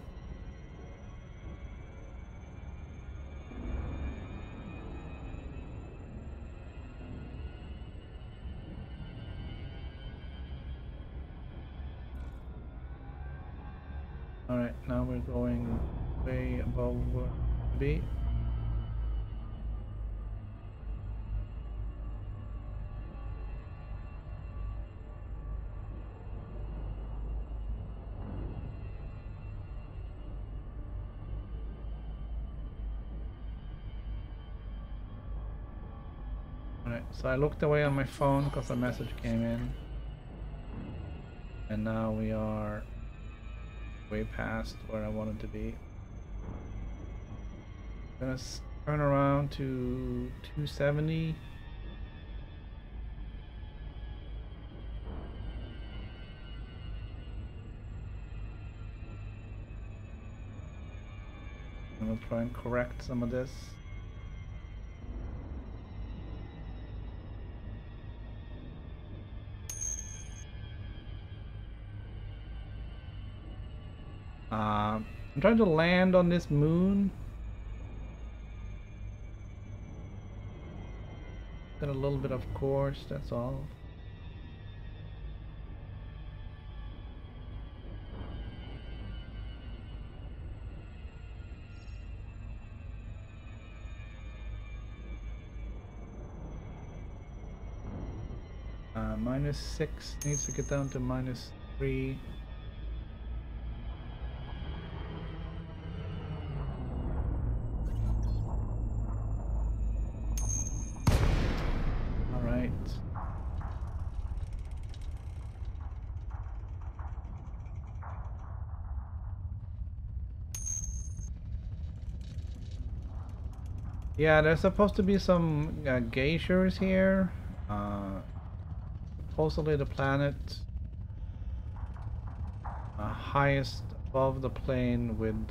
Alright, now we're going way above where to be. Alright, so I looked away on my phone because a message came in. And now we are way past where I wanted to be. I'm gonna turn around to 270. And we'll try and correct some of this. I'm trying to land on this moon. Got a little bit of course, that's all. -6 needs to get down to -3. All right. Yeah, there's supposed to be some geysers here. Supposedly the planet highest above the plane with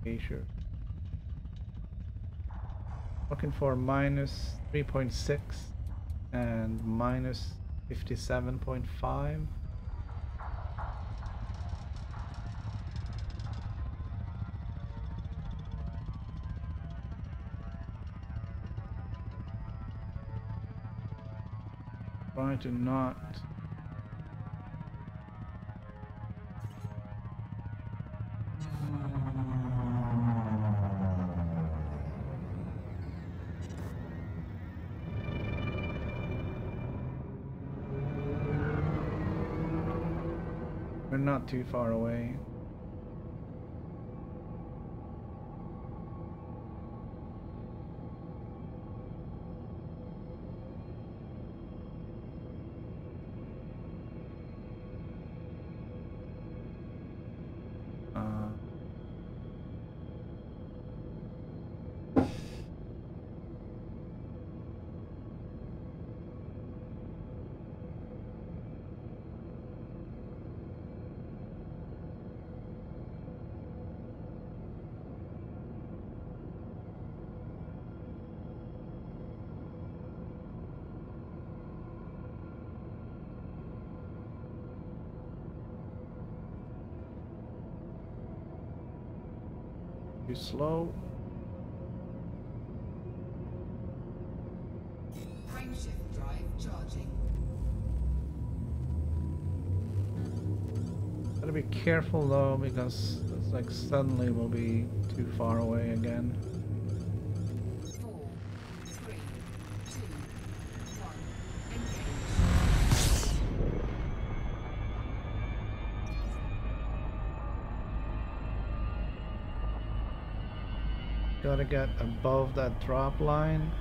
geysers. Looking for -3.6 and -57.5. Try to not we're not too far away. Too slow. Frameshift drive charging. Gotta be careful though, because it's like suddenly we'll be too far away again. 4, 3, 2, 1. Engage. Gotta get above that drop line.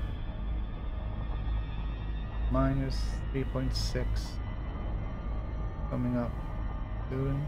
-3.6 coming up soon.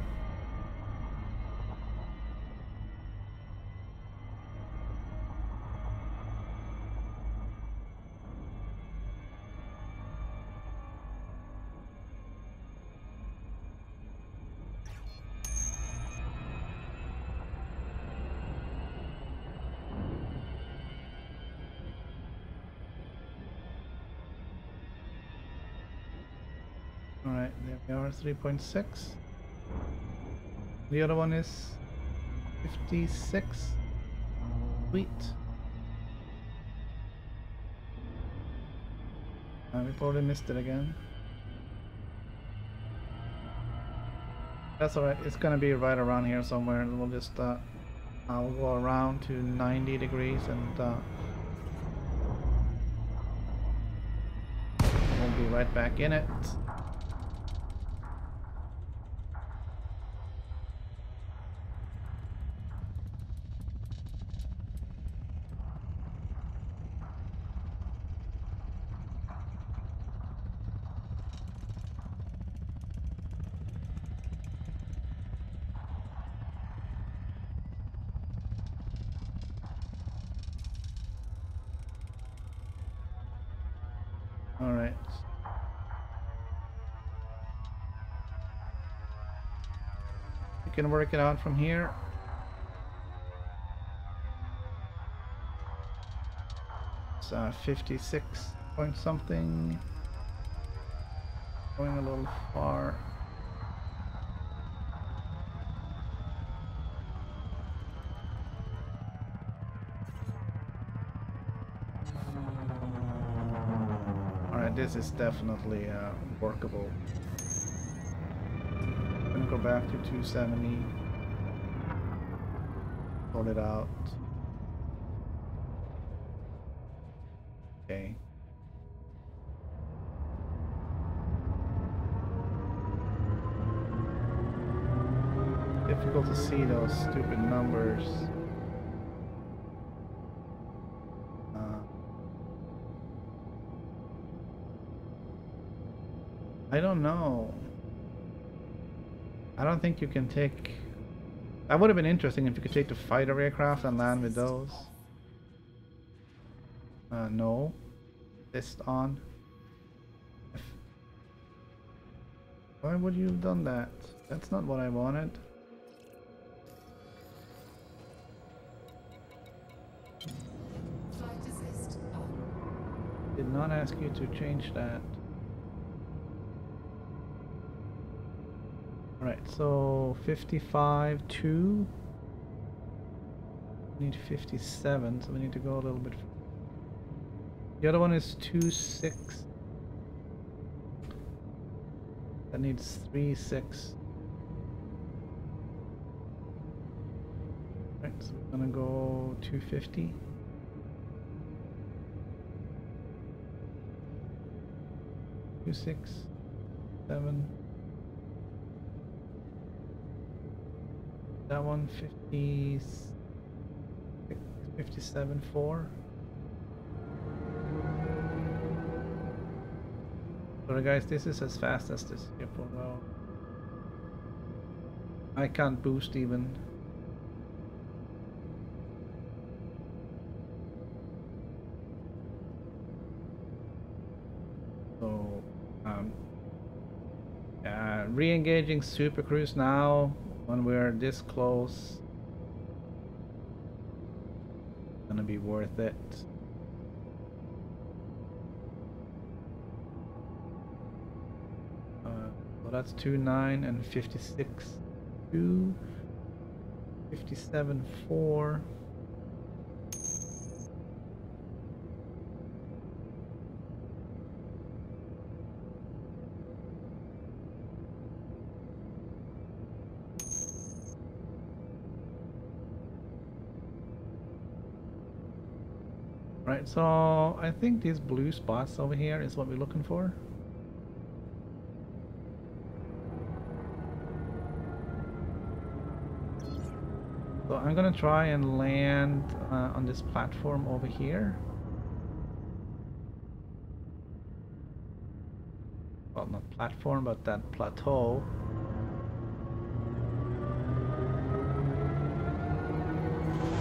Alright, there we are, 3.6. The other one is 56. Sweet. We probably missed it again. That's alright, it's gonna be right around here somewhere, and we'll just I'll go around to 90 degrees and we'll be right back in it. Alright. You can work it out from here. It's 56 point something. Going a little far. Alright, this is definitely workable. I'm gonna go back to 270. Sort it out. Okay. Difficult to see those stupid numbers. I don't know. I don't think you can take... That would have been interesting if you could take the fighter aircraft and land with those. No. List on. Why would you have done that? That's not what I wanted. Flight assist on. Did not ask you to change that. Alright, so 55, 2. We need 57, so we need to go a little bit. The other one is 26. That needs 36. Right, so we're gonna go 250. Two, 6, 7. That one 50, 57, 4. Sorry guys, this is as fast as this ship will go. I can't boost even. So, re-engaging Super Cruise now. When we're this close, it's gonna be worth it. So that's 2.9 and 56, 2, 57, 4. Right, so I think these blue spots over here is what we're looking for. So I'm gonna try and land on this platform over here. Well, not platform, but that plateau.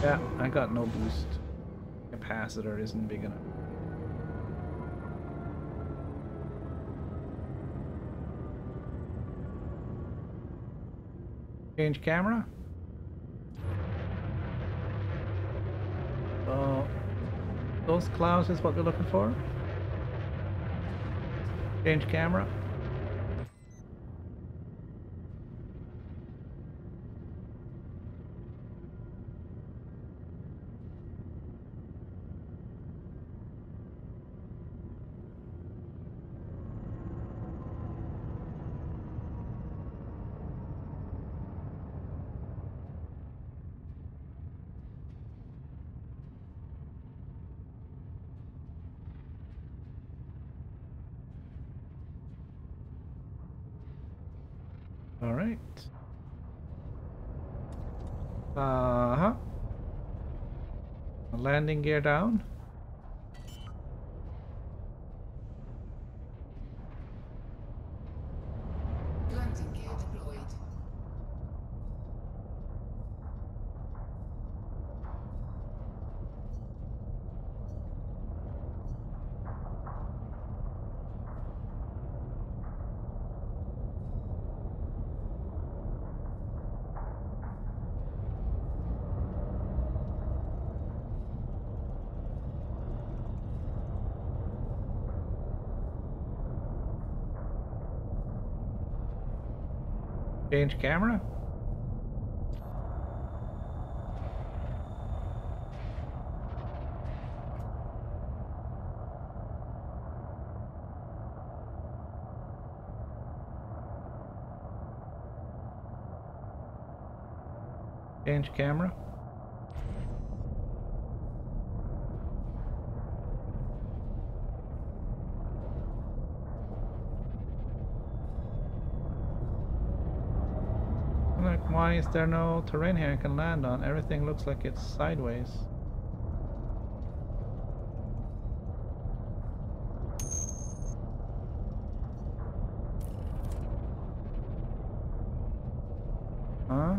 Yeah, I got no boost. Capacitor isn't big enough. Change camera. So those clouds is what we're looking for. Change camera. All right. Landing gear down. Landing gear deployed. Change camera. Change camera. Like, why is there no terrain here I can land on? Everything looks like it's sideways. Huh?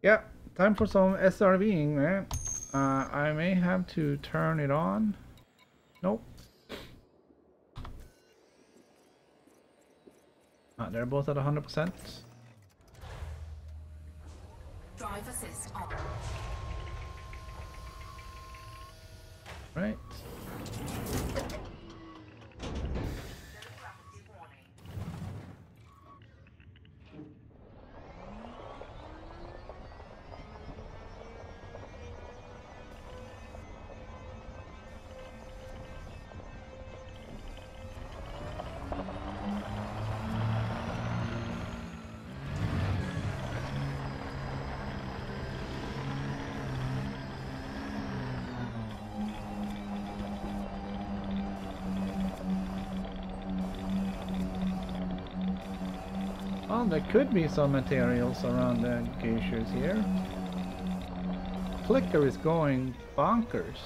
Yeah, time for some SRVing, man. I may have to turn it on. Nope. They're both at 100%. Drive assist on. Right. Well, there could be some materials around the geysers here. Clicker is going bonkers.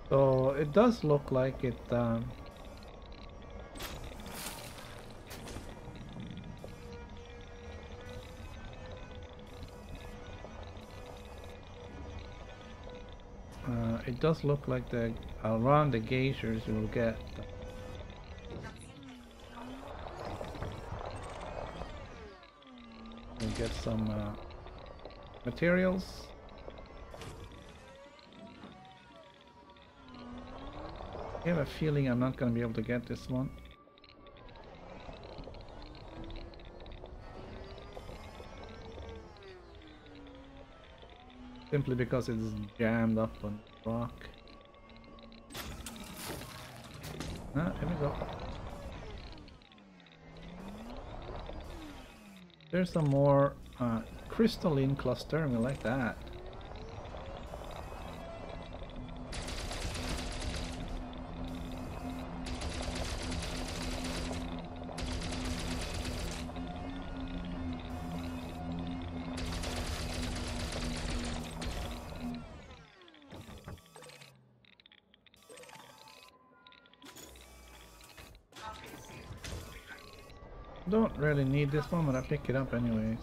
So it does look like it it does look like the around the geysers you will get some materials. I have a feeling I'm not going to be able to get this one. Simply because it's jammed up on rock. Ah, here we go. There's some more crystalline cluster, and we like that. Don't really need this one, but I pick it up anyways.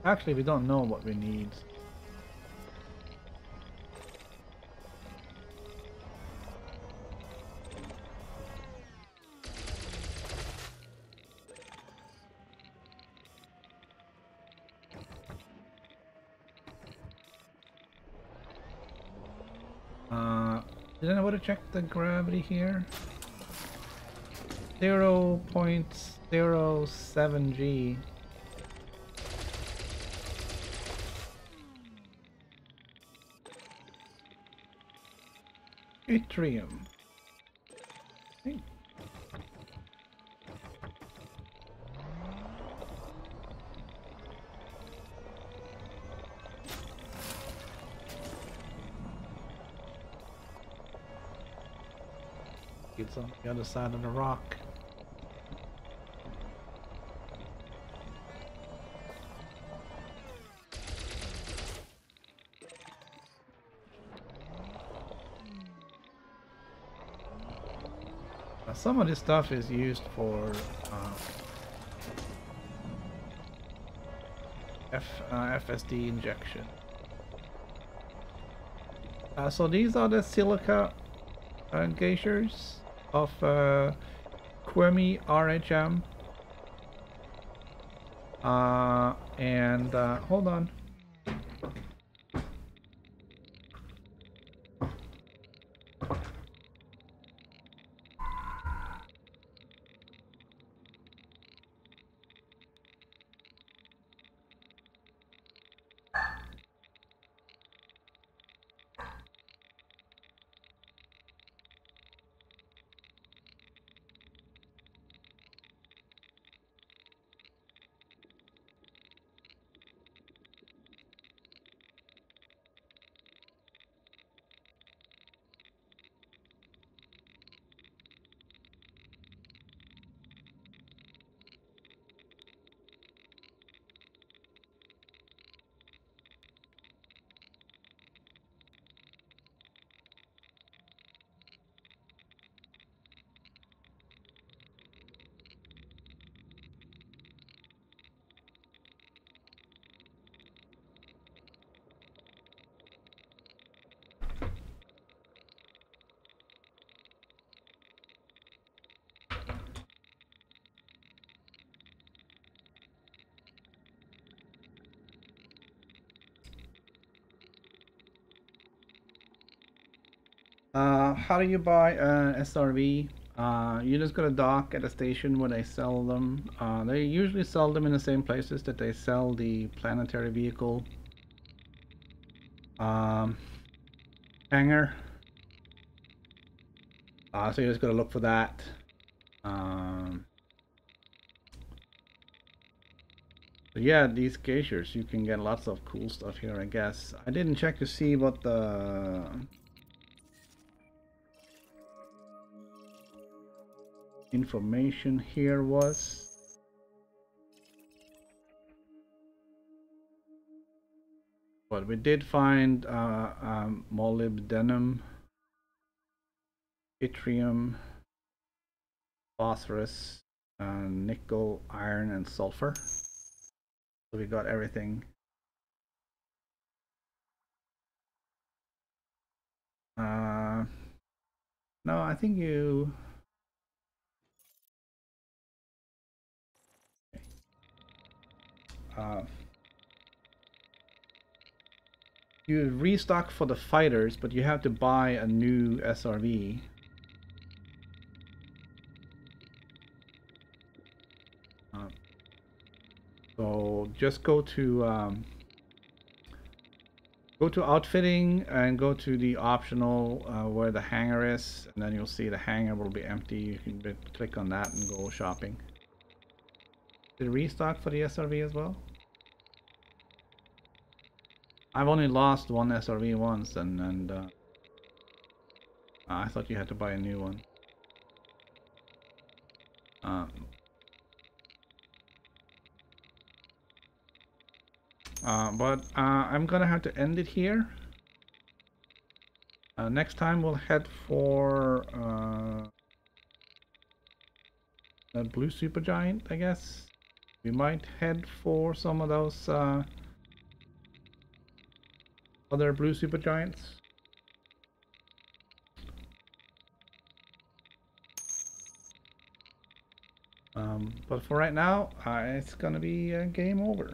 Actually, we don't know what we need. Did anybody check the gravity here? 0.07 G. Yttrium. Hey. It's on the other side of the rock. Some of this stuff is used for FSD injection. So these are the silica geysers of Quemi RHM. And hold on. How do you buy an SRV? You just go to dock at a station where they sell them. They usually sell them in the same places that they sell the planetary vehicle hangar. So you just gotta look for that. But yeah, these geysers, you can get lots of cool stuff here, I guess. I didn't check to see what the information here was. But we did find molybdenum, yttrium, phosphorus, nickel, iron, and sulfur. So we got everything. No, I think you... you restock for the fighters, but you have to buy a new SRV. So just go to outfitting and go to the optional where the hangar is, and then you'll see the hangar will be empty. You can click on that and go shopping. Did it restock for the SRV as well? I've only lost one SRV once, and I thought you had to buy a new one. But I'm gonna have to end it here. Next time we'll head for a blue supergiant, I guess. We might head for some of those other blue supergiants. But for right now, it's gonna be game over.